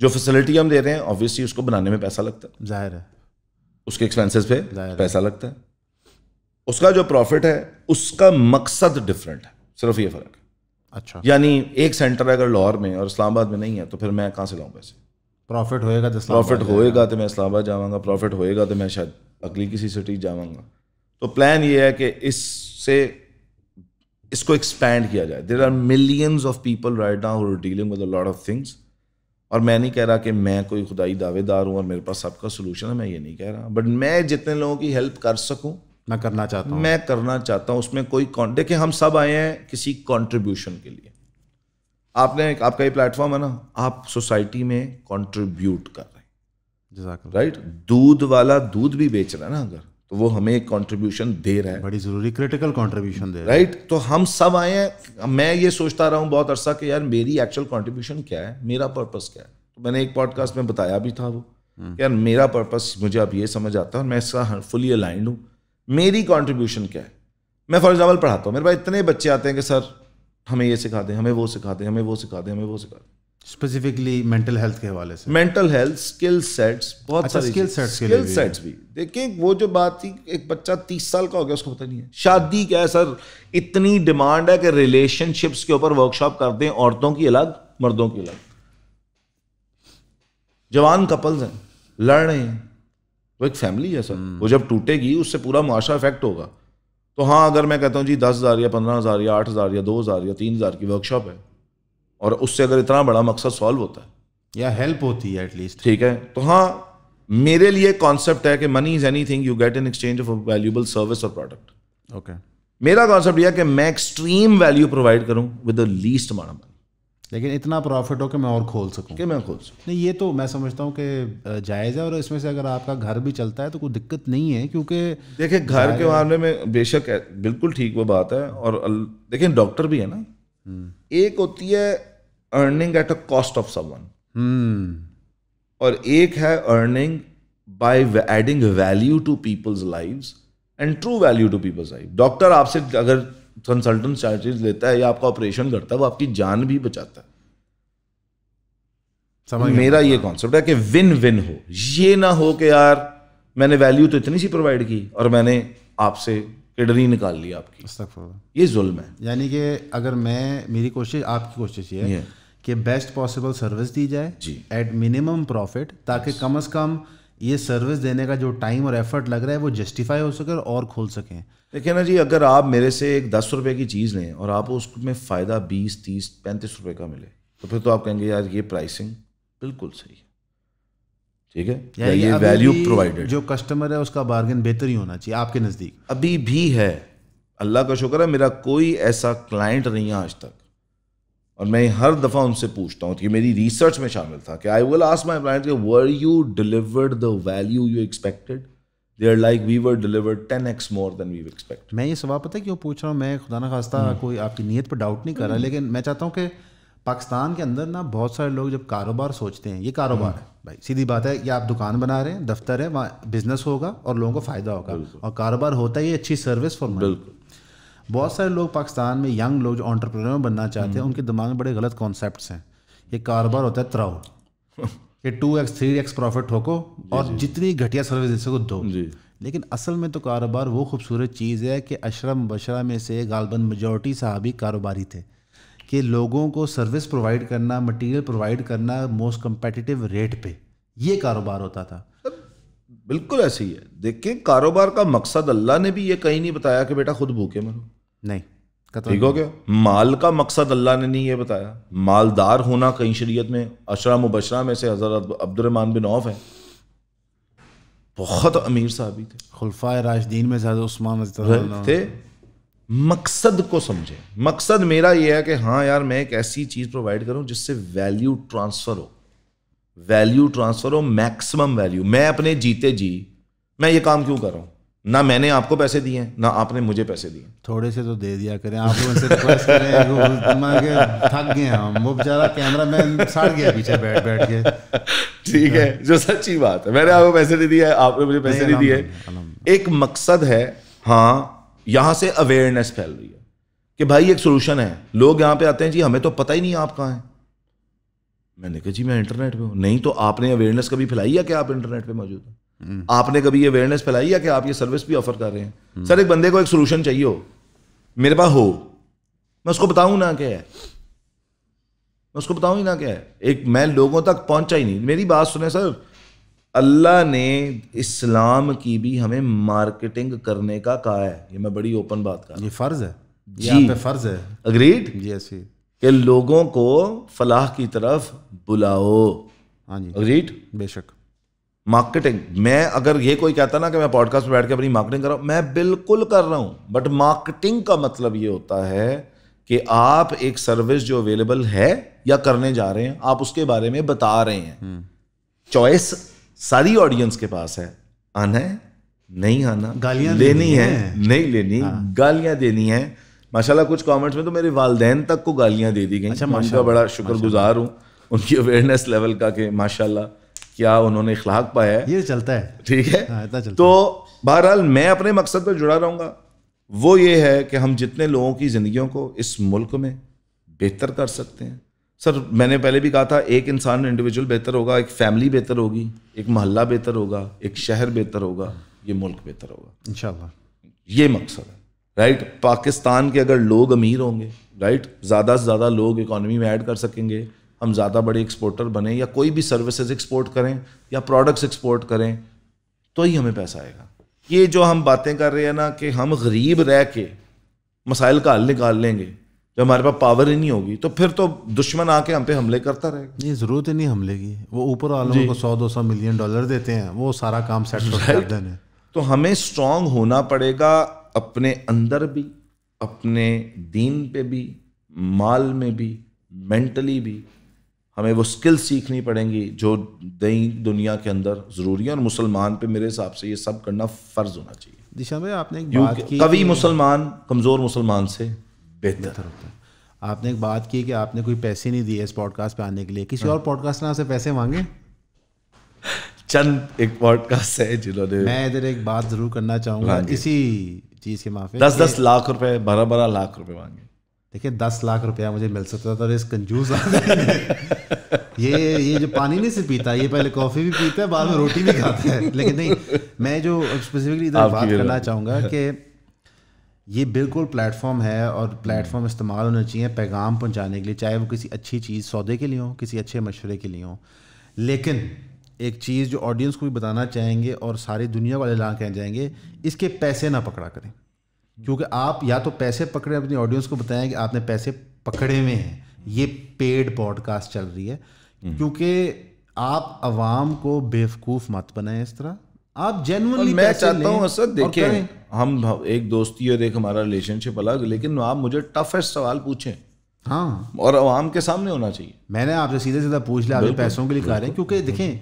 جو فیسلٹی ہم دے رہے ہیں آبویسلی اس کو بنانے میں پیسہ لگتا ہے, ظاہر ہے اس کے ایکسپینسز پہ پیسہ لگتا ہے. اس کا جو پروفٹ ہے اس کا مقصد ڈفرینٹ ہے, صرف یہ فرق ہے. اچھا, یعنی ایک سینٹر اگر لاہور میں اور اسلام آباد میں نہیں ہے تو پھر میں کہاں سے لاؤں پیسے؟ پروفٹ ہوئے گا تو میں اسلام آباد جاؤں گا, پروفٹ ہوئے گا تو میں شاید اگلی کسی سٹی جاؤں گا. تو پلان یہ ہے کہ اس کو ایکسپینڈ کیا جائے. There are millions of people right now who are dealing with a lot of things. اور میں نہیں کہہ رہا کہ میں کوئی خدائی دعوے دار ہوں اور میرے پاس سب کا سولوشن ہے, میں یہ نہیں کہہ رہا, بٹ میں جتنے لوگوں کی ہیلپ کر سکوں میں کرنا چاہتا ہوں. اس میں کوئی دیکھیں ہم سب آئے ہیں کسی کنٹریبیوشن کے لیے. آپ کا یہ پلیٹ فارم ہے نا, آپ سوسائٹی میں کنٹریبیوٹ کر رہے ہیں, رائٹ. دودھ والا دودھ بھی بیچ رہا ہے نا اگر, تو وہ ہمیں ایک کنٹریبیوشن دے رہا ہے, بڑی ضروری کریٹیکل کنٹریبیوشن دے رہا ہے, رائٹ. تو ہم سب آئے ہیں. میں یہ سوچتا رہا ہوں بہت عرصہ کہ یار میری ایکچوئل کنٹریبیوشن کیا ہے, میرا پرپس کیا ہے. تو میں نے ایک پوڈ کاسٹ میں بتایا بھی تھا وہ کہ یار میرا پرپس مجھے اب یہ سمجھ آتا ہے اور میں اس کا فلی الائنڈ ہوں, میری کنٹریبیوشن کیا ہے. میں فار ایگزامپل پڑھاتا ہوں, میرے پاس اتنے بچے آتے ہیں کہ سر ہمیں یہ سکھا دیں, ہمیں وہ سکھا دیں, ہمیں وہ سکھا دیں, ہمیں وہ سکھا دیں. اسپیسیفکلی مینٹل ہیلتھ کے حوالے سے, مینٹل ہیلتھ, اسکل سیٹس, بہت سارے اسکل سیٹس بھی. دیکھیں وہ جو بات تھی, ایک بچہ 30 سال کا ہو گیا اس کو پتہ نہیں ہے شادی کیا ہے. سر اتنی ڈیمانڈ ہے کہ ریلیشن شپس کے اوپر ورک شاپ کر دیں, عورتوں کی الگ مردوں کی الگ. جوان کپلز ہیں, لڑ رہے ہیں, وہ ایک فیملی ہے سر. وہ جب ٹوٹے گی اس سے پورا معاشرہ افیکٹ ہوگا. تو ہاں اگر میں کہتا ہوں جی 10,000 یا 15,000 یا 8,000 یا 2,000 یا 3,000 کی ورک شاپ ہے اور اس سے اگر اتنا بڑا مقصد سالو ہوتا ہے یا ہیلپ ہوتی ہے ایٹ لیسٹ, ٹھیک ہے, تو ہاں میرے لیے کانسیپٹ ہے کہ money is anything you get in exchange of valuable service اور پروڈکٹ. اوکے, میرا کانسیپٹ یہ ہے کہ میں ایکسٹریم ویلیو پرووائڈ کروں with the least amount of money, لیکن اتنا پروفٹ ہو کہ میں اور کھول سکوں. کہ میں کھول سکوں. نہیں یہ تو میں سمجھتا ہوں کہ جائز ہے, اور اس میں سے اگر آپ کا گھر بھی چلتا ہے تو کوئی دقت نہیں ہے, کیونکہ دیکھیں گھر کے معاملے میں بے شک بالکل ٹھیک وہ بات ہے. اور دیکھیں ڈاکٹر بھی ہے نا, ایک ہوتی ہے earning at a cost of someone, اور ایک ہے earning by adding value to people's lives and true value to people's life. Doctor آپ سے اگر کنسلٹنٹ چارجز لیتا ہے یا آپ کا آپریشن کرتا ہے, وہ آپ کی جان بھی بچاتا ہے. میرا یہ کانسیپٹ ہے کہ ون ون ہو, یہ نہ ہو کہ یار میں نے ویلیو تو اتنی سی پرووائڈ کی اور میں نے آپ سے کڈنی نکال لی آپ کی. یہ ظلم ہے. یعنی کہ اگر میری کوشش, آپ کی کوشش یہ ہے کہ بیسٹ پاسبل سروس دی جائے ایٹ منیمم پروفٹ, تاکہ کم از کم یہ سروس دینے کا جو ٹائم اور ایفرٹ لگ رہا ہے وہ جسٹیفائی ہو سکے اور کھول سکیں. دیکھیں نا جی, اگر آپ میرے سے ایک 10 روپے کی چیز لیں اور آپ اس میں فائدہ 20, 30, 35 روپے کا ملے, تو پھر تو آپ کہیں گے یار یہ پرائسنگ بالکل صحیح ہے, ٹھیک ہے, یا یہ ویلیو پرووائڈیڈ. جو کسٹمر ہے اس کا بارگن بہتر ہی ہونا چاہیے آپ کے نزدیک. ابھی بھی ہے, اللہ کا شکر ہے, میرا کوئی ایسا کلائنٹ نہیں ہے آج تک, اور میں ہر دفعہ ان سے پوچھتا ہوں کہ میری ریسرچ میں شامل تھا کہ آئی ول آسک مائی کلائنٹ کہ were you delivered the value you expected. They are like we were delivered 10x more than we expected. میں یہ سوال پتہ کیوں پوچھ رہا ہوں, میں خدا نہ خواستہ کوئی آپ کی نیت پہ ڈاؤٹ نہیں کر رہا, لیکن میں چاہتا ہوں کہ پاکستان کے اندر نا بہت سارے لوگ جب کاروبار سوچتے ہیں, یہ کاروبار ہے بھائی, سیدھی بات ہے, یا آپ دکان بنا رہے ہیں, دفتر ہے, وہاں بزنس ہوگا اور لوگوں کو فائدہ ہوگا, اور کاروبار ہوتا ہے یہ اچھی سروس فار منی. بہت سارے لوگ پاکستان میں ینگ لوگ جو انٹرپرینور بننا چاہتے ہیں, ان کے دماغ میں بڑے غلط کانسیپٹس ہیں. یہ کاروبار ہوتا ہے تراؤ کہ 2x 3x پروفٹ ٹھوکو اور جتنی گھٹیا سروس دے سکو دو. لیکن اصل میں تو کاروبار وہ خوبصورت چیز ہے کہ اشرف مبشرہ میں سے غالباً میجورٹی صحابی کاروباری تھے, کہ لوگوں کو سروس پرووائڈ کرنا, مٹیریل پرووائڈ کرنا موسٹ کمپیٹیٹیو ریٹ پہ, یہ کاروبار ہوتا تھا. بالکل ایسے ہی ہے. دیکھیں کاروبار کا مقصد اللہ نے بھی یہ کہیں نہیں بتایا کہ بیٹا خود بھوکے مرو, نہیں, ٹھیک ہو گیا. مال کا مقصد اللہ نے نہیں یہ بتایا. مالدار ہونا کہیں شریعت میں, اشرا مبشرہ میں سے حضرت عبد الرحمن بن عوف ہے, بہت امیر صحابی تھے, خلفائے راشدین میں حضرت عثمان تھے. مقصد کو سمجھے. مقصد میرا یہ ہے کہ ہاں یار میں ایک ایسی چیز پرووائڈ کروں جس سے ویلیو ٹرانسفر ہو, ویلیو ٹرانسفر ہو, میکسیمم ویلیو. میں اپنے جیتے جی میں یہ کام کیوں کر رہا ہوں, نہ میں نے آپ کو پیسے دیے ہیں نہ آپ نے مجھے پیسے دیے. تھوڑے سے تو دے دیا کریں آپ لوگ, سے ریکویسٹ کریں, تھک گئے ہم, وہ بیچارہ کیمرہ مین سڑ گیا پیچھے بیٹھ بیٹھ کے. ٹھیک ہے, جو سچی بات ہے, میں نے آپ کو پیسے نہیں دیے, آپ نے مجھے پیسے نہیں دیے. ایک مقصد ہے, ہاں یہاں سے اویئرنیس پھیل رہی ہے کہ بھائی ایک سولوشن ہے. لوگ یہاں پہ آتے ہیں جی ہمیں تو پتہ ہی نہیں آپ کہاں ہیں. میں نے کہا جی میں انٹرنیٹ پہ ہوں. نہیں تو آپ نے اویئرنیس کبھی پھیلائی ہے کہ آپ انٹرنیٹ پہ موجود ہیں؟ آپ نے کبھی یہ اویئرنیس پھیلائی ہے کہ آپ یہ سروس بھی آفر کر رہے ہیں؟ سر ایک بندے کو ایک سولوشن چاہیے ہو, میرے پاس ہو, میں اس کو بتاؤں نا کیا ہے, میں اس کو بتاؤں ہی نہ کیا ہے. ایک میں لوگوں تک پہنچا ہی نہیں. میری بات سنیں سر, اللہ نے اسلام کی بھی ہمیں مارکیٹنگ کرنے کا کہا ہے. یہ میں بڑی اوپن بات کر رہا ہوں, یہ فرض ہے, یہ پہ فرض ہے. اگریڈ جی ایسی کہ لوگوں کو فلاح کی طرف بلاؤ. ہاں جی اگریڈ, بے شک. مارکیٹنگ, میں اگر یہ کوئی کہتا نا کہ میں پوڈ کاسٹ پہ بیٹھ کے اپنی مارکیٹنگ کر رہا ہوں, میں بالکل کر رہا ہوں. بٹ مارکیٹنگ کا مطلب یہ ہوتا ہے کہ آپ ایک سروس جو اویلیبل ہے یا کرنے جا رہے ہیں آپ اس کے بارے میں بتا رہے ہیں. چوائس ساری آڈینس کے پاس ہے, آنا ہے نہیں آنا, گالیاں لینی ہے نہیں لینی, گالیاں دینی ہے. ماشاءاللہ کچھ کامنٹس میں تو میرے والدین تک کو گالیاں دے دی گئیں. ان کا بڑا شکر گزار ہوں ان کی اویئرنیس لیول کا کہ ماشاءاللہ کیا انہوں نے اخلاق پایا ہے, یہ چلتا ہے, ٹھیک ہے. اتنا چلتا تو بہرحال میں اپنے مقصد پہ جڑا رہوں گا, وہ یہ ہے کہ ہم جتنے لوگوں کی زندگیوں کو اس ملک میں بہتر کر سکتے ہیں. سر میں نے پہلے بھی کہا تھا, ایک انسان انڈیویجول بہتر ہوگا, ایک فیملی بہتر ہوگی, ایک محلہ بہتر ہوگا, ایک شہر بہتر ہوگا, یہ ملک بہتر ہوگا انشاءاللہ. یہ مقصد ہے, رائٹ. پاکستان کے اگر لوگ امیر ہوں گے, رائٹ, زیادہ سے زیادہ لوگ اکانومی میں ایڈ کر سکیں گے, ہم زیادہ بڑے ایکسپورٹر بنیں یا کوئی بھی سروسز ایکسپورٹ کریں یا پروڈکٹس ایکسپورٹ کریں, تو ہی ہمیں پیسہ آئے گا. یہ جو ہم باتیں کر رہے ہیں نا کہ ہم غریب رہ کے مسائل کا حل نکال لیں گے, جب ہمارے پاس پاور ہی نہیں ہوگی تو پھر تو دشمن آ کے ہم پہ حملے کرتا رہے گا. یہ ضرورت ہی نہیں حملے کی, وہ اوپر والوں کو $100-200 ملین دیتے ہیں, وہ سارا کام سیٹ کر دیتے ہیں. تو ہمیں اسٹرانگ ہونا پڑے گا اپنے اندر بھی, اپنے دین پہ بھی, مال میں بھی, مینٹلی بھی. ہمیں وہ اسکل سیکھنی پڑیں گی جو نئی دنیا کے اندر ضروری ہے, اور مسلمان پہ میرے حساب سے یہ سب کرنا فرض ہونا چاہیے. ذیشان بھائی آپ نے ایک بات کی, قوی مسلمان کمزور مسلمان سے بہتر ہوتا ہے. آپ نے ایک بات کی کہ آپ نے کوئی پیسے نہیں دیے اس پوڈ کاسٹ پہ آنے کے لیے, کسی اور پوڈ کاسٹ نے سے پیسے مانگے؟ چند ایک پوڈ کاسٹ ہے جنہوں نے. میں ادھر ایک بات ضرور کرنا چاہوں گا اسی چیز کے معافی, 10 لاکھ روپے 12 لاکھ روپے مانگے. دیکھیں 10 لاکھ روپیہ مجھے مل سکتا تھا, اور اس کنجوس یہ جو پانی نہیں سے پیتا, یہ پہلے کافی بھی پیتا ہے, بعد میں روٹی بھی کھاتا ہے. لیکن نہیں, میں جو اسپیسیفکلی ادھر بات کرنا چاہوں گا کہ یہ بالکل پلیٹ فارم ہے, اور پلیٹ فارم استعمال ہونا چاہیے پیغام پہنچانے کے لیے, چاہے وہ کسی اچھی چیز سودے کے لیے ہو, کسی اچھے مشورے کے لیے ہو. لیکن ایک چیز جو آڈینس کو بھی بتانا چاہیں گے اور ساری دنیا والے اعلان کہہ جائیں گے, اس کے پیسے نہ پکڑا کریں, کیونکہ آپ یا تو پیسے پکڑیں, اپنی آڈینس کو بتائیں کہ آپ نے پیسے پکڑے ہوئے ہیں, یہ پیڈ پوڈ کاسٹ چل رہی ہے. کیونکہ آپ عوام کو بیوقوف مت بنائیں اس طرح, آپ جینوئنلی. میں چاہتا ہوں اسد دیکھیں, ہم ایک دوستی اور ایک ہمارا ریلیشن شپ الگ, لیکن آپ مجھے ٹفسٹ سوال پوچھیں, ہاں, اور عوام کے سامنے ہونا چاہیے. میں نے آپ سے سیدھے سیدھا پوچھ لیا, آپ پیسوں کے لیے کہہ رہے ہیں, کیونکہ دیکھیں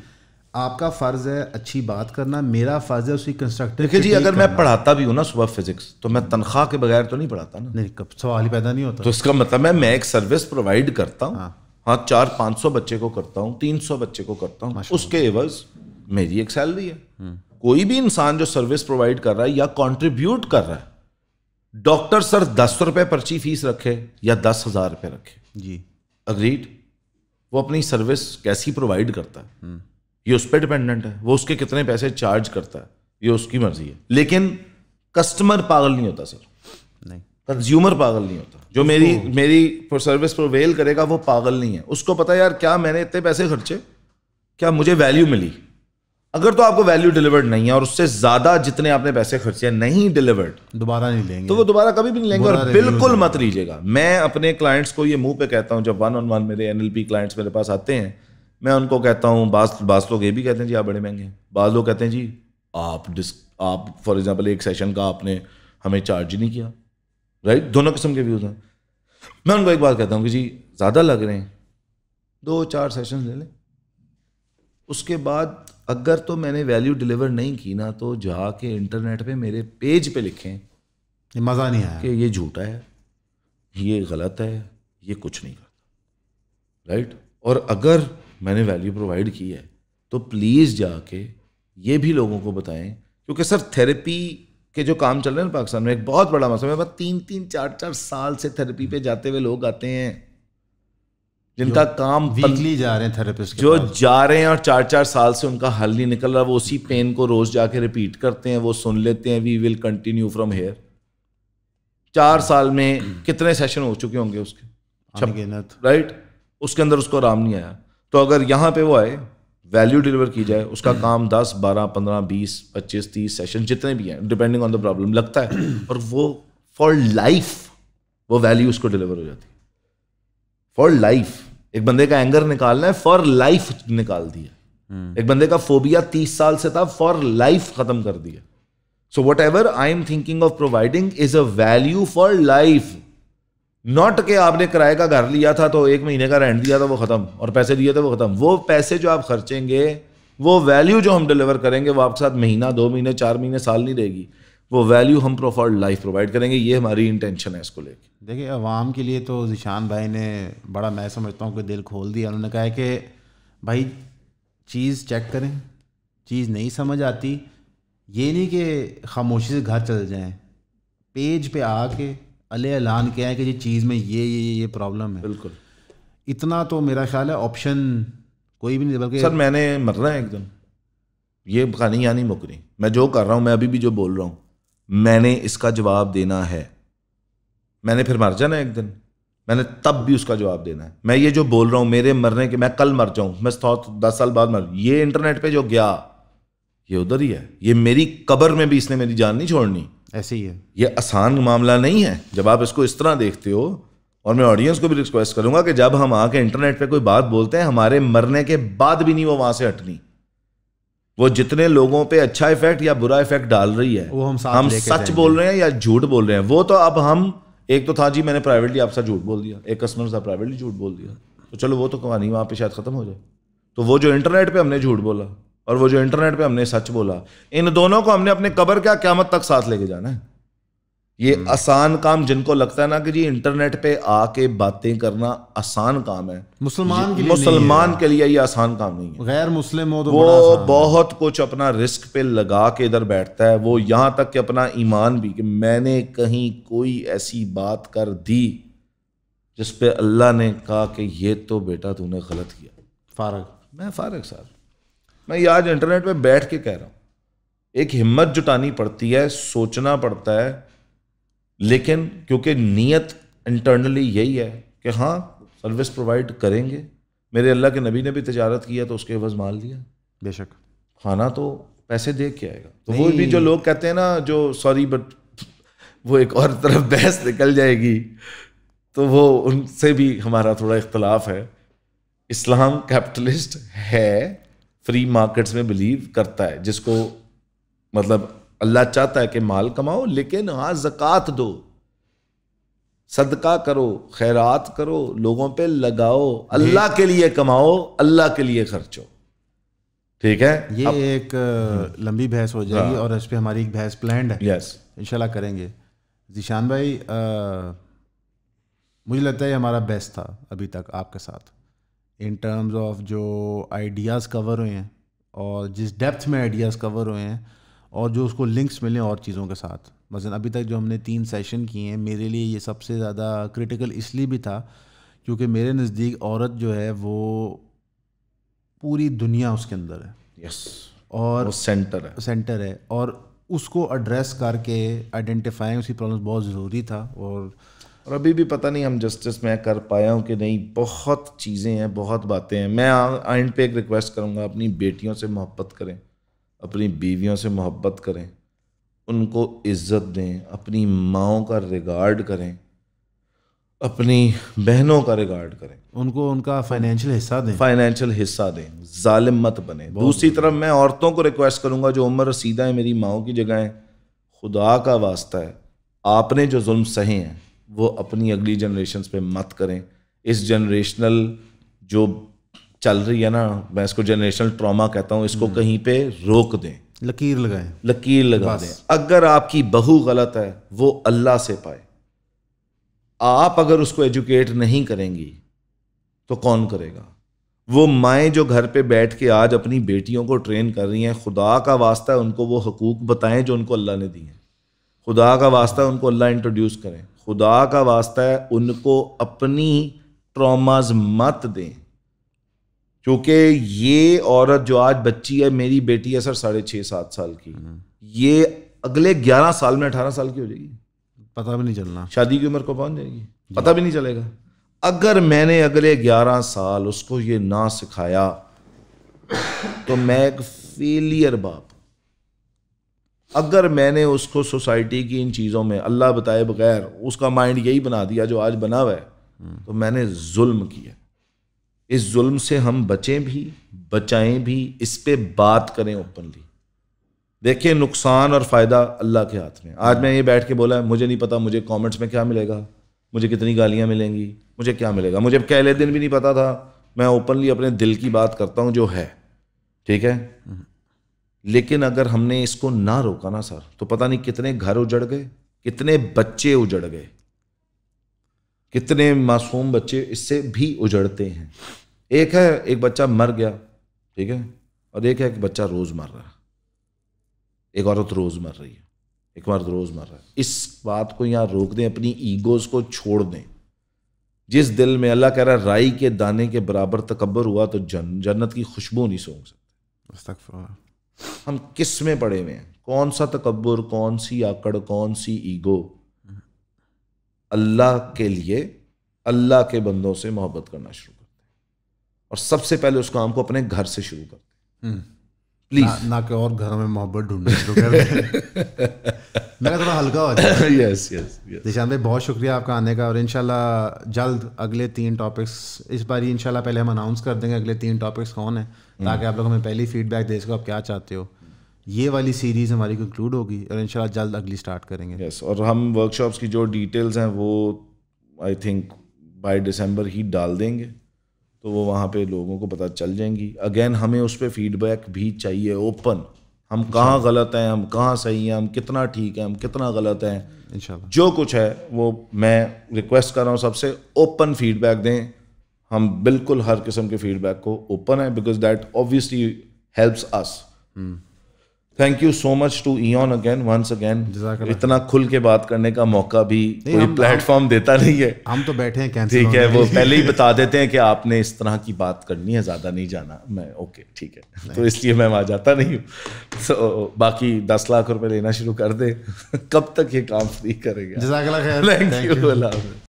آپ کا فرض ہے اچھی بات کرنا, میرا فرض ہے اسی کنسٹرکٹیو. دیکھیں جی, اگر میں پڑھاتا بھی ہوں نا صبح فزکس, تو میں تنخواہ کے بغیر تو نہیں پڑھاتا نا. نہیں, کب سوال ہی پیدا نہیں ہوتا. تو اس کا مطلب ہے میں ایک سروس پرووائڈ کرتا ہوں, ہاں 400-500 بچے کو کرتا ہوں, 300 بچے کو کرتا ہوں, اس کے عوض میری ایک سیلری ہے. کوئی بھی انسان جو سروس پرووائڈ کر رہا ہے یا کنٹریبیوٹ کر رہا ہے, ڈاکٹر سر 10 روپے پرچی فیس رکھے یا 10,000 روپے رکھے, جی اگریڈ, وہ اپنی سروس کیسی پرووائڈ کرتا ہے یہ اس پہ ڈپینڈنٹ ہے, وہ اس کے کتنے پیسے چارج کرتا ہے یہ اس کی مرضی ہے. لیکن کسٹمر پاگل نہیں ہوتا سر, نہیں, کنزیومر پاگل نہیں ہوتا. جو میری سروس پروویل کرے گا وہ پاگل نہیں ہے, اس کو پتا ہے یار کیا میں نے اتنے پیسے خرچے, کیا مجھے ویلیو ملی. اگر تو آپ کو ویلیو ڈیلیورڈ نہیں ہے, اور اس سے زیادہ جتنے آپ نے پیسے خرچے نہیں ڈیلیورڈ, دوبارہ نہیں لیں گے, تو وہ دوبارہ کبھی بھی نہیں لیں گے, اور بالکل مت لیجیے گا. میں اپنے کلائنٹس کو یہ منہ پہ کہتا ہوں, جب 1-on-1 میرے NLP کلائنٹس میرے پاس آتے ہیں, میں ان کو کہتا ہوں, بعض لوگ یہ بھی کہتے ہیں جی آپ بڑے مہنگے ہیں, بعض لوگ کہتے ہیں جی آپ فار ایگزامپل ایک سیشن کا آپ نے ہمیں چارج ہی نہیں کیا, رائٹ, دونوں قسم کے ویوز ہیں. میں ان کو ایک بات کہتا ہوں کہ جی زیادہ لگ رہے ہیں, 2-4 سیشن لے لیں, اس کے بعد اگر تو میں نے ویلیو ڈیلیور نہیں کی نا, تو جا کے انٹرنیٹ پہ میرے پیج پہ لکھیں مزہ نہیں آیا کہ یہ جھوٹا ہے, یہ غلط ہے, یہ کچھ نہیں کرتا, رائٹ. اور اگر میں نے ویلیو پرووائڈ کی ہے تو پلیز جا کے یہ بھی لوگوں کو بتائیں, کیونکہ سر تھیراپی کے جو کام چل رہے ہیں نا پاکستان میں, ایک بہت بڑا مسئلہ ہے. 3-4 سال سے تھیراپی پہ جاتے ہوئے لوگ آتے ہیں جن کا کام ویکلی جا رہے ہیں تھیراپسٹ, جو جا رہے ہیں اور 4 سال سے ان کا حل نہیں نکل رہا, وہ اسی پین کو روز جا کے ریپیٹ کرتے ہیں, وہ سن لیتے ہیں وی ول کنٹینیو فرام ہیئر. 4 سال میں کتنے سیشن ہو چکے ہوں گے اس کے, رائٹ, اس کے اندر اس کو آرام نہیں آیا. تو اگر یہاں پہ وہ آئے, ویلیو ڈیلیور کی جائے, اس کا کام 10, 12, 15, 20, 25, 30 سیشن جتنے بھی ہیں ڈپینڈنگ آن دا پرابلم لگتا ہے, اور وہ فار لائف وہ ویلیو اس کو ڈیلیور ہو جاتی ہے. فار لائف ایک بندے کا اینگر نکالنا ہے, فار لائف نکال دیا. ایک بندے کا فوبیا 30 سال سے تھا, فار لائف ختم کر دیا. So what ever I am thinking of providing is a value for life, not کہ آپ نے کرائے کا گھر لیا تھا تو 1 مہینے کا رینٹ دیا تھا وہ ختم, اور پیسے دیے تھے وہ ختم. وہ پیسے جو آپ خرچیں گے, وہ ویلیو جو ہم ڈیلیور کریں گے, وہ آپ کے ساتھ مہینہ, 2 مہینے, 4 مہینے, سال نہیں رہے گی. وہ ویلیو ہم فار لائف پرووائڈ کریں گے. یہ ہماری انٹینشن ہے اس کو لے کے. دیکھیں عوام کے لیے تو ذیشان بھائی نے بڑا, میں سمجھتا ہوں کہ دل کھول دیا. انہوں نے کہا ہے کہ بھائی چیز چیک کریں, چیز نہیں سمجھ آتی یہ نہیں کہ خاموشی سے گھر چل جائیں, پیج پہ آ کے علیہ اعلان کیا ہے کہ یہ چیز میں یہ پرابلم ہے. بالکل, اتنا تو میرا خیال ہے آپشن کوئی بھی نہیں, بلکہ سر میں نے مرنا ہے ایک دن, یہ کہانی یہاں نہیں مک رہی. میں جو کر رہا ہوں, میں ابھی بھی جو بول رہا ہوں, میں نے اس کا جواب دینا ہے. میں نے پھر مر جانا ہے ایک دن, میں نے تب بھی اس کا جواب دینا ہے. میں یہ جو بول رہا ہوں میرے مرنے کے, میں کل مر جاؤں, میں 10 سال بعد مر, یہ انٹرنیٹ پہ جو گیا یہ ادھر ہی ہے. یہ میری قبر میں بھی اس نے میری جان نہیں چھوڑنی. ایسے ہی ہے, یہ آسان معاملہ نہیں ہے. جب آپ اس کو اس طرح دیکھتے ہو, اور میں آڈینس کو بھی ریکویسٹ کروں گا کہ جب ہم آ کے انٹرنیٹ پہ کوئی بات بولتے ہیں, ہمارے مرنے کے بعد بھی نہیں وہ وہاں سے ہٹنی. وہ جتنے لوگوں پہ اچھا افیکٹ یا برا افیکٹ ڈال رہی ہے, وہ ہم سچ بول رہے ہیں یا جھوٹ بول رہے ہیں, وہ تو اب ہم, ایک تو تھا جی میں نے پرائیویٹلی آپ سے جھوٹ بول دیا, ایک کسٹمر سے پرائیویٹلی جھوٹ بول دیا, تو چلو وہ تو کہانی وہاں پہ شاید ختم ہو جائے. تو وہ جو انٹرنیٹ پہ ہم نے جھوٹ بولا اور وہ جو انٹرنیٹ پہ ہم نے سچ بولا, ان دونوں کو ہم نے اپنے قبر کیا قیامت تک ساتھ لے کے جانا ہے. یہ آسان کام جن کو لگتا ہے نا کہ جی انٹرنیٹ پہ آ کے باتیں کرنا آسان کام ہے, مسلمان کے لیے یہ آسان کام نہیں ہے. غیر مسلم ہو تو وہ بہت کچھ اپنا رسک پہ لگا کے ادھر بیٹھتا ہے. وہ یہاں تک کہ اپنا ایمان بھی, کہ میں نے کہیں کوئی ایسی بات کر دی جس پہ اللہ نے کہا کہ یہ تو بیٹا تو نے غلط کیا, فارغ. میں فارغ صاحب, میں یہ آج انٹرنیٹ پہ بیٹھ کے کہہ رہا ہوں. ایک ہمت جٹانی پڑتی ہے, سوچنا پڑتا ہے, لیکن کیونکہ نیت انٹرنلی یہی ہے کہ ہاں سروس پرووائڈ کریں گے. میرے اللہ کے نبی نے بھی تجارت کیا تو اس کے عوض مال دیا, بے شک, کھانا تو پیسے دے کے آئے گا. تو وہ بھی جو لوگ کہتے ہیں نا, جو سوری بٹ وہ ایک اور طرف بحث نکل جائے گی, تو وہ ان سے بھی ہمارا تھوڑا اختلاف ہے. اسلام کیپٹلسٹ ہے, فری مارکیٹس میں بلیو کرتا ہے, جس کو مطلب اللہ چاہتا ہے کہ مال کماؤ, لیکن ہاں زکوٰۃ دو, صدقہ کرو, خیرات کرو, لوگوں پہ لگاؤ, اللہ کے لیے کماؤ, اللہ کے لیے خرچو. ٹھیک ہے, یہ ایک لمبی بحث ہو جائے گی اور اس پہ ہماری ایک بحث پلانڈ ہے, یس انشاءاللہ کریں گے. ذیشان بھائی, مجھے لگتا ہے ہمارا بیسٹ تھا ابھی تک آپ کے ساتھ, ان ٹرمز آف جو آئیڈیاز کور ہوئے ہیں اور جس ڈیپتھ میں آئیڈیاز کور ہوئے ہیں, اور جو اس کو لنکس ملیں اور چیزوں کے ساتھ. مثلاً ابھی تک جو ہم نے 3 سیشن کیے ہیں, میرے لیے یہ سب سے زیادہ کریٹیکل اس لیے بھی تھا کیونکہ میرے نزدیک عورت جو ہے وہ پوری دنیا اس کے اندر ہے. یس, اور سینٹر ہے, اور اس کو ایڈریس کر کے آئیڈینٹیفائنگ اس کی پرابلمس بہت ضروری تھا. اور ابھی بھی پتہ نہیں ہم جسٹس میں کر پایا ہوں کہ نہیں. بہت چیزیں ہیں, بہت باتیں ہیں. میں اینڈ پہ ایک ریکویسٹ کروں گا, اپنی بیٹیوں سے محبت کریں, اپنی بیویوں سے محبت کریں, ان کو عزت دیں, اپنی ماؤں کا ریگارڈ کریں, اپنی بہنوں کا ریگارڈ کریں, ان کو ان کا فائنینشیل حصہ دیں, ظالم مت بنیں. دوسری طرف میں عورتوں کو ریکویسٹ کروں گا جو عمر رسیدہ ہیں, میری ماؤں کی جگہ ہیں, خدا کا واسطہ ہے, آپ نے جو ظلم سہے ہیں وہ اپنی اگلی جنریشنز پہ مت کریں. اس جنریشنل جو چل رہی ہے نا, میں اس کو جنریشنل ٹراما کہتا ہوں, اس کو کہیں پہ روک دیں, لکیر لگا دیں. اگر آپ کی بہو غلط ہے وہ اللہ سے پائے, آپ اگر اس کو ایجوکیٹ نہیں کریں گی تو کون کرے گا؟ وہ مائیں جو گھر پہ بیٹھ کے آج اپنی بیٹیوں کو ٹرین کر رہی ہیں, خدا کا واسطہ ان کو وہ حقوق بتائیں جو ان کو اللہ نے دی ہیں. خدا کا واسطہ ان کو اللہ انٹروڈیوس کریں. خدا کا واسطہ ہے ان کو اپنی ٹراماز مت دیں. کیونکہ یہ عورت جو آج بچی ہے, میری بیٹی ہے سر 6.5-7 سال کی, یہ اگلے 11 سال میں 18 سال کی ہو جائے گی, پتہ بھی نہیں چلنا, شادی کی عمر کو پہنچ جائے گی, پتہ بھی نہیں چلے گا. اگر میں نے اگلے 11 سال اس کو یہ نہ سکھایا تو میں ایک فیلئر باپ. اگر میں نے اس کو سوسائٹی کی ان چیزوں میں اللہ بتائے بغیر اس کا مائنڈ یہی بنا دیا جو آج بنا ہوا ہے, تو میں نے ظلم کیا. اس ظلم سے ہم بچیں بھی, بچائیں بھی, اس پہ بات کریں اوپنلی. دیکھیں نقصان اور فائدہ اللہ کے ہاتھ میں. آج میں یہ بیٹھ کے بولا ہے, مجھے نہیں پتا مجھے کامنٹس میں کیا ملے گا, مجھے کتنی گالیاں ملیں گی, مجھے کیا ملے گا. مجھے پہلے دن بھی نہیں پتا تھا. میں اوپنلی اپنے دل کی بات کرتا ہوں جو ہے, ٹھیک ہے. لیکن اگر ہم نے اس کو نہ روکا نا سر, تو پتہ نہیں کتنے گھر اجڑ گئے, کتنے بچے اجڑ گئے, کتنے معصوم بچے اس سے بھی اجڑتے ہیں. ایک بچہ مر گیا, ٹھیک ہے, اور ایک ہے کہ بچہ روز مر رہا ہے, ایک عورت روز مر رہی ہے, ایک مرد روز مر رہا ہے. اس بات کو یہاں روک دیں, اپنی ایگوز کو چھوڑ دیں. جس دل میں اللہ کہہ رہا ہے رائی کے دانے کے برابر تکبر ہوا تو جنت کی خوشبو نہیں سونگ سکتے. ہم کس میں پڑے ہوئے ہیں؟ کون سا تکبر, کون سی آکڑ, کون سی ایگو؟ اللہ کے لیے اللہ کے بندوں سے محبت کرنا شروع کرتے ہیں, اور سب سے پہلے اس کام کو اپنے گھر سے شروع کرتے ہیں. پلیز نہ کہ اور گھروں میں محبت ڈھونڈنا شروع کر دیں. میرا تھوڑا ہلکا ہو جائے. یس یس. ذیشان بھائی بہت شکریہ آپ کا آنے کا, اور انشاءاللہ جلد اگلے 3 ٹاپکس, اس بار انشاءاللہ پہلے ہم اناؤنس کر دیں گے اگلے 3 ٹاپکس کون ہیں, تاکہ آپ لوگ ہمیں پہلی فیڈ بیک دے سکو آپ کیا چاہتے ہو. یہ والی سیریز ہماری کنکلوڈ ہوگی اور انشاءاللہ جلد اگلی سٹارٹ کریں گے. یس, اور ہم ورک شاپس کی جو ڈیٹیلز ہیں وہ آئی تھنک بائی دسمبر ہی ڈال دیں گے, تو وہ وہاں پہ لوگوں کو پتہ چل جائیں گی. اگین ہمیں اس پہ فیڈ بیک بھی چاہیے اوپن, ہم کہاں غلط ہیں, ہم کہاں صحیح ہیں, ہم کتنا ٹھیک ہیں, ہم کتنا غلط ہیں. انشاءاللہ جو کچھ ہے وہ میں ریکویسٹ کر رہا ہوں سب سے, اوپن فیڈ بیک دیں. ہم بالکل ہر قسم کے فیڈ بیک کو اوپن ہیں, because that obviously helps us. Thank you so much to ایون اگین ونس اگین. اتنا کھل کے بات کرنے کا موقع بھی کوئی پلیٹ فارم دیتا نہیں ہے. ہم تو بیٹھے ہیں, ٹھیک ہے, وہ پہلے ہی بتا دیتے ہیں کہ آپ نے اس طرح کی بات کرنی ہے, زیادہ نہیں جانا. میں اوکے ٹھیک ہے, تو اس لیے میں وہاں جاتا نہیں ہوں. سو باقی 10 لاکھ روپے لینا شروع کر دے, کب تک یہ کام فری کرے گا. جزاک اللہ خیر. Thank you. اللہ حافظ.